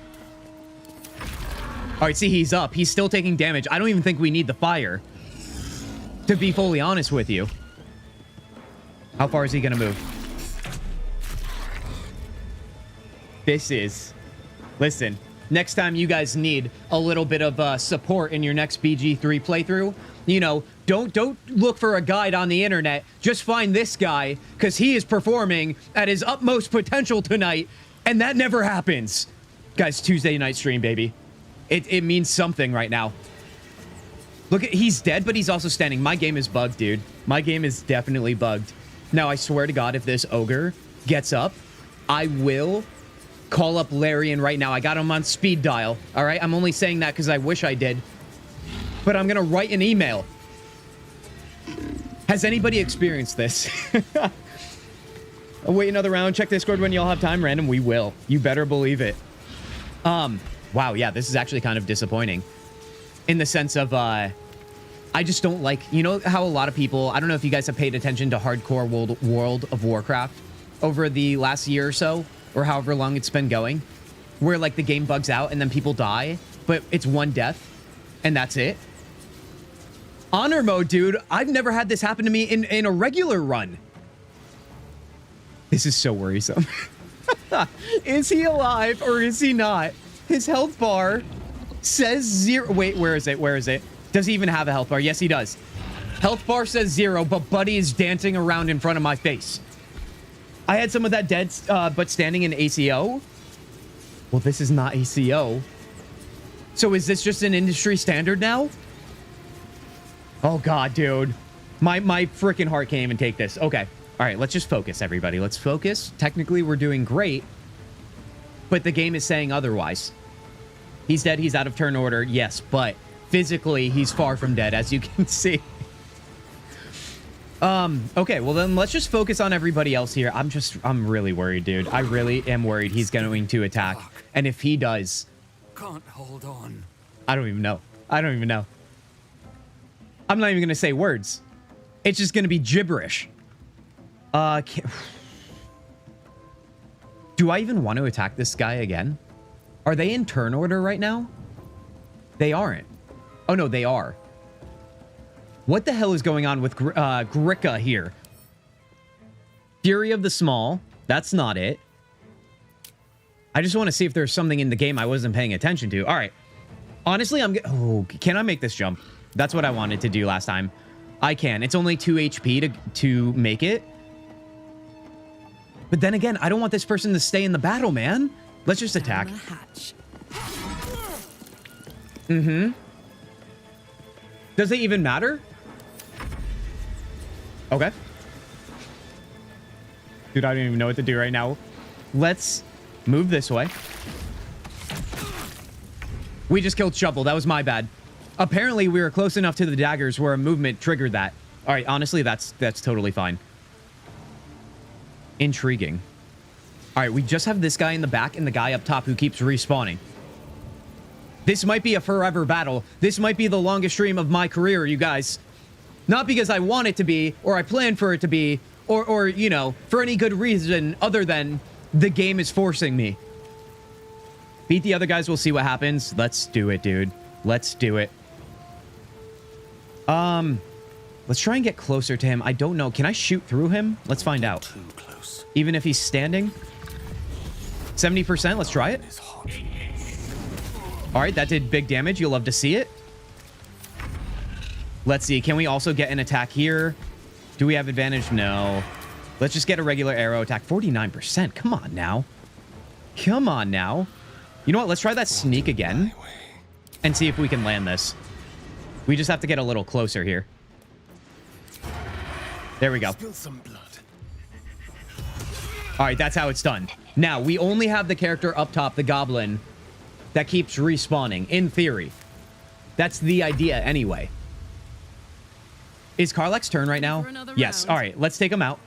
Speaker 1: All right, see, he's up. He's still taking damage. I don't even think we need the fire, to be fully honest with you. How far is he going to move? This is... Listen, next time you guys need a little bit of support in your next BG3 playthrough, you know, don't look for a guide on the internet. Just find this guy, because he is performing at his utmost potential tonight, and that never happens. Guys, Tuesday night stream, baby. It means something right now. Look, he's dead, but he's also standing. My game is bugged, dude. My game is definitely bugged. Now, I swear to God, if this ogre gets up, I will... call up Larian right now. I got him on speed dial. All right. I'm only saying that because I wish I did. But I'm going to write an email. Has anybody experienced this? I'll wait another round. Check Discord when y'all have time. Random. We will. You better believe it. Wow. Yeah. This is actually kind of disappointing. In the sense of, I just don't like, you know how a lot of people, I don't know if you guys have paid attention to hardcore World of Warcraft over the last year or so, or however long it's been going, where like the game bugs out and then people die, but it's one death and that's it. Honor mode, dude. I've never had this happen to me in a regular run. This is so worrisome. Is he alive or is he not? His health bar says 0. Wait, where is it? Where is it? Does he even have a health bar? Yes, he does. Health bar says 0, but Buddy is dancing around in front of my face. I had some of that dead, but standing in ACO. Well, this is not ACO. So is this just an industry standard now? Oh, God, dude. My freaking heart can't even take this. Okay. All right, let's just focus, everybody. Let's focus. Technically, we're doing great, but the game is saying otherwise. He's dead. He's out of turn order. Yes, but physically, he's far from dead, as you can see. Okay, well then let's just focus on everybody else here. I'm really worried, dude. I really am worried he's going to attack. And if he does...
Speaker 2: Can't hold on.
Speaker 1: I don't even know. I don't even know. I'm not even going to say words. It's just going to be gibberish. Do I even want to attack this guy again? Are they in turn order right now? They aren't. Oh, no, they are. What the hell is going on with Gricka here? Fury of the Small. That's not it. I just want to see if there's something in the game I wasn't paying attention to. All right. Honestly, oh, can I make this jump? That's what I wanted to do last time. I can. It's only 2 HP to make it. But then again, I don't want this person to stay in the battle, man. Let's just attack. Mm-hmm. Does it even matter? Okay. Dude, I don't even know what to do right now. Let's move this way. We just killed Shovel. That was my bad. Apparently, we were close enough to the daggers where a movement triggered that. All right, honestly, that's totally fine. Intriguing. All right, we just have this guy in the back and the guy up top who keeps respawning. This might be a forever battle. This might be the longest stream of my career, you guys. Not because I want it to be, or I plan for it to be, or you know, for any good reason other than the game is forcing me. Beat the other guys, we'll see what happens. Let's do it, dude. Let's do it. Let's try and get closer to him. I don't know. Can I shoot through him? Let's find out.
Speaker 4: Too close.
Speaker 1: Even if he's standing? 70%, let's try it. All right, that did big damage. You'll love to see it. Let's see. Can we also get an attack here? Do we have advantage? No. Let's just get a regular arrow attack. 49%. Come on now. Come on now. You know what? Let's try that sneak again and see if we can land this. We just have to get a little closer here. There we go. All right, that's how it's done. Now, we only have the character up top, the goblin, that keeps respawning, in theory. That's the idea anyway. Is Karlach's turn right now? Yes. All right, let's take him out.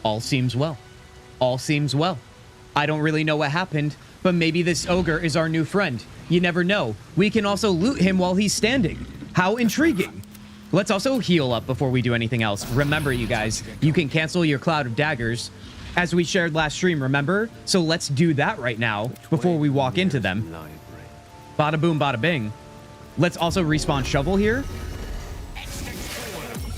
Speaker 1: All seems well. All seems well. I don't really know what happened, but maybe this ogre is our new friend. You never know. We can also loot him while he's standing. How intriguing. Let's also heal up before we do anything else. Remember, you guys, you can cancel your Cloud of Daggers, as we shared last stream, remember? So let's do that right now before we walk into them. Bada boom, bada bing. Let's also respawn Shovel here.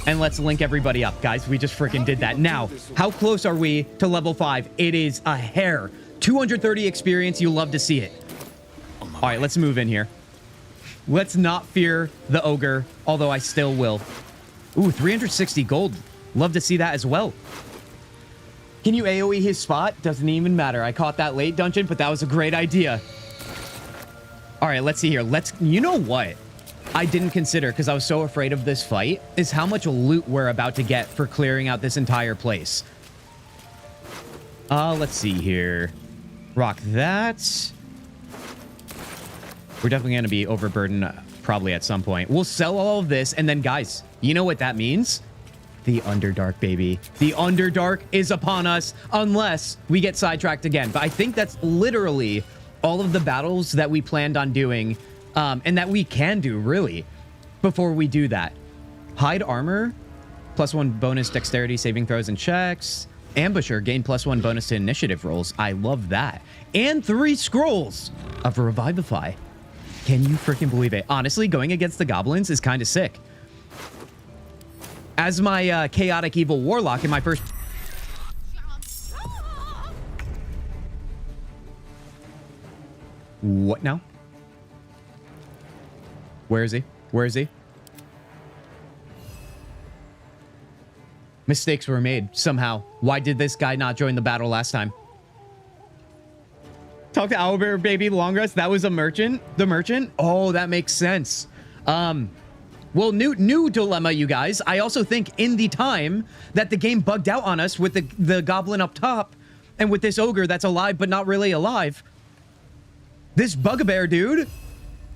Speaker 1: And let's link everybody up, guys. We just freaking did that. Now, how close are we to level 5? It is a hair. 230 experience. You'll love to see it. All right, let's move in here. Let's not fear the ogre, although I still will. Ooh, 360 gold. Love to see that as well. Can you AoE his spot? Doesn't even matter. I caught that late dungeon, but that was a great idea. All right, let's see here. You know what I didn't consider because I was so afraid of this fight is how much loot we're about to get for clearing out this entire place. Let's see here. Rock that. We're definitely going to be overburdened probably at some point. We'll sell all of this, and then, guys, you know what that means? The Underdark, baby. The Underdark is upon us unless we get sidetracked again. But I think that's literally all of the battles that we planned on doing, and that we can do, really, before we do that. Hide armor, +1 bonus dexterity, saving throws, and checks. Ambusher, gain +1 bonus to initiative rolls. I love that. And 3 scrolls of Revivify. Can you freaking believe it? Honestly, going against the goblins is kind of sick. As my chaotic evil warlock in my first... What now? Where is he? Where is he? Mistakes were made somehow. Why did this guy not join the battle last time? Talk to Owlbear Baby Long Rest. That was a merchant. The merchant. Oh, that makes sense. Well, new dilemma, you guys. I also think in the time that the game bugged out on us with the goblin up top and with this ogre that's alive but not really alive, this bugbear dude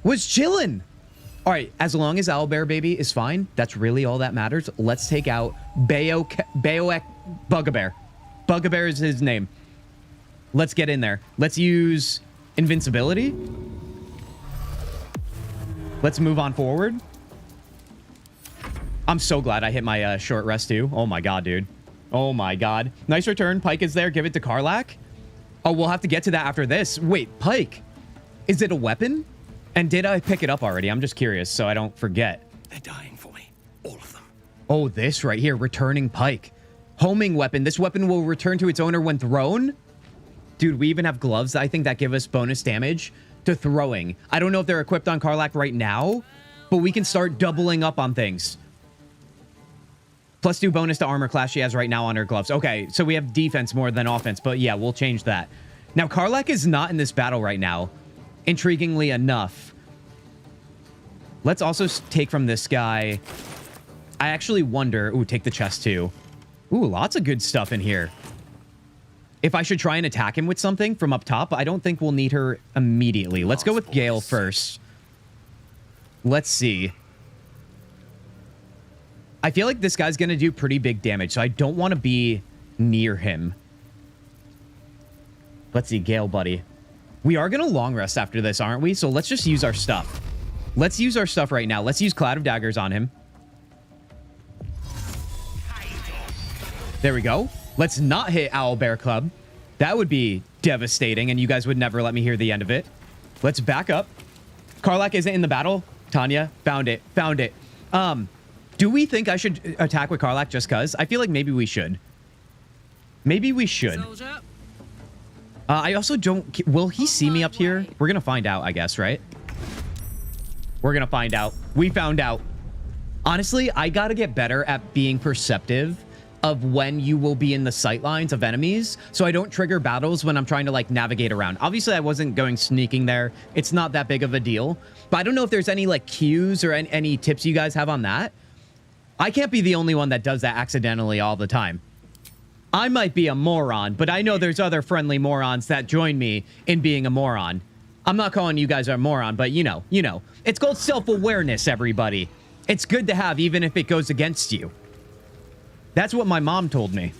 Speaker 1: was chilling. All right, as long as Owlbear Baby is fine, that's really all that matters. Let's take out Bayoek Bugbear. Bugbear is his name. Let's get in there. Let's use invincibility. Let's move on forward. I'm so glad I hit my short rest too. Oh my god, dude. Oh my god. Nice return. Pike is there. Give it to Karlach. Oh, we'll have to get to that after this. Wait, Pike. Is it a weapon? And did I pick it up already? I'm just curious so I don't forget.
Speaker 4: They're dying for me. All of them.
Speaker 1: Oh, this right here. Returning Pike. Homing weapon. This weapon will return to its owner when thrown. Dude, we even have gloves, I think, that give us bonus damage to throwing. I don't know if they're equipped on Karlach right now, but we can start doubling up on things. +2 bonus to armor class she has right now on her gloves. Okay, so we have defense more than offense, but yeah, we'll change that. Now, Karlach is not in this battle right now, intriguingly enough. Let's also take from this guy. I actually wonder... Ooh, take the chest too. Ooh, lots of good stuff in here. If I should try and attack him with something from up top, I don't think we'll need her immediately. Let's go with Gale first. Let's see. I feel like this guy's going to do pretty big damage, so I don't want to be near him. Let's see, Gale, buddy. We are going to long rest after this, aren't we? So let's just use our stuff. Let's use our stuff right now. Let's use Cloud of Daggers on him. There we go. Let's not hit Owl Bear Club. That would be devastating, and you guys would never let me hear the end of it. Let's back up. Karlach isn't in the battle. Tanya, found it. Found it. Do we think I should attack with Karlach just because? I feel like maybe we should. Maybe we should. I also don't... Will he see me up here? We're going to find out, I guess, right? We're going to find out. We found out. Honestly, I got to get better at being perceptive of when you will be in the sight lines of enemies, so I don't trigger battles when I'm trying to, like, navigate around. Obviously, I wasn't going sneaking there. It's not that big of a deal. But I don't know if there's any, like, cues or any tips you guys have on that. I can't be the only one that does that accidentally all the time. I might be a moron, but I know there's other friendly morons that join me in being a moron. I'm not calling you guys a moron, but you know. It's called self-awareness, everybody. It's good to have, even if it goes against you. That's what my mom told me.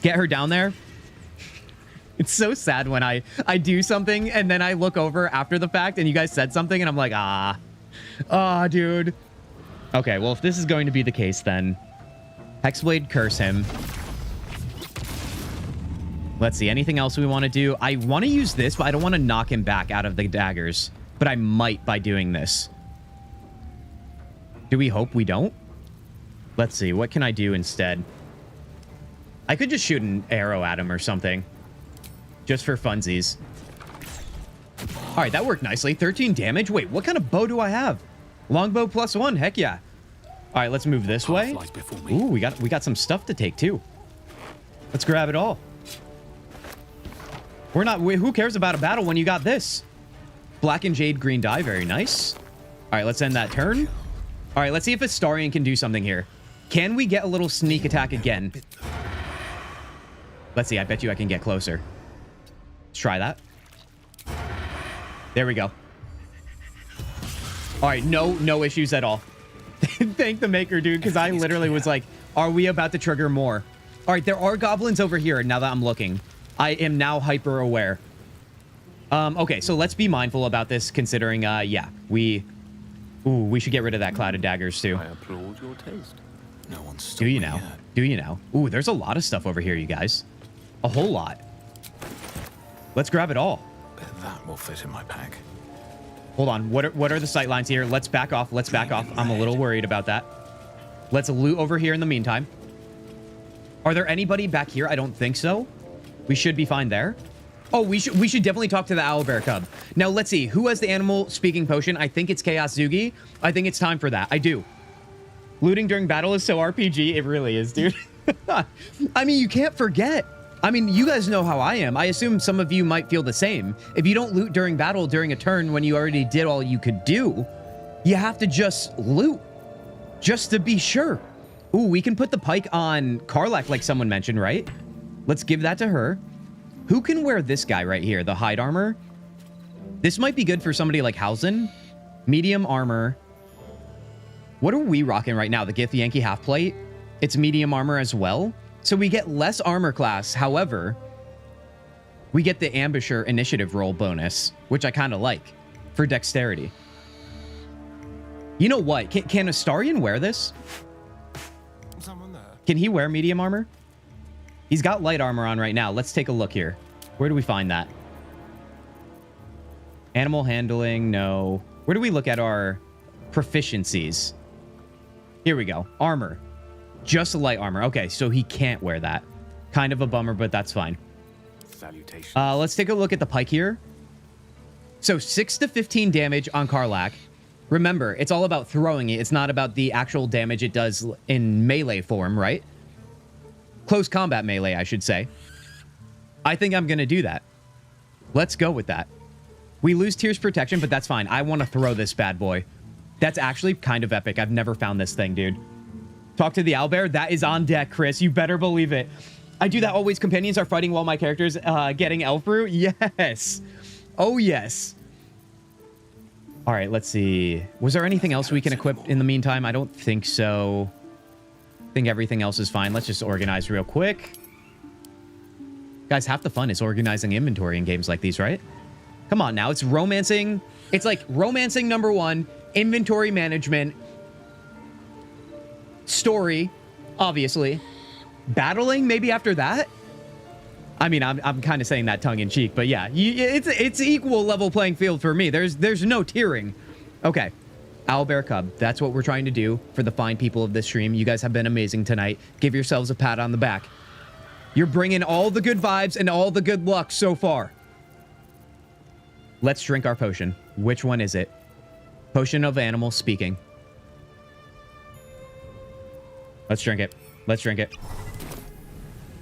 Speaker 1: Get her down there. It's so sad when I do something and then I look over after the fact and you guys said something and I'm like, dude. Okay, well, if this is going to be the case, then Hexblade, curse him. Let's see, anything else we want to do? I want to use this, but I don't want to knock him back out of the daggers. But I might by doing this. Do we hope we don't? Let's see, what can I do instead? I could just shoot an arrow at him or something. Just for funsies. All right, that worked nicely. 13 damage. Wait, what kind of bow do I have? Longbow +1. Heck yeah. All right, let's move this way. Ooh, we got some stuff to take too. Let's grab it all. Who cares about a battle when you got this? Black and Jade green dye. Very nice. All right, let's end that turn. All right, let's see if Astarion can do something here. Can we get a little sneak attack again? Let's see. I bet you I can get closer. Let's try that. There we go. All right, no issues at all. Thank the maker, dude, because I literally was like, are we about to trigger more? All right, there are goblins over here now that I'm looking. I am now hyper aware. Okay, so let's be mindful about this considering, yeah, we should get rid of that Cloud of Daggers too.
Speaker 2: I applaud your taste.
Speaker 4: No one's
Speaker 1: Do you now? Do you now? Ooh, there's a lot of stuff over here, you guys. A whole lot. Let's grab it all.
Speaker 4: That will fit in my pack.
Speaker 1: Hold on. What are the sight lines here? Let's back off. Let's back off. I'm a little worried about that. Let's loot over here in the meantime. Are there anybody back here? I don't think so. We should be fine there. Oh, we should definitely talk to the owlbear cub. Now, let's see. Who has the animal speaking potion? I think it's Kintzugi. I think it's time for that. I do. Looting during battle is so RPG. It really is, dude. I mean, you can't forget. I mean, you guys know how I am. I assume some of you might feel the same. If you don't loot during battle during a turn when you already did all you could do, you have to just loot. Just to be sure. Ooh, we can put the pike on Karlach like someone mentioned, right? Let's give that to her. Who can wear this guy right here? The hide armor? This might be good for somebody like Hausen. Medium armor. What are we rocking right now? The Gith Yankee half plate? It's medium armor as well. So we get less armor class. However, we get the ambusher initiative roll bonus, which I kind of like for dexterity. You know what? Can Astarion wear this?
Speaker 2: Someone there.
Speaker 1: Can he wear medium armor? He's got light armor on right now. Let's take a look here. Where do we find that? Animal handling, no. Where do we look at our proficiencies? Here we go. Armor. Just light armor. Okay, so he can't wear that. Kind of a bummer, but that's fine.
Speaker 2: Salutations.
Speaker 1: Let's take a look at the pike here. So 6 to 15 damage on Karlach. Remember, it's all about throwing it. It's not about the actual damage it does in melee form, right? Close combat melee, I should say. I think I'm going to do that. Let's go with that. We lose Tears Protection, but that's fine. I want to throw this bad boy. That's actually kind of epic. I've never found this thing, dude. Talk to the owlbear. That is on deck, Chris. You better believe it. I do that always. Companions are fighting while my character's getting elf brew. Yes. Oh, yes. All right, let's see. Was there anything else we can equip in the meantime? I don't think so. I think everything else is fine. Let's just organize real quick. Guys, half the fun is organizing inventory in games like these, right? Come on now. It's romancing. It's like romancing number 1, inventory management, story, obviously. Battling maybe after that? I mean, I'm kind of saying that tongue in cheek, but yeah, it's equal level playing field for me. There's no tiering. Okay. Owlbear Cub. That's what we're trying to do for the fine people of this stream. You guys have been amazing tonight. Give yourselves a pat on the back. You're bringing all the good vibes and all the good luck so far. Let's drink our potion. Which one is it? Potion of animal speaking. Let's drink it. Let's drink it.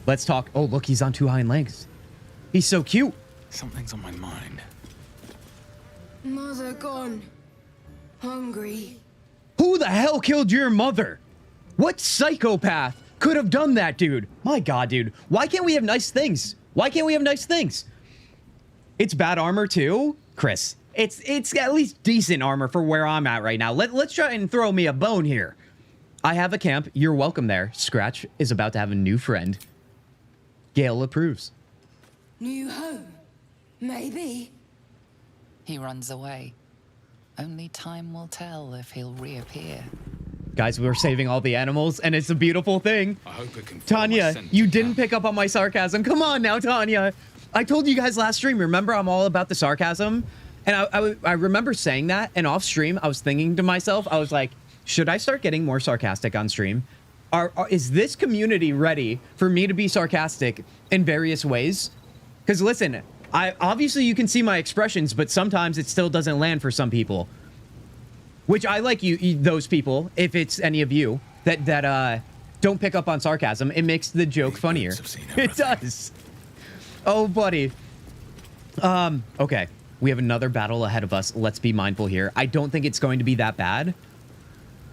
Speaker 1: Let's talk. Oh, look, he's on 2 hind legs. He's so cute.
Speaker 2: Something's on my mind.
Speaker 5: Mother gone. Hungry.
Speaker 1: Who the hell killed your mother? What psychopath could have done that, dude? My God, dude. Why can't we have nice things? Why can't we have nice things? It's bad armor too, Chris. It's at least decent armor for where I'm at right now. Let's try and throw me a bone here. I have a camp. You're welcome there. Scratch is about to have a new friend. Gale approves.
Speaker 5: New home? Maybe.
Speaker 7: He runs away. Only time will tell if he'll reappear.
Speaker 1: Guys, we're saving all the animals, and it's a beautiful thing.
Speaker 2: I hope it can follow my
Speaker 1: Tanya,
Speaker 2: scent
Speaker 1: you
Speaker 2: now.
Speaker 1: didn't pick up on my sarcasm. Come on now, Tanya. I told you guys last stream, remember I'm all about the sarcasm? And I remember saying that, and off stream, I was thinking to myself, I was like, should I start getting more sarcastic on stream? Is this community ready for me to be sarcastic in various ways? Because listen, obviously you can see my expressions, but sometimes it still doesn't land for some people. Which I like those people, if it's any of you, that don't pick up on sarcasm. It makes the joke funnier. It does. Oh, buddy. Okay. We have another battle ahead of us. Let's be mindful here. I don't think it's going to be that bad.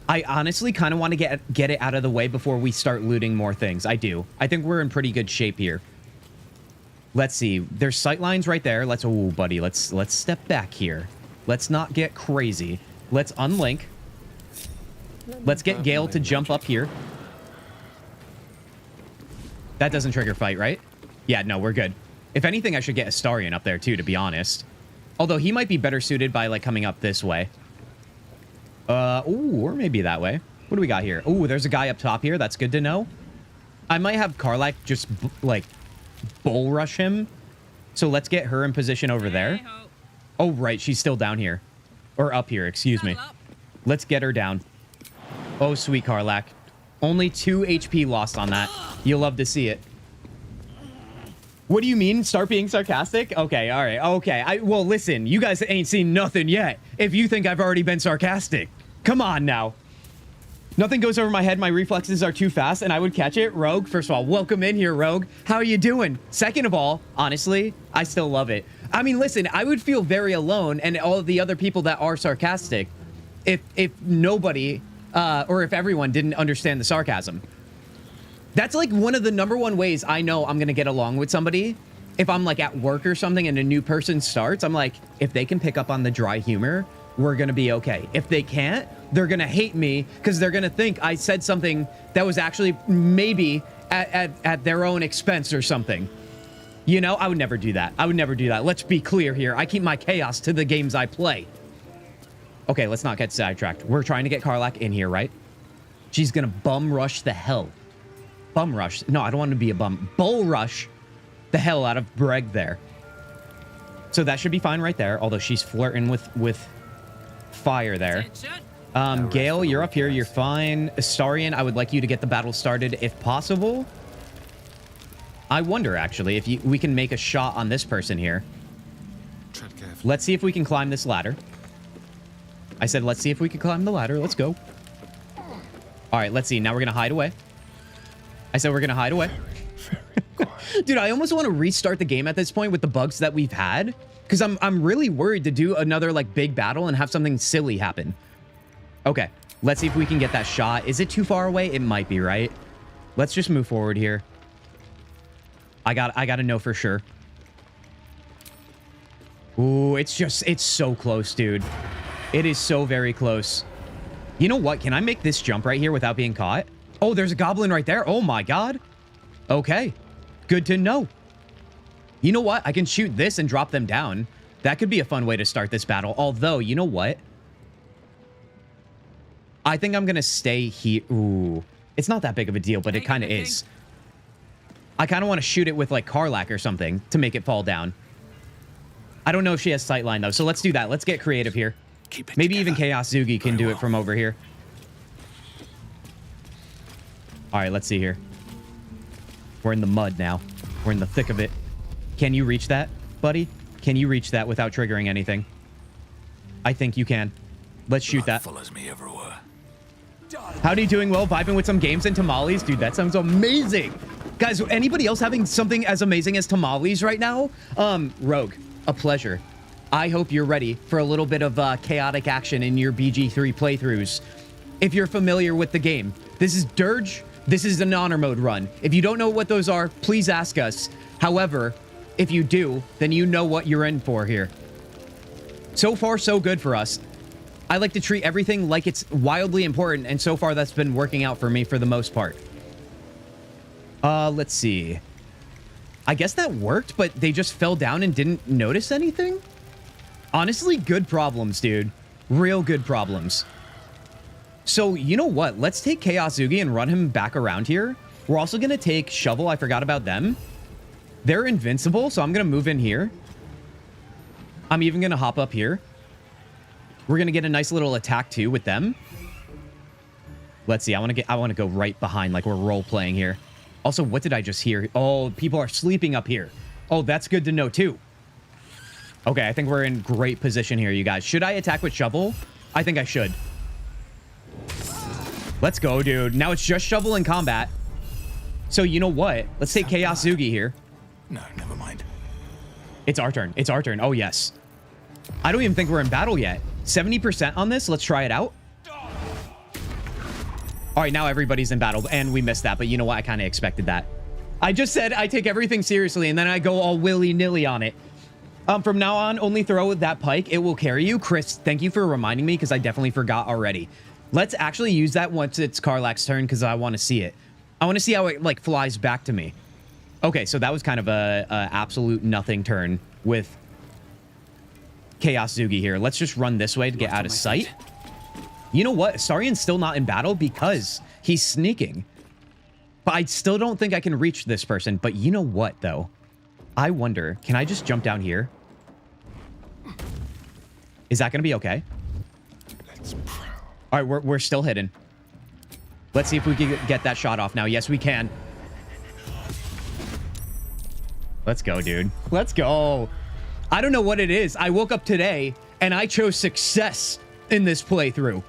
Speaker 1: I honestly kind of want to get it out of the way before we start looting more things. I do. I think we're in pretty good shape here. Let's see. There's sight lines right there. Oh, buddy. Let's step back here. Let's not get crazy. Let's unlink. Let's get Gale to jump up here. That doesn't trigger fight, right? Yeah, no, we're good. If anything, I should get Astarion up there too, to be honest. Although he might be better suited by like coming up this way. Ooh, or maybe that way. What do we got here? Ooh, there's a guy up top here. That's good to know. I might have Karlach just like bull rush him. So let's get her in position over there. Oh, right. She's still down here. Or up here, excuse me. Let's get her down. Oh, sweet Karlach. Only 2 HP lost on that. You'll love to see it. What do you mean? Start being sarcastic? Okay, all right. Okay. Well, listen, you guys ain't seen nothing yet if you think I've already been sarcastic. Come on now. Nothing goes over my head. My reflexes are too fast, and I would catch it. Rogue, first of all, welcome in here, Rogue. How are you doing? Second of all, honestly, I still love it. I mean, listen, I would feel very alone, and all of the other people that are sarcastic, if nobody, or if everyone didn't understand the sarcasm. That's like one of the #1 ways I know I'm going to get along with somebody. If I'm like at work or something and a new person starts, I'm like, if they can pick up on the dry humor, we're going to be okay. If they can't, they're going to hate me because they're going to think I said something that was actually maybe at their own expense or something. You know, I would never do that. I would never do that. Let's be clear here. I keep my chaos to the games I play. Okay, let's not get sidetracked. We're trying to get Karlach in here, right? She's gonna bum rush the hell. Bum rush. No, I don't want to be a bum. Bull rush the hell out of Breg there. So that should be fine right there, although she's flirting with fire there. Gale, you're up here. You're fine. Astarion, I would like you to get the battle started if possible. I wonder, actually, if we can make a shot on this person here.
Speaker 2: Tread carefully.
Speaker 1: Let's see if we can climb this ladder. I said, let's see if we can climb the ladder. Let's go. All right, let's see. Now we're going to hide away. I said we're going to hide away. Dude, I almost want to restart the game at this point with the bugs that we've had. Because I'm really worried to do another, like, big battle and have something silly happen. Okay, let's see if we can get that shot. Is it too far away? It might be, right? Let's just move forward here. I got to know for sure. Ooh, it's so close, dude. It is so very close. You know what? Can I make this jump right here without being caught? Oh, there's a goblin right there. Oh my god. Okay. Good to know. You know what? I can shoot this and drop them down. That could be a fun way to start this battle. Although, you know what? I think I'm going to stay here. Ooh. It's not that big of a deal, but it kind of is. I kind of want to shoot it with, like, Karlach or something to make it fall down. I don't know if she has sightline, though, so let's do that. Let's get creative here. Maybe even Kintzugi can do it from over here. All right, let's see here. We're in the mud now. We're in the thick of it. Can you reach that, buddy? Can you reach that without triggering anything? I think you can. Let's shoot that.
Speaker 2: Follows me everywhere.
Speaker 1: Howdy, doing well? Vibing with some games and tamales? Dude, that sounds amazing. Guys, anybody else having something as amazing as tamales right now? Rogue, a pleasure. I hope you're ready for a little bit of chaotic action in your BG3 playthroughs. If you're familiar with the game, this is Durge. This is an honor mode run. If you don't know what those are, please ask us. However, if you do, then you know what you're in for here. So far, so good for us. I like to treat everything like it's wildly important, and so far that's been working out for me for the most part. Let's see. I guess that worked, but they just fell down and didn't notice anything? Honestly, good problems, dude. Real good problems. So, you know what? Let's take Kintzugi and run him back around here. We're also going to take Shovel. I forgot about them. They're invincible, so I'm going to move in here. I'm even going to hop up here. We're going to get a nice little attack, too, with them. Let's see. I want to go right behind, like we're role-playing here. Also, what did I just hear? Oh, people are sleeping up here. Oh, that's good to know, too. Okay, I think we're in great position here, you guys. Should I attack with Shovel? I think I should. Let's go, dude. Now it's just Shovel in combat. So, you know what? Let's take Kintzugi here.
Speaker 2: No, never mind.
Speaker 1: It's our turn. It's our turn. Oh, yes. I don't even think we're in battle yet. 70% on this. Let's try it out. All right, now everybody's in battle, and we missed that. But you know what? I kind of expected that. I just said I take everything seriously, and then I go all willy-nilly on it. From now on, only throw with that pike. It will carry you. Chris, thank you for reminding me, because I definitely forgot already. Let's actually use that once it's Karlach's turn, because I want to see it. I want to see how it, like, flies back to me. Okay, so that was kind of a absolute nothing turn with Kintzugi here. Let's just run this way to get out of sight. You know what? Astarion's still not in battle because he's sneaking. But I still don't think I can reach this person. But you know what, though? I wonder, can I just jump down here? Is that going to be okay? All right, we're still hidden. Let's see if we can get that shot off now. Yes, we can. Let's go, dude. Let's go. I don't know what it is. I woke up today and I chose success in this playthrough.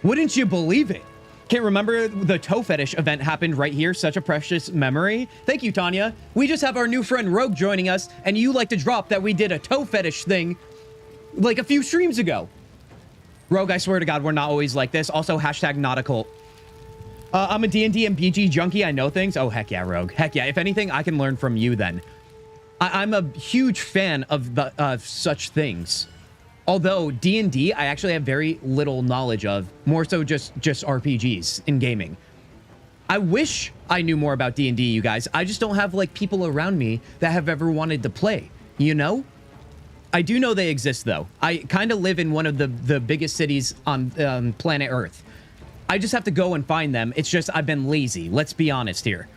Speaker 1: Wouldn't you believe it? Can't remember the toe fetish event happened right here. Such a precious memory. Thank you, Tanya. We just have our new friend Rogue joining us, and you like to drop that we did a toe fetish thing like a few streams ago. Rogue, I swear to God, we're not always like this. Also, hashtag not a cult. I'm a D&D and BG junkie. I know things. Oh, heck yeah, Rogue. Heck yeah. If anything, I can learn from you then. I'm a huge fan of such things. Although D&D, I actually have very little knowledge of. More so just RPGs in gaming. I wish I knew more about D&D, you guys. I just don't have, like, people around me that have ever wanted to play, you know? I do know they exist, though. I kind of live in one of the biggest cities on planet Earth. I just have to go and find them. It's just I've been lazy. Let's be honest here.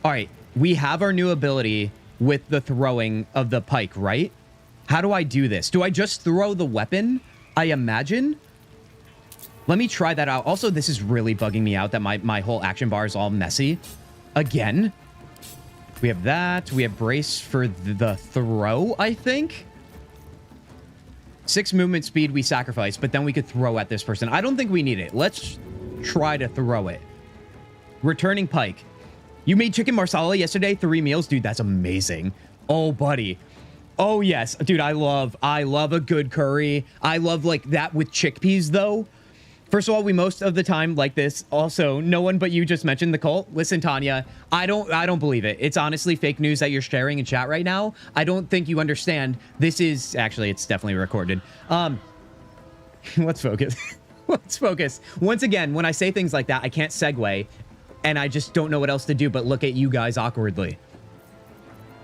Speaker 1: All right, we have our new ability with the throwing of the pike, right? How do I do this? Do I just throw the weapon? I imagine. Let me try that out. Also, this is really bugging me out that my whole action bar is all messy. Again. We have that. We have brace for the throw, I think. 6 movement speed we sacrifice, but then we could throw at this person. I don't think we need it. Let's try to throw it. Returning pike. You made chicken marsala yesterday? 3 meals? Dude, that's amazing. Oh, buddy. Oh, yes. Dude, I love a good curry. I love, like, that with chickpeas, though. First of all, we most of the time like this. Also, no one but you just mentioned the cult. Listen, Tanya, I don't believe it. It's honestly fake news that you're sharing in chat right now. I don't think you understand. This is actually, it's definitely recorded. Let's focus. Let's focus. Once again, when I say things like that, I can't segue, and I just don't know what else to do but look at you guys awkwardly.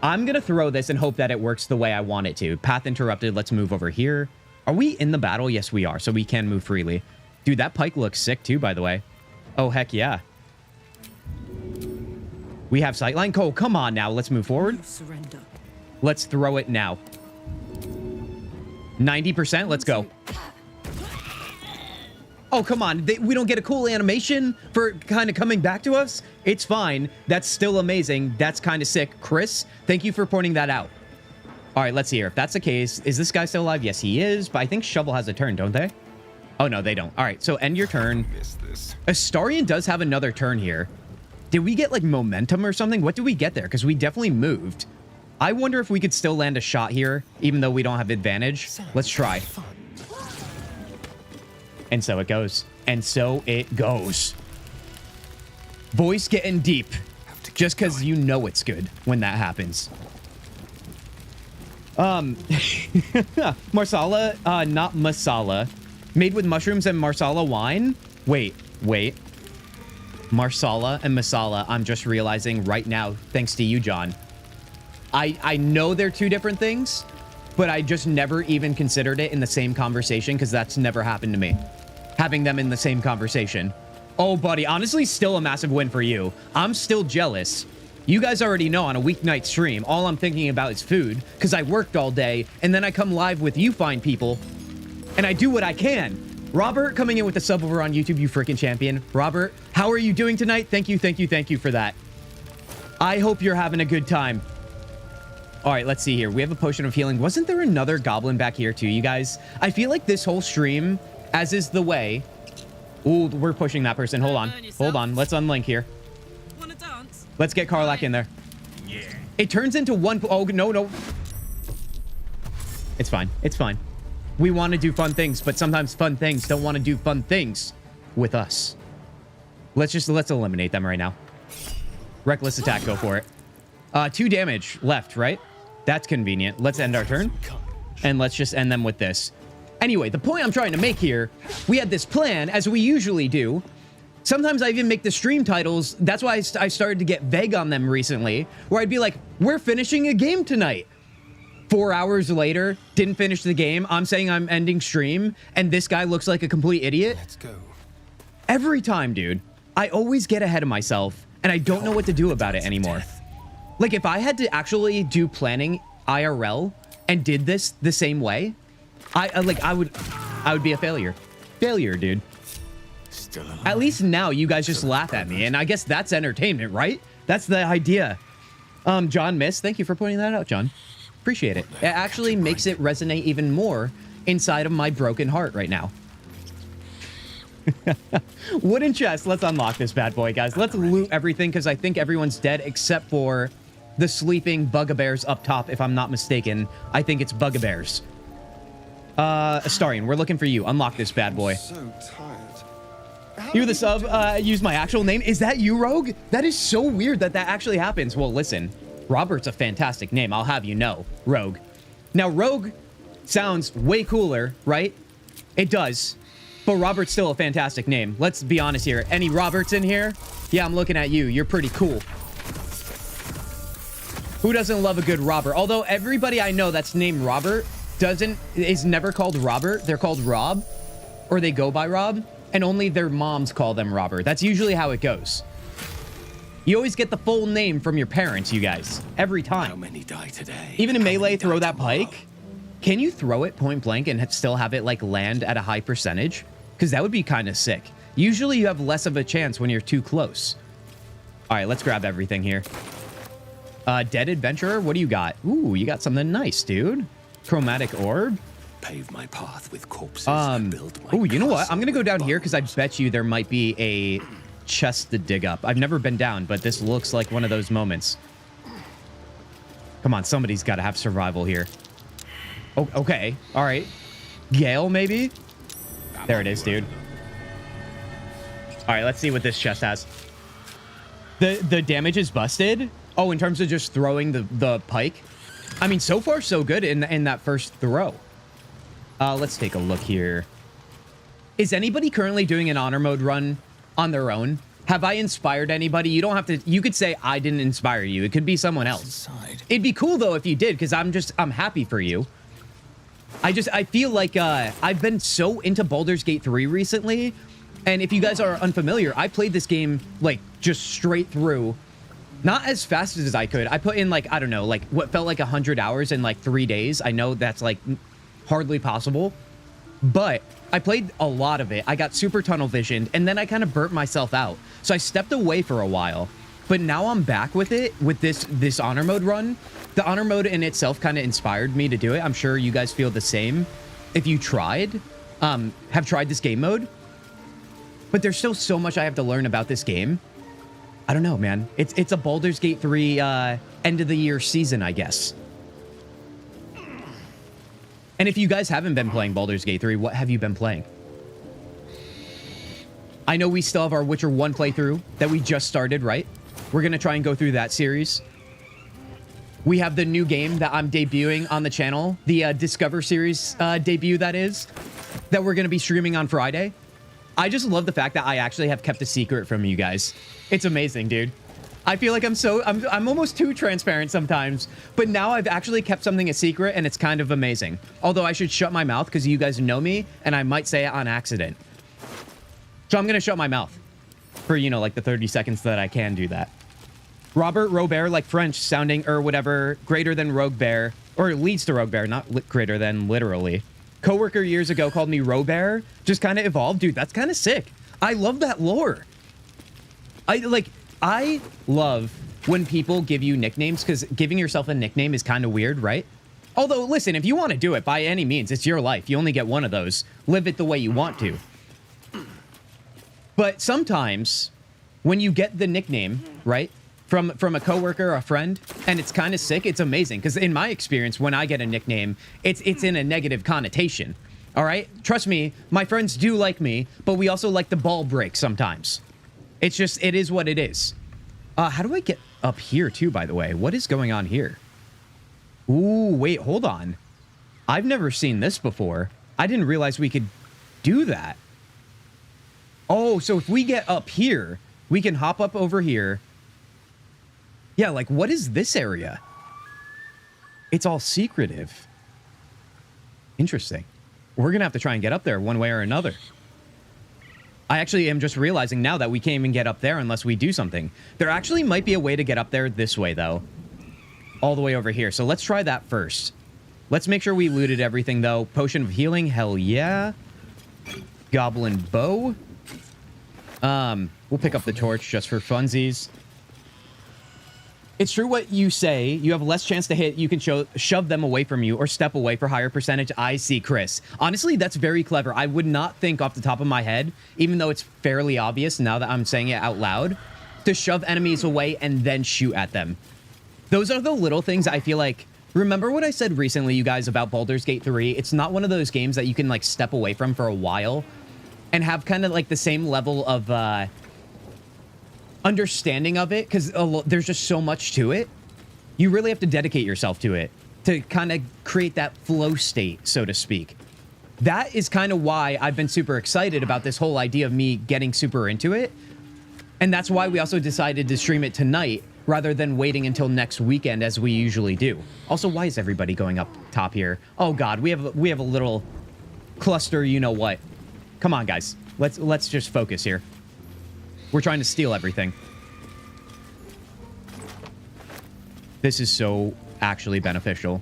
Speaker 1: I'm gonna throw this and hope that it works the way I want it to. Path interrupted. Let's move over here. Are we in the battle? Yes, we are. So we can move freely. Dude, that pike looks sick too, by the way. Oh, heck yeah. We have sightline. Cole, come on now. Let's move forward.
Speaker 6: Surrender.
Speaker 1: Let's throw it now. 90%. Let's go. Oh, come on. We don't get a cool animation for kind of coming back to us? It's fine. That's still amazing. That's kind of sick. Chris, thank you for pointing that out. All right, let's see here. If that's the case, is this guy still alive? Yes, he is. But I think Shovel has a turn, don't they? Oh, no, they don't. All right, so end your turn. Astarion does have another turn here. Did we get, like, momentum or something? What did we get there? Because we definitely moved. I wonder if we could still land a shot here, even though we don't have advantage. Let's try. And so it goes. And so it goes. Voice getting deep. Just because you know it's good when that happens. Marsala, not masala. Made with mushrooms and marsala wine? Wait. Marsala and masala, I'm just realizing right now, thanks to you, John. I know they're two different things, but I just never even considered it in the same conversation because that's never happened to me. Having them in the same conversation. Oh, buddy, honestly, still a massive win for you. I'm still jealous. You guys already know on a weeknight stream, all I'm thinking about is food because I worked all day and then I come live with you fine people and I do what I can. Robert coming in with a sub over on YouTube, you freaking champion. Robert, how are you doing tonight? Thank you for that. I hope you're having a good time. All right, let's see here. We have a potion of healing. Wasn't there another goblin back here too, you guys? I feel like this whole stream, as is the way... Ooh, we're pushing that person. Hold on. Let's unlink here.
Speaker 6: Wanna dance?
Speaker 1: Let's get Karlak in there. Yeah. It turns into one... Oh, no. It's fine. We want to do fun things, but sometimes fun things don't want to do fun things with us. Let's eliminate them right now. Reckless attack, go for it. 2 damage left, right? That's convenient. Let's end our turn. And let's just end them with this. Anyway, the point I'm trying to make here, we had this plan, as we usually do. Sometimes I even make the stream titles. That's why I started to get vague on them recently, where I'd be like, we're finishing a game tonight. 4 hours later, didn't finish the game. I'm saying I'm ending stream, and this guy looks like a complete idiot.
Speaker 2: Let's go.
Speaker 1: Every time, dude, I always get ahead of myself, and I don't know what to do about it anymore. Like, if I had to actually do planning IRL and did this the same way, I would be a failure. Failure, dude.
Speaker 2: Still alive.
Speaker 1: At least now you guys just laugh at me, and I guess that's entertainment, right? That's the idea. John Miss, thank you for pointing that out, John. Appreciate it. It actually makes it resonate even more inside of my broken heart right now. Wooden chest. Let's unlock this bad boy, guys. Let's loot everything because I think everyone's dead except for the sleeping bugbears up top, if I'm not mistaken. I think it's bugbears. Astarion, we're looking for you. Unlock this bad boy.
Speaker 8: So tired.
Speaker 1: You the sub, use my actual name. Is that you, Rogue? That is so weird that actually happens. Well, listen. Robert's a fantastic name, I'll have you know. Rogue. Now, Rogue sounds way cooler, right? It does. But Robert's still a fantastic name. Let's be honest here. Any Roberts in here? Yeah, I'm looking at you. You're pretty cool. Who doesn't love a good Robert? Although everybody I know that's named Robert is never called Robert. They're called Rob, or they go by Rob, and only their moms call them Robert. That's usually how it goes. You always get the full name from your parents, you guys, every
Speaker 2: How
Speaker 1: time.
Speaker 2: many die today?
Speaker 1: Even in
Speaker 2: How
Speaker 1: Melee,
Speaker 2: many
Speaker 1: throw
Speaker 2: die
Speaker 1: that
Speaker 2: tomorrow?
Speaker 1: pike. Can you throw it point blank and still have it like land at a high percentage? Because that would be kind of sick. Usually you have less of a chance when you're too close. All right, let's grab everything here. Dead Adventurer, what do you got? Ooh, you got something nice, dude. Chromatic Orb.
Speaker 2: Pave my path with corpses and build my
Speaker 1: Oh, you know what? I'm
Speaker 2: castle
Speaker 1: gonna go
Speaker 2: with
Speaker 1: down here because I
Speaker 2: bones.
Speaker 1: bet you there might be a chest to dig up. I've never been down, but this looks like one of those moments. Come on, somebody's got to have survival here. Oh, okay. All right. Gale, maybe? There it is, dude. All right, let's see what this chest has. The damage is busted. Oh, in terms of just throwing the pike. I mean, so far so good in that first throw. Let's take a look here. Is anybody currently doing an honor mode run on their own? Have I inspired anybody? You don't have to. You could say I didn't inspire you. It could be someone else.
Speaker 2: Inside.
Speaker 1: It'd be cool though if you did, because I'm happy for you. I feel like I've been so into Baldur's Gate 3 recently, and if you guys are unfamiliar, I played this game like just straight through, not as fast as I could. I put in like, I don't know, like what felt like 100 hours in like 3 days. I know that's like hardly possible, but I played a lot of it. I got super tunnel visioned, and then I kind of burnt myself out. So I stepped away for a while, but now I'm back with it with this honor mode run. The honor mode in itself kind of inspired me to do it. I'm sure you guys feel the same if you have tried this game mode. But there's still so much I have to learn about this game. I don't know, man. It's a Baldur's Gate 3 end of the year season, I guess. And if you guys haven't been playing Baldur's Gate 3, what have you been playing? I know we still have our Witcher 1 playthrough that we just started, right? We're going to try and go through that series. We have the new game that I'm debuting on the channel, the Discover series debut that we're going to be streaming on Friday. I just love the fact that I actually have kept a secret from you guys. It's amazing, dude. I feel like I'm almost too transparent sometimes, but now I've actually kept something a secret, and it's kind of amazing. Although I should shut my mouth because you guys know me, and I might say it on accident. So I'm going to shut my mouth for, you know, like the 30 seconds that I can do that. Robert Robert, like French sounding or whatever, greater than Rogue Bear, or leads to Rogue Bear, not greater than literally. Coworker years ago called me Robert, just kind of evolved. Dude, that's kind of sick. I love that lore. I love when people give you nicknames, because giving yourself a nickname is kind of weird, right? Although, listen, if you want to do it, by any means, it's your life. You only get one of those. Live it the way you want to. But sometimes, when you get the nickname, right, from a coworker or a friend, and it's kind of sick, it's amazing. Because in my experience, when I get a nickname, it's in a negative connotation. All right? Trust me, my friends do like me, but we also like the ball break sometimes. It's just, it is what it is. How do I get up here too, by the way? What is going on here? Ooh, wait, hold on. I've never seen this before. I didn't realize we could do that. Oh, so if we get up here, we can hop up over here. Yeah, like, what is this area? It's all secretive. Interesting. We're going to have to try and get up there one way or another. I actually am just realizing now that we can't even get up there unless we do something. There actually might be a way to get up there this way, though. All the way over here. So let's try that first. Let's make sure we looted everything, though. Potion of healing, hell yeah. Goblin bow. We'll pick up the torch just for funsies. It's true what you say. You have less chance to hit. You can shove them away from you or step away for higher percentage. I see, Chris. Honestly, that's very clever. I would not think off the top of my head, even though it's fairly obvious now that I'm saying it out loud, to shove enemies away and then shoot at them. Those are the little things I feel like... Remember what I said recently, you guys, about Baldur's Gate 3? It's not one of those games that you can, like, step away from for a while and have kind of, like, the same level of, understanding of it, because there's just so much to it. You really have to dedicate yourself to it to kind of create that flow state, so to speak. That is kind of why I've been super excited about this whole idea of me getting super into it. And that's why we also decided to stream it tonight rather than waiting until next weekend as we usually do. Also, why is everybody going up top here? Oh God, we have a little cluster, you know what. Come on, guys. Let's just focus here. We're trying to steal everything. This is so actually beneficial.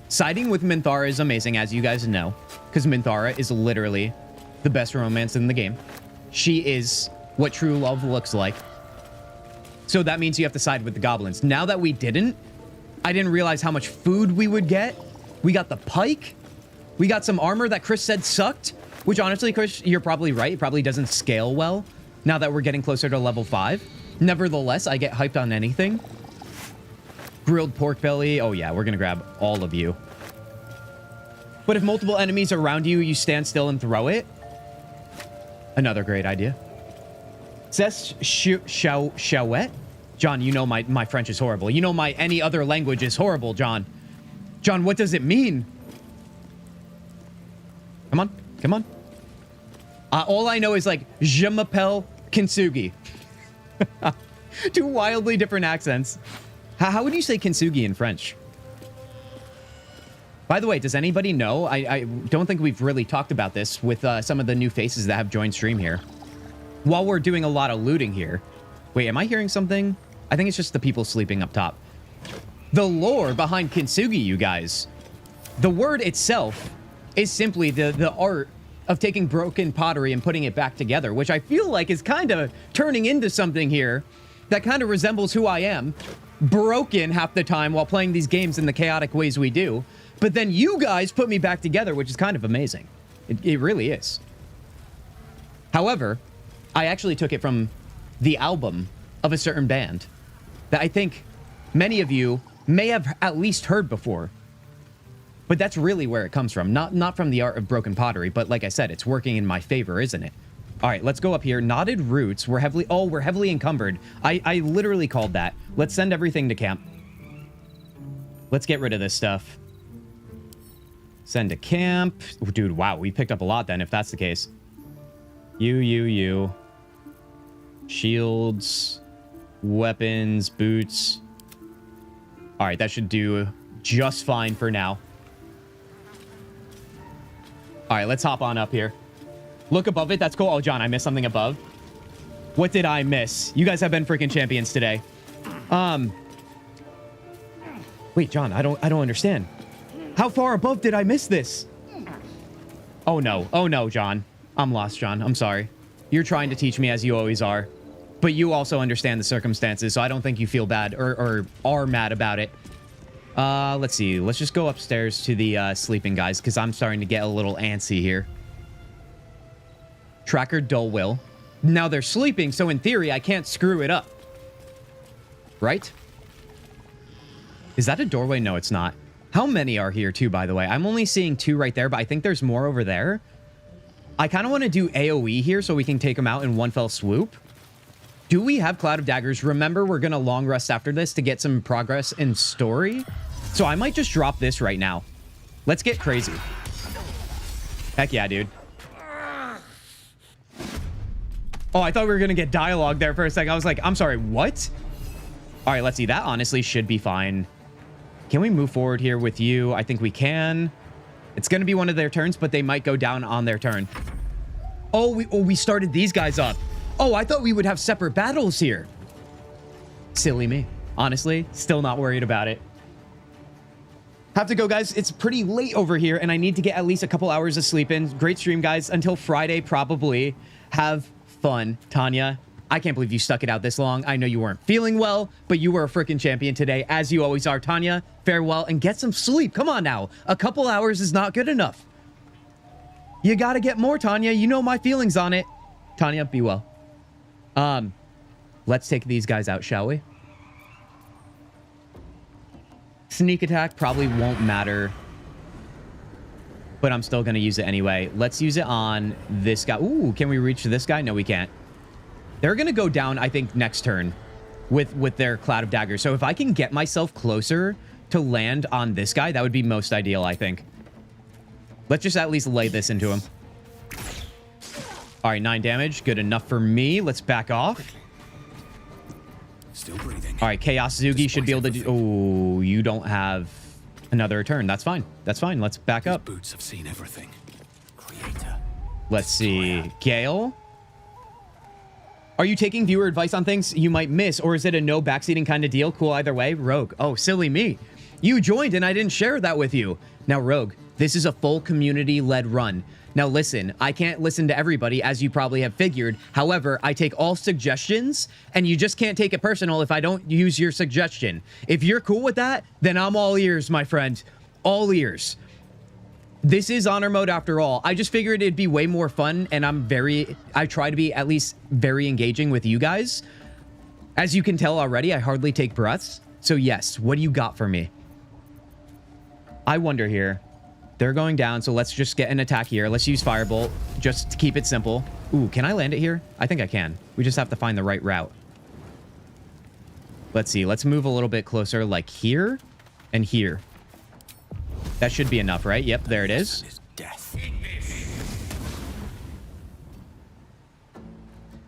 Speaker 1: Siding with Minthara is amazing, as you guys know, because Minthara is literally the best romance in the game. She is what true love looks like. So that means you have to side with the goblins. Now that we didn't, I didn't realize how much food we would get. We got the pike. We got some armor that Chris said sucked, which honestly, Chris, you're probably right. It probably doesn't scale well now that we're getting closer to level 5. Nevertheless, I get hyped on anything. Grilled pork belly. Oh yeah, we're going to grab all of you. But if multiple enemies are around you, you stand still and throw it. Another great idea. Says Chouette? John, you know my French is horrible. You know my any other language is horrible, John. John, what does it mean? Come on. Come on. All I know is like, je m'appelle Kintzugi. 2 wildly different accents. How would you say Kintzugi in French? By the way, does anybody know? I don't think we've really talked about this with some of the new faces that have joined stream here. While we're doing a lot of looting here. Wait, am I hearing something? I think it's just the people sleeping up top. The lore behind Kintzugi, you guys. The word itself is simply the art of taking broken pottery and putting it back together, which I feel like is kind of turning into something here that kind of resembles who I am. Broken half the time while playing these games in the chaotic ways we do. But then you guys put me back together, which is kind of amazing. It really is. However, I actually took it from the album of a certain band that I think many of you may have at least heard before. But that's really where it comes from. Not from the art of broken pottery, but like I said, it's working in my favor, isn't it? All right, let's go up here. Knotted roots. We're heavily encumbered. I literally called that. Let's send everything to camp. Let's get rid of this stuff. Send to camp. Dude, wow, we picked up a lot then, if that's the case. You. Shields. Weapons. Boots. All right, that should do just fine for now. All right, let's hop on up here. Look above it. That's cool. Oh, John, I missed something above. What did I miss? You guys have been freaking champions today. Wait, John, I don't understand. How far above did I miss this? Oh no, John. I'm lost, John. I'm sorry. You're trying to teach me as you always are. But you also understand the circumstances, so I don't think you feel bad or are mad about it. Let's see. Let's just go upstairs to the sleeping guys, because I'm starting to get a little antsy here. Tracker Dullwill. Now they're sleeping, so in theory, I can't screw it up. Right? Is that a doorway? No, it's not. How many are here, too, by the way? I'm only seeing 2 right there, but I think there's more over there. I kind of want to do AoE here so we can take them out in one fell swoop. Do we have Cloud of Daggers? Remember, we're going to long rest after this to get some progress in story. So I might just drop this right now. Let's get crazy. Heck yeah, dude. Oh, I thought we were going to get dialogue there for a second. I was like, I'm sorry, what? All right, let's see. That honestly should be fine. Can we move forward here with you? I think we can. It's going to be one of their turns, but they might go down on their turn. Oh, we started these guys up. Oh, I thought we would have separate battles here. Silly me. Honestly, still not worried about it. Have to go, guys. It's pretty late over here, and I need to get at least a couple hours of sleep in. Great stream, guys. Until Friday, probably. Have fun. Tanya, I can't believe you stuck it out this long. I know you weren't feeling well, but you were a freaking champion today, as you always are. Tanya, farewell, and get some sleep. Come on now. A couple hours is not good enough. You gotta get more, Tanya. You know my feelings on it. Tanya, be well. Let's take these guys out, shall we? Sneak attack probably won't matter, but I'm still going to use it anyway. Let's use it on this guy. Ooh, can we reach this guy? No, we can't. They're going to go down, I think, next turn with their Cloud of Daggers. So if I can get myself closer to land on this guy, that would be most ideal, I think. Let's just at least lay this into him. All right, 9 damage. Good enough for me. Let's back off.
Speaker 2: Still breathing.
Speaker 1: All right, Chaos Zugi should be able to do... Oh, you don't have another turn. That's fine. That's fine. Let's back up.
Speaker 2: Boots have seen everything. Creator.
Speaker 1: Let's see. Gale? Are you taking viewer advice on things you might miss, or is it a no backseating kind of deal? Cool either way. Rogue. Oh, silly me. You joined and I didn't share that with you. Now, Rogue, this is a full community-led run. Now, listen, I can't listen to everybody, as you probably have figured. However, I take all suggestions, and you just can't take it personal if I don't use your suggestion. If you're cool with that, then I'm all ears, my friend. All ears. This is honor mode after all. I just figured it'd be way more fun, and I try to be at least very engaging with you guys. As you can tell already, I hardly take breaths. So yes, what do you got for me? I wonder here. They're going down, so let's just get an attack here. Let's use Firebolt, just to keep it simple. Ooh, can I land it here? I think I can. We just have to find the right route. Let's see. Let's move a little bit closer, like here and here. That should be enough, right? Yep, there it is.
Speaker 2: Death.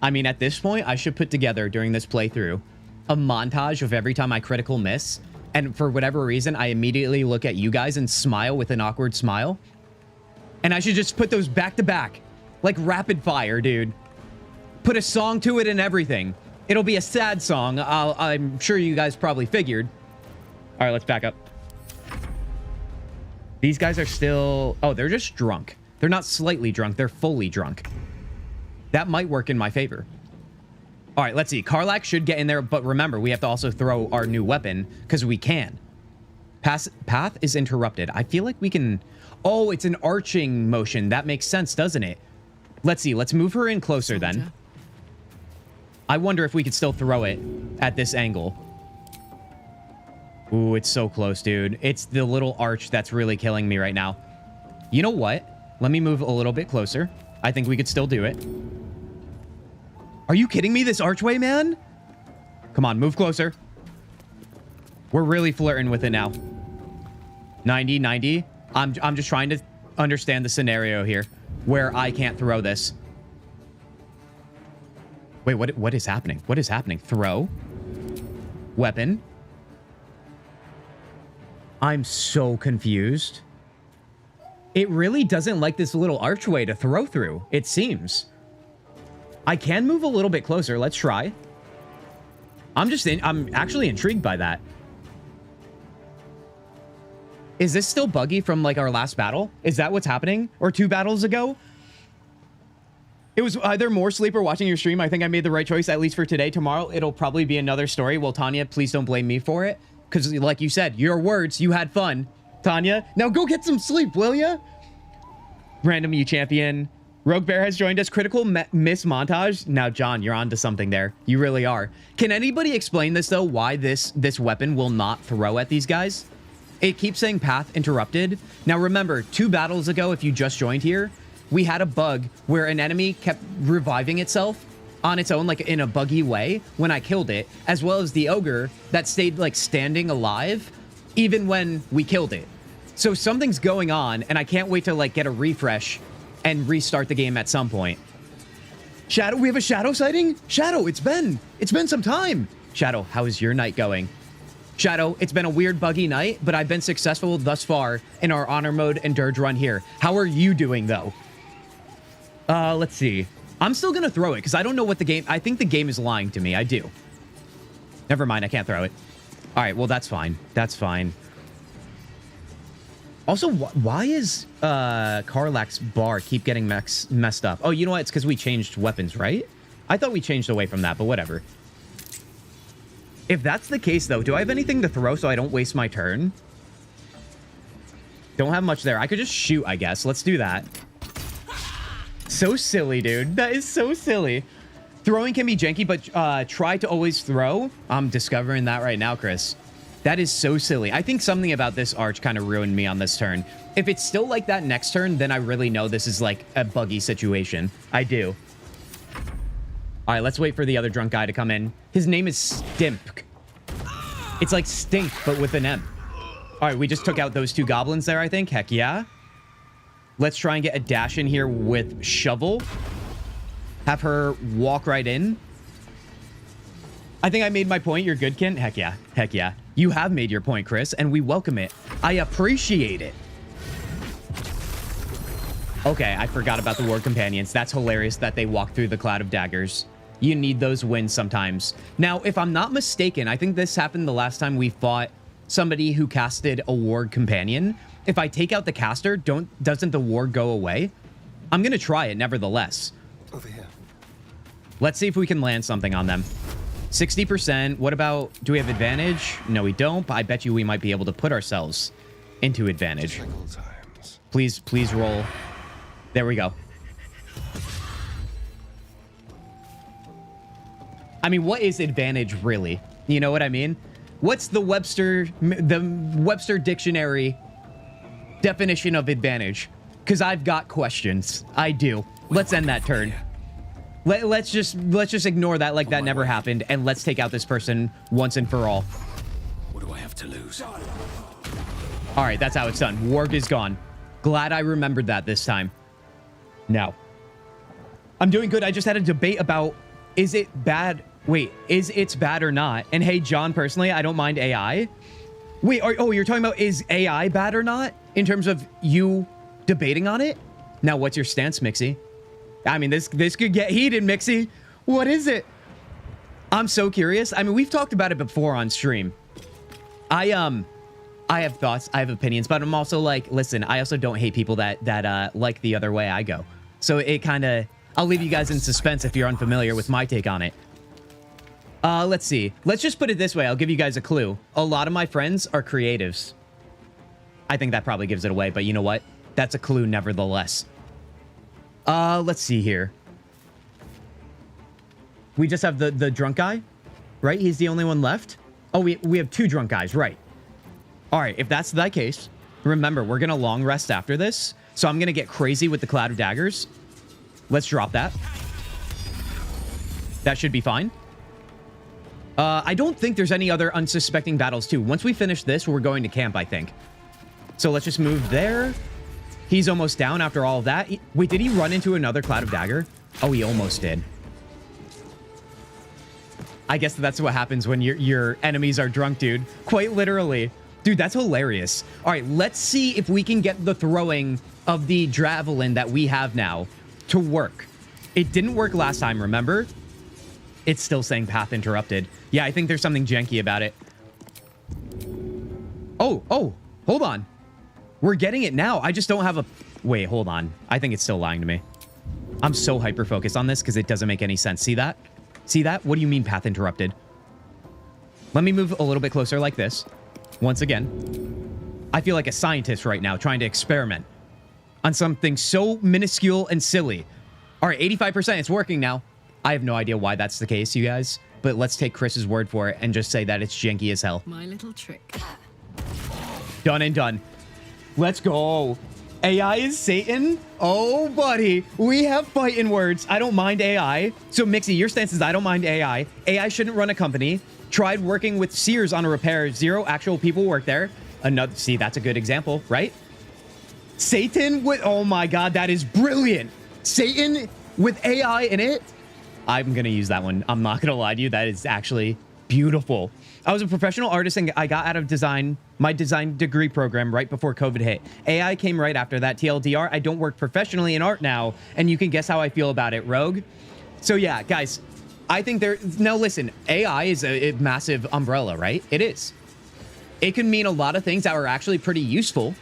Speaker 1: I mean, at this point, I should put together, during this playthrough, a montage of every time I critical miss. And for whatever reason, I immediately look at you guys and smile with an awkward smile. And I should just put those back to back. Like rapid fire, dude. Put a song to it and everything. It'll be a sad song. I'm sure you guys probably figured. All right, let's back up. These guys are still... Oh, they're just drunk. They're not slightly drunk. They're fully drunk. That might work in my favor. All right, let's see. Karlach should get in there, but remember, we have to also throw our new weapon, because we can. Path is interrupted. I feel like we can... Oh, it's an arching motion. That makes sense, doesn't it? Let's see. Let's move her in closer, then. I wonder if we could still throw it at this angle. Ooh, it's so close, dude. It's the little arch that's really killing me right now. You know what? Let me move a little bit closer. I think we could still do it. Are you kidding me? This archway, man? Come on, move closer. We're really flirting with it now. 90, 90. I'm just trying to understand the scenario here where I can't throw this. Wait, what is happening? What is happening? Throw. Weapon. I'm so confused. It really doesn't like this little archway to throw through, it seems. I can move a little bit closer. Let's try. I'm actually intrigued by that. Is this still buggy from like our last battle? Is that what's happening? Or 2 battles ago? It was either more sleep or watching your stream. I think I made the right choice, at least for today. Tomorrow, it'll probably be another story. Well, Tanya, please don't blame me for it. Because like you said, your words, you had fun. Tanya, now go get some sleep, will ya? Random you champion. Rogue Bear has joined us. Critical miss montage. Now, John, you're onto something there. You really are. Can anybody explain this, though? Why this weapon will not throw at these guys? It keeps saying path interrupted. Now, remember, 2 battles ago, if you just joined here, we had a bug where an enemy kept reviving itself on its own, like in a buggy way, when I killed it, as well as the ogre that stayed like standing alive even when we killed it. So something's going on, and I can't wait to like get a refresh and restart the game at some point. Shadow, we have a Shadow sighting? Shadow, it's been some time. Shadow, how is your night going? Shadow, it's been a weird buggy night, but I've been successful thus far in our honor mode and Durge run here. How are you doing though? Let's see. I'm still gonna throw it because I don't know what the game... I think the game is lying to me. I do. Never mind, I can't throw it. All right, well, that's fine. That's fine. Also, why is Karlach's bar keep getting messed up? Oh, you know what? It's because we changed weapons, right? I thought we changed away from that, but whatever. If that's the case, though, do I have anything to throw so I don't waste my turn? Don't have much there. I could just shoot, I guess. Let's do that. So silly, dude. That is so silly. Throwing can be janky, but try to always throw. I'm discovering that right now, Chris. That is so silly. I think something about this arch kind of ruined me on this turn. If it's still like that next turn, then I really know this is like a buggy situation. I do. All right, let's wait for the other drunk guy to come in. His name is Stimp. It's like stink, but with an M. All right, we just took out those 2 goblins there, I think. Heck yeah. Let's try and get a dash in here with Shovel. Have her walk right in. I think I made my point. You're good, Kent. Heck yeah. Heck yeah. You have made your point, Chris, and we welcome it. I appreciate it. Okay, I forgot about the War Companions. That's hilarious that they walk through the cloud of daggers. You need those wins sometimes. Now, if I'm not mistaken, I think this happened the last time we fought somebody who casted a Ward Companion. If I take out the caster, doesn't the ward go away? I'm gonna try it nevertheless.
Speaker 8: Over here.
Speaker 1: Let's see if we can land something on them. 60%. What about, do we have advantage? No, we don't, but I bet you we might be able to put ourselves into advantage. Please roll. There we go. I mean, what is advantage really? You know what I mean? What's the Webster dictionary definition of advantage? Because I've got questions. I do. Let's end that turn. Let's just ignore that like that never happened, and let's take out this person once and for all.
Speaker 2: What do I have to lose?
Speaker 1: All right, that's how it's done. Warg is gone. Glad I remembered that this time. Now, I'm doing good. I just had a debate about, is it bad? Wait, is it's bad or not? And hey, John, personally, I don't mind AI. Wait, oh, you're talking about is AI bad or not? In terms of you debating on it? Now, what's your stance, Mixie? I mean, this could get heated, Mixie. What is it? I'm so curious. I mean, we've talked about it before on stream. I have thoughts, I have opinions, but I'm also like, listen, I also don't hate people that like the other way I go. So it kind of, I'll leave you guys in suspense if you're unfamiliar with my take on it. Let's see. Let's just put it this way. I'll give you guys a clue. A lot of my friends are creatives. I think that probably gives it away, but you know what? That's a clue nevertheless. Let's see here. We just have the drunk guy, right? He's the only one left. Oh, we have two drunk guys, right? All right, if that's the case, remember, we're going to long rest after this. So I'm going to get crazy with the Cloud of Daggers. Let's drop that. That should be fine. I don't think there's any other unsuspecting battles, too. Once we finish this, we're going to camp, I think. So let's just move there. He's almost down after all of that. Wait, did he run into another Cloud of Dagger? Oh, he almost did. I guess that's what happens when your enemies are drunk, dude. Quite literally. Dude, that's hilarious. All right, let's see if we can get the throwing of the javelin that we have now to work. It didn't work last time, remember? It's still saying path interrupted. Yeah, I think there's something janky about it. Oh, hold on. We're getting it now. I just don't have a... Wait, hold on. I think it's still lying to me. I'm so hyper-focused on this because it doesn't make any sense. See that? See that? What do you mean path interrupted? Let me move a little bit closer like this. Once again. I feel like a scientist right now trying to experiment on something so minuscule and silly. All right, 85%. It's working now. I have no idea why that's the case, you guys. But let's take Chris's word for it and just say that it's janky as hell.
Speaker 6: My little trick.
Speaker 1: Done and done. Let's go. AI is Satan? Oh, buddy. We have fighting words. I don't mind AI. So, Mixie, your stance is I don't mind AI. AI shouldn't run a company. Tried working with Sears on a repair. 0 actual people work there. Another. See, that's a good example, right? Satan with... Oh, my God. That is brilliant. Satan with AI in it. I'm going to use that one. I'm not going to lie to you. That is actually beautiful. I was a professional artist and I got out of my design degree program right before COVID hit. AI came right after that. TLDR, I don't work professionally in art now, and you can guess how I feel about it, Rogue. So yeah, guys, I think now listen, AI is a massive umbrella, right? It is. It can mean a lot of things that are actually pretty useful,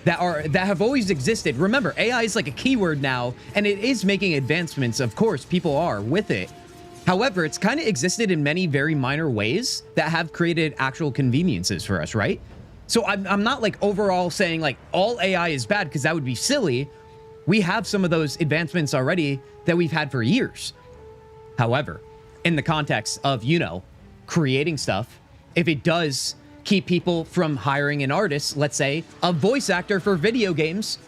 Speaker 1: that have always existed. Remember, AI is like a keyword now, and it is making advancements. Of course, people are with it. However, it's kind of existed in many very minor ways that have created actual conveniences for us, right? So I'm not like overall saying like all AI is bad because that would be silly. We have some of those advancements already that we've had for years. However, in the context of, you know, creating stuff, if it does keep people from hiring an artist, let's say a voice actor for video games,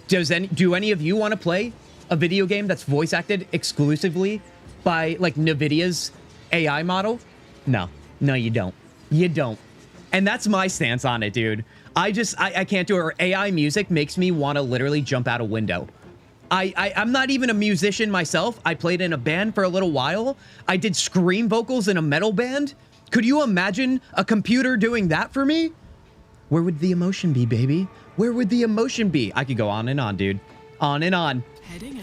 Speaker 1: do any of you want to play a video game that's voice acted exclusively by like NVIDIA's AI model? No, you don't. You don't. And that's my stance on it, dude. I can't do it. Or AI music makes me want to literally jump out a window. I'm not even a musician myself. I played in a band for a little while. I did scream vocals in a metal band. Could you imagine a computer doing that for me? Where would the emotion be, baby? Where would the emotion be? I could go on and on, dude. On and on.
Speaker 6: Heading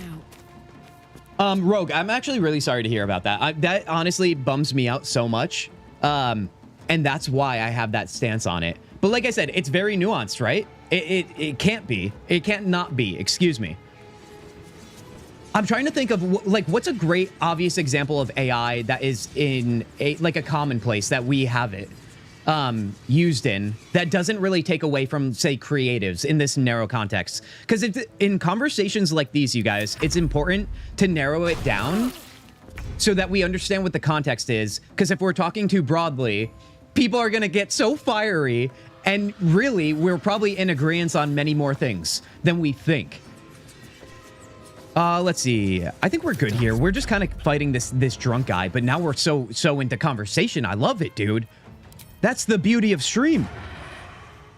Speaker 6: out.
Speaker 1: Rogue, I'm actually really sorry to hear about that. That honestly bums me out so much. And that's why I have that stance on it. But like I said, it's very nuanced, right? It can't be. It can't not be. Excuse me. I'm trying to think of what's a great obvious example of AI that is in a commonplace that we have it used in that doesn't really take away from, say, creatives in this narrow context. Because in conversations like these, you guys, it's important to narrow it down so that we understand what the context is. Because if we're talking too broadly, people are going to get so fiery, and really, we're probably in agreement on many more things than we think. Let's see. I think we're good here. We're just kind of fighting this drunk guy, but now we're so into conversation. I love it, dude. That's the beauty of stream.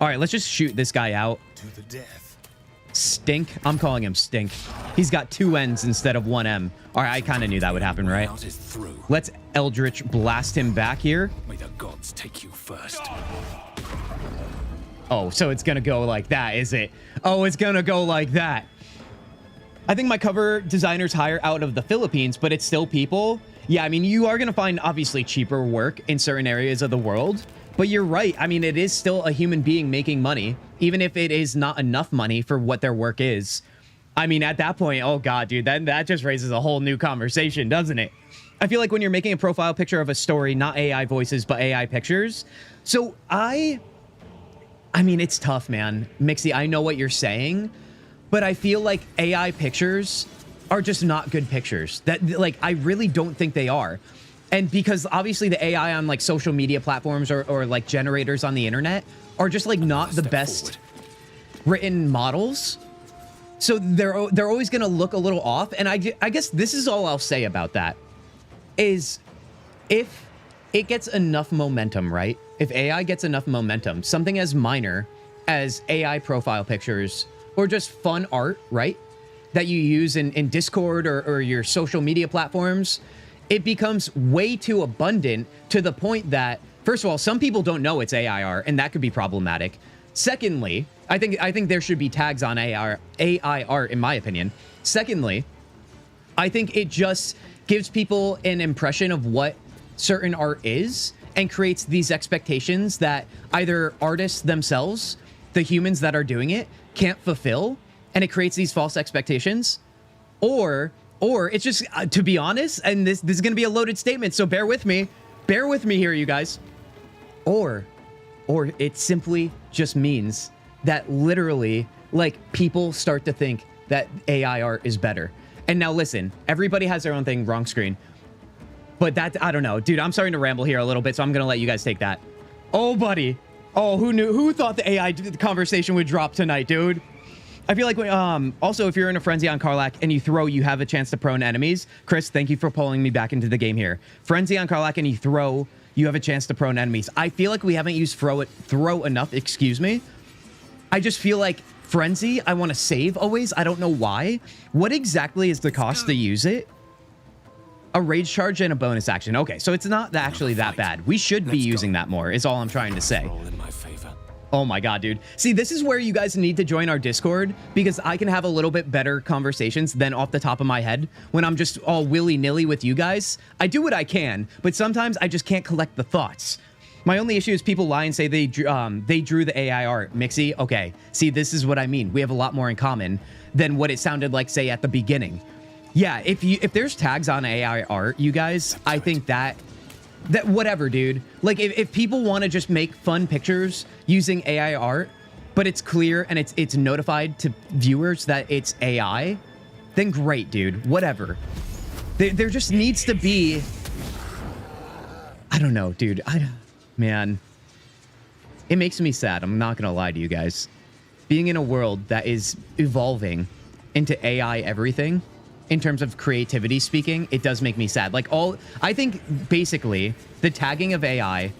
Speaker 1: All right, let's just shoot this guy out.
Speaker 2: To the death.
Speaker 1: Stink. I'm calling him Stink. He's got 2 N's instead of 1 M. All right, I kind of knew that would happen, right?
Speaker 2: Out is through.
Speaker 1: Let's Eldritch blast him back here.
Speaker 2: May the gods take you first.
Speaker 1: Oh, so it's gonna go like that, is it? Oh, it's gonna go like that. I think my cover designer's hire out of the Philippines, but it's still people. Yeah, I mean, you are gonna find obviously cheaper work in certain areas of the world, but you're right. I mean, it is still a human being making money, even if it is not enough money for what their work is. I mean, at that point, oh God, dude, that just raises a whole new conversation, doesn't it? I feel like when you're making a profile picture of a story, not AI voices, but AI pictures. So I mean, it's tough, man. Mixie, I know what you're saying, but I feel like AI pictures are just not good pictures. I really don't think they are. And because obviously the AI on like social media platforms or like generators on the internet are just like not the best written models. So they're always going to look a little off. And I guess this is all I'll say about that is if it gets enough momentum, right? If AI gets enough momentum, something as minor as AI profile pictures or just fun art, right? That you use in Discord or your social media platforms, it becomes way too abundant to the point that, first of all, some people don't know it's AI art, and that could be problematic. Secondly, I think there should be tags on AI art, in my opinion. Secondly, I think it just gives people an impression of what certain art is and creates these expectations that either artists themselves, the humans that are doing it, can't fulfill, and it creates these false expectations, or it's just, to be honest, and this is going to be a loaded statement, so bear with me here, you guys, or it simply just means that literally, like, people start to think that AI art is better. And now listen, everybody has their own thing. Wrong screen. But that, I don't know, dude, I'm starting to ramble here a little bit, so I'm going to let you guys take that. Oh, buddy. Oh, who thought the AI conversation would drop tonight, dude? I feel like, also, if you're in a frenzy on Karlach and you throw, you have a chance to prone enemies. Chris, thank you for pulling me back into the game here. Frenzy on Karlach and you throw, you have a chance to prone enemies. I feel like we haven't used throw enough, excuse me. I just feel like Frenzy, I want to save always. I don't know why. What exactly is the cost to use it? A rage charge and a bonus action. Okay, so it's not actually that bad. We should be using that more, is all I'm trying to say.
Speaker 2: Roll in my favor.
Speaker 1: Oh my God, dude. See, this is where you guys need to join our Discord, because I can have a little bit better conversations than off the top of my head when I'm just all willy-nilly with you guys. I do what I can, but sometimes I just can't collect the thoughts. My only issue is people lie and say they drew the AI art. Mixie, okay. See, this is what I mean. We have a lot more in common than what it sounded like, say, at the beginning. Yeah, if there's tags on AI art, you guys, I think that whatever, dude. Like, if people want to just make fun pictures using AI art, but it's clear and it's notified to viewers that it's AI, then great, dude. Whatever. There just needs to be... I don't know, dude. Man. It makes me sad. I'm not going to lie to you guys. Being in a world that is evolving into AI everything... in terms of creativity speaking, it does make me sad. Like, I think basically the tagging of AI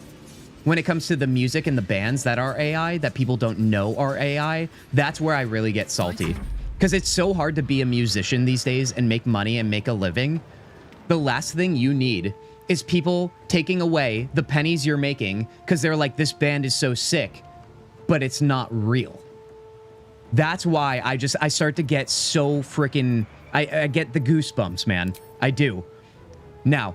Speaker 1: when it comes to the music and the bands that are AI that people don't know are AI, that's where I really get salty. because it's so hard to be a musician these days and make money and make a living. The last thing you need is people taking away the pennies you're making because they're like, this band is so sick, but it's not real. That's why I start to get so freaking, I get the goosebumps, man. I do. Now,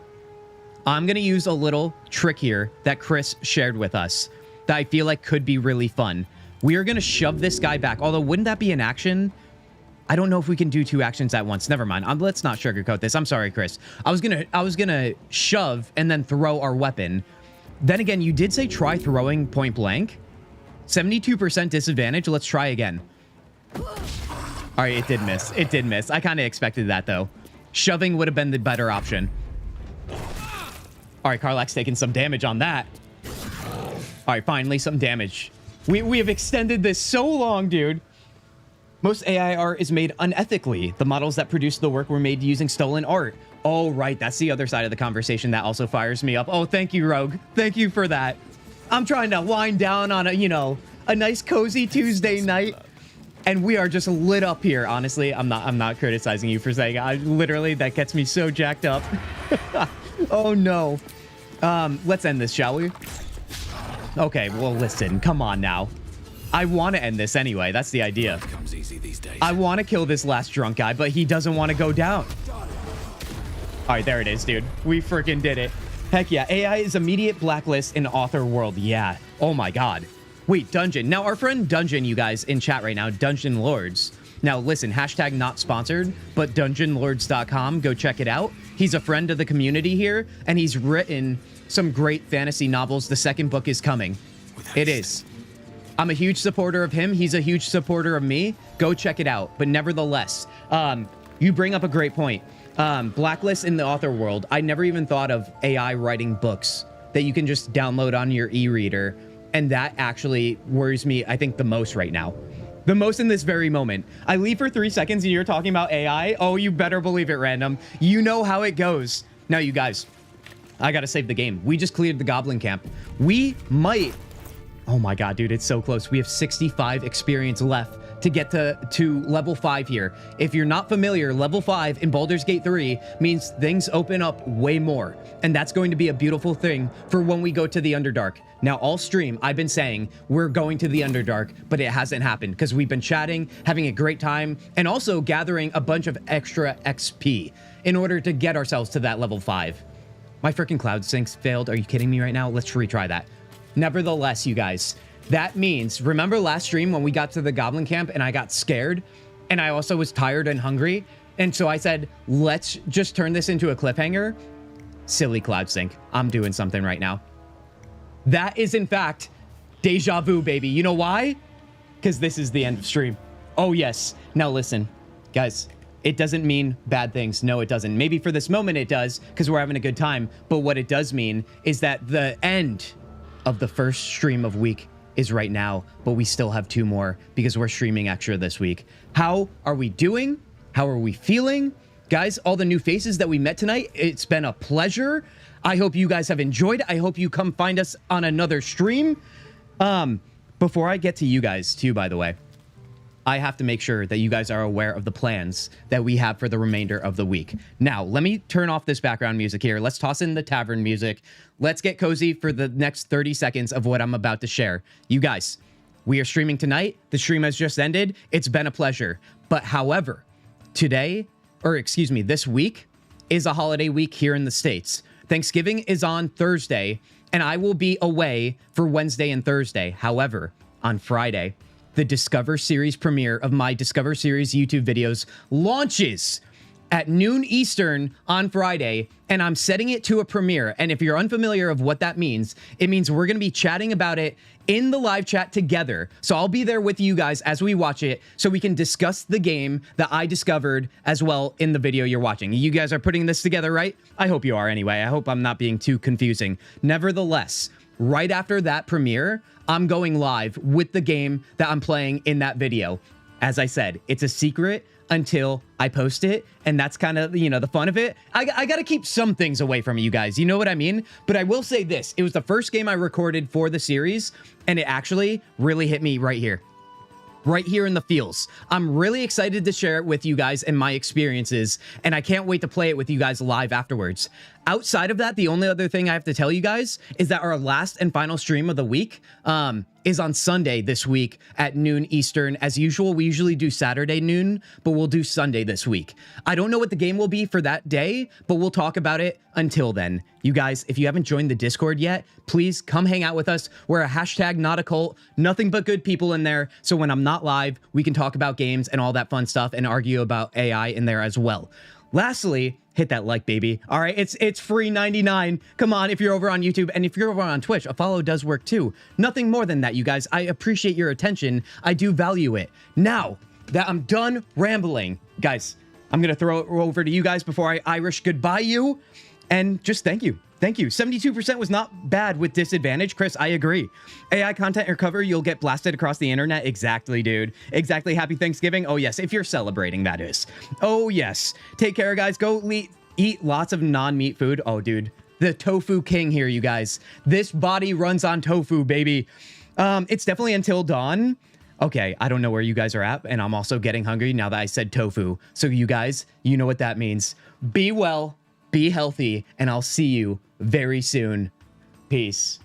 Speaker 1: I'm going to use a little trick here that Chris shared with us that I feel like could be really fun. We are going to shove this guy back. Although, wouldn't that be an action? I don't know if we can do 2 actions at once. Never mind. Let's not sugarcoat this. I'm sorry, Chris. I was gonna shove and then throw our weapon. Then again, you did say try throwing point blank. 72% disadvantage. Let's try again. All right, it did miss. It did miss. I kind of expected that, though. Shoving would have been the better option. All right, Karlach's taking some damage on that. All right, finally, some damage. We have extended this so long, dude. Most AI art is made unethically. The models that produced the work were made using stolen art. Oh, right. That's the other side of the conversation that also fires me up. Oh, thank you, Rogue. Thank you for that. I'm trying to wind down on a nice cozy Tuesday night. And we are just lit up here. Honestly, I'm not criticizing you for saying literally that gets me so jacked up. Oh no. Let's end this, shall we? Okay, well listen, come on now. I want to end this anyway. That's the idea.
Speaker 2: Comes easy these days.
Speaker 1: I want to kill this last drunk guy, but he doesn't want to go down. All right, there it is, dude. We freaking did it. Heck yeah. AI is immediate blacklist in author world. Yeah. Oh my God. Wait, Dungeon. Now, our friend Dungeon, you guys in chat right now, Dungeon Lords. Now, listen, hashtag not sponsored, but dungeonlords.com. Go check it out. He's a friend of the community here, and he's written some great fantasy novels. The second book is coming. It is. I'm a huge supporter of him. He's a huge supporter of me. Go check it out. But nevertheless, you bring up a great point. Blacklist in the author world. I never even thought of AI writing books that you can just download on your e-reader. And that actually worries me, I think, the most right now. The most in this very moment. I leave for 3 seconds and you're talking about AI. Oh, you better believe it, Random. You know how it goes. Now, you guys, I gotta save the game. We just cleared the Goblin Camp. We might... Oh my God, dude, it's so close. We have 65 experience left to get to level 5 here. If you're not familiar, level 5 in Baldur's Gate 3 means things open up way more. And that's going to be a beautiful thing for when we go to the Underdark. Now, all stream, I've been saying we're going to the Underdark, but it hasn't happened because we've been chatting, having a great time, and also gathering a bunch of extra XP in order to get ourselves to that level 5. My freaking cloud syncs failed. Are you kidding me right now? Let's retry that. Nevertheless, you guys, that means, remember last stream when we got to the Goblin Camp and I got scared and I also was tired and hungry? And so I said, let's just turn this into a cliffhanger. Silly cloud sync. I'm doing something right now. That is, in fact, deja vu, baby. You know why? Because this is the end of stream. Oh, yes. Now, listen, guys, it doesn't mean bad things. No, it doesn't. Maybe for this moment it does because we're having a good time. But what it does mean is that the end of the first stream of week is right now, but we still have 2 more because we're streaming extra this week. How are we doing? How are we feeling? Guys, all the new faces that we met tonight, it's been a pleasure. I hope you guys have enjoyed. I hope you come find us on another stream. Before I get to you guys too, by the way, I have to make sure that you guys are aware of the plans that we have for the remainder of the week. Now, let me turn off this background music here. Let's toss in the tavern music. Let's get cozy for the next 30 seconds of what I'm about to share. You guys, we are streaming tonight. The stream has just ended. It's been a pleasure. But however, this week is a holiday week here in the States. Thanksgiving is on Thursday, and I will be away for Wednesday and Thursday. However, on Friday, the Discover Series premiere of my Discover Series YouTube videos launches at noon Eastern on Friday, and I'm setting it to a premiere. And if you're unfamiliar of what that means, it means we're going to be chatting about it in the live chat together. So I'll be there with you guys as we watch it so we can discuss the game that I discovered as well in the video you're watching. You guys are putting this together, right? I hope you are anyway. I hope I'm not being too confusing. Nevertheless, right after that premiere, I'm going live with the game that I'm playing in that video. As I said, it's a secret until I post it, and that's kind of, the fun of it. I got to keep some things away from you guys, you know what I mean? But I will say this, it was the first game I recorded for the series, and it actually really hit me right here. right here in the feels. I'm really excited to share it with you guys and my experiences, and I can't wait to play it with you guys live afterwards. Outside of that, the only other thing I have to tell you guys is that our last and final stream of the week is on Sunday this week at noon Eastern. As usual, we usually do Saturday noon, but we'll do Sunday this week. I don't know what the game will be for that day, but we'll talk about it until then. You guys, if you haven't joined the Discord yet, please come hang out with us. We're a hashtag not a cult, nothing but good people in there. So when I'm not live, we can talk about games and all that fun stuff and argue about AI in there as well. Lastly, hit that like, baby. All right, it's free 99. Come on, if you're over on YouTube, and if you're over on Twitch, a follow does work too. Nothing more than that, you guys. I appreciate your attention. I do value it. Now that I'm done rambling, guys, I'm gonna throw it over to you guys before I Irish goodbye you, and just thank you. Thank you. 72% was not bad with disadvantage. Chris, I agree. AI content recover, you'll get blasted across the internet. Exactly, dude. Exactly. Happy Thanksgiving. Oh, yes. If you're celebrating, that is. Oh, yes. Take care, guys. Go eat lots of non-meat food. Oh, dude. The tofu king here, you guys. This body runs on tofu, baby. It's definitely until dawn. Okay, I don't know where you guys are at, and I'm also getting hungry now that I said tofu. So you guys, you know what that means. Be well, be healthy, and I'll see you very soon. Peace.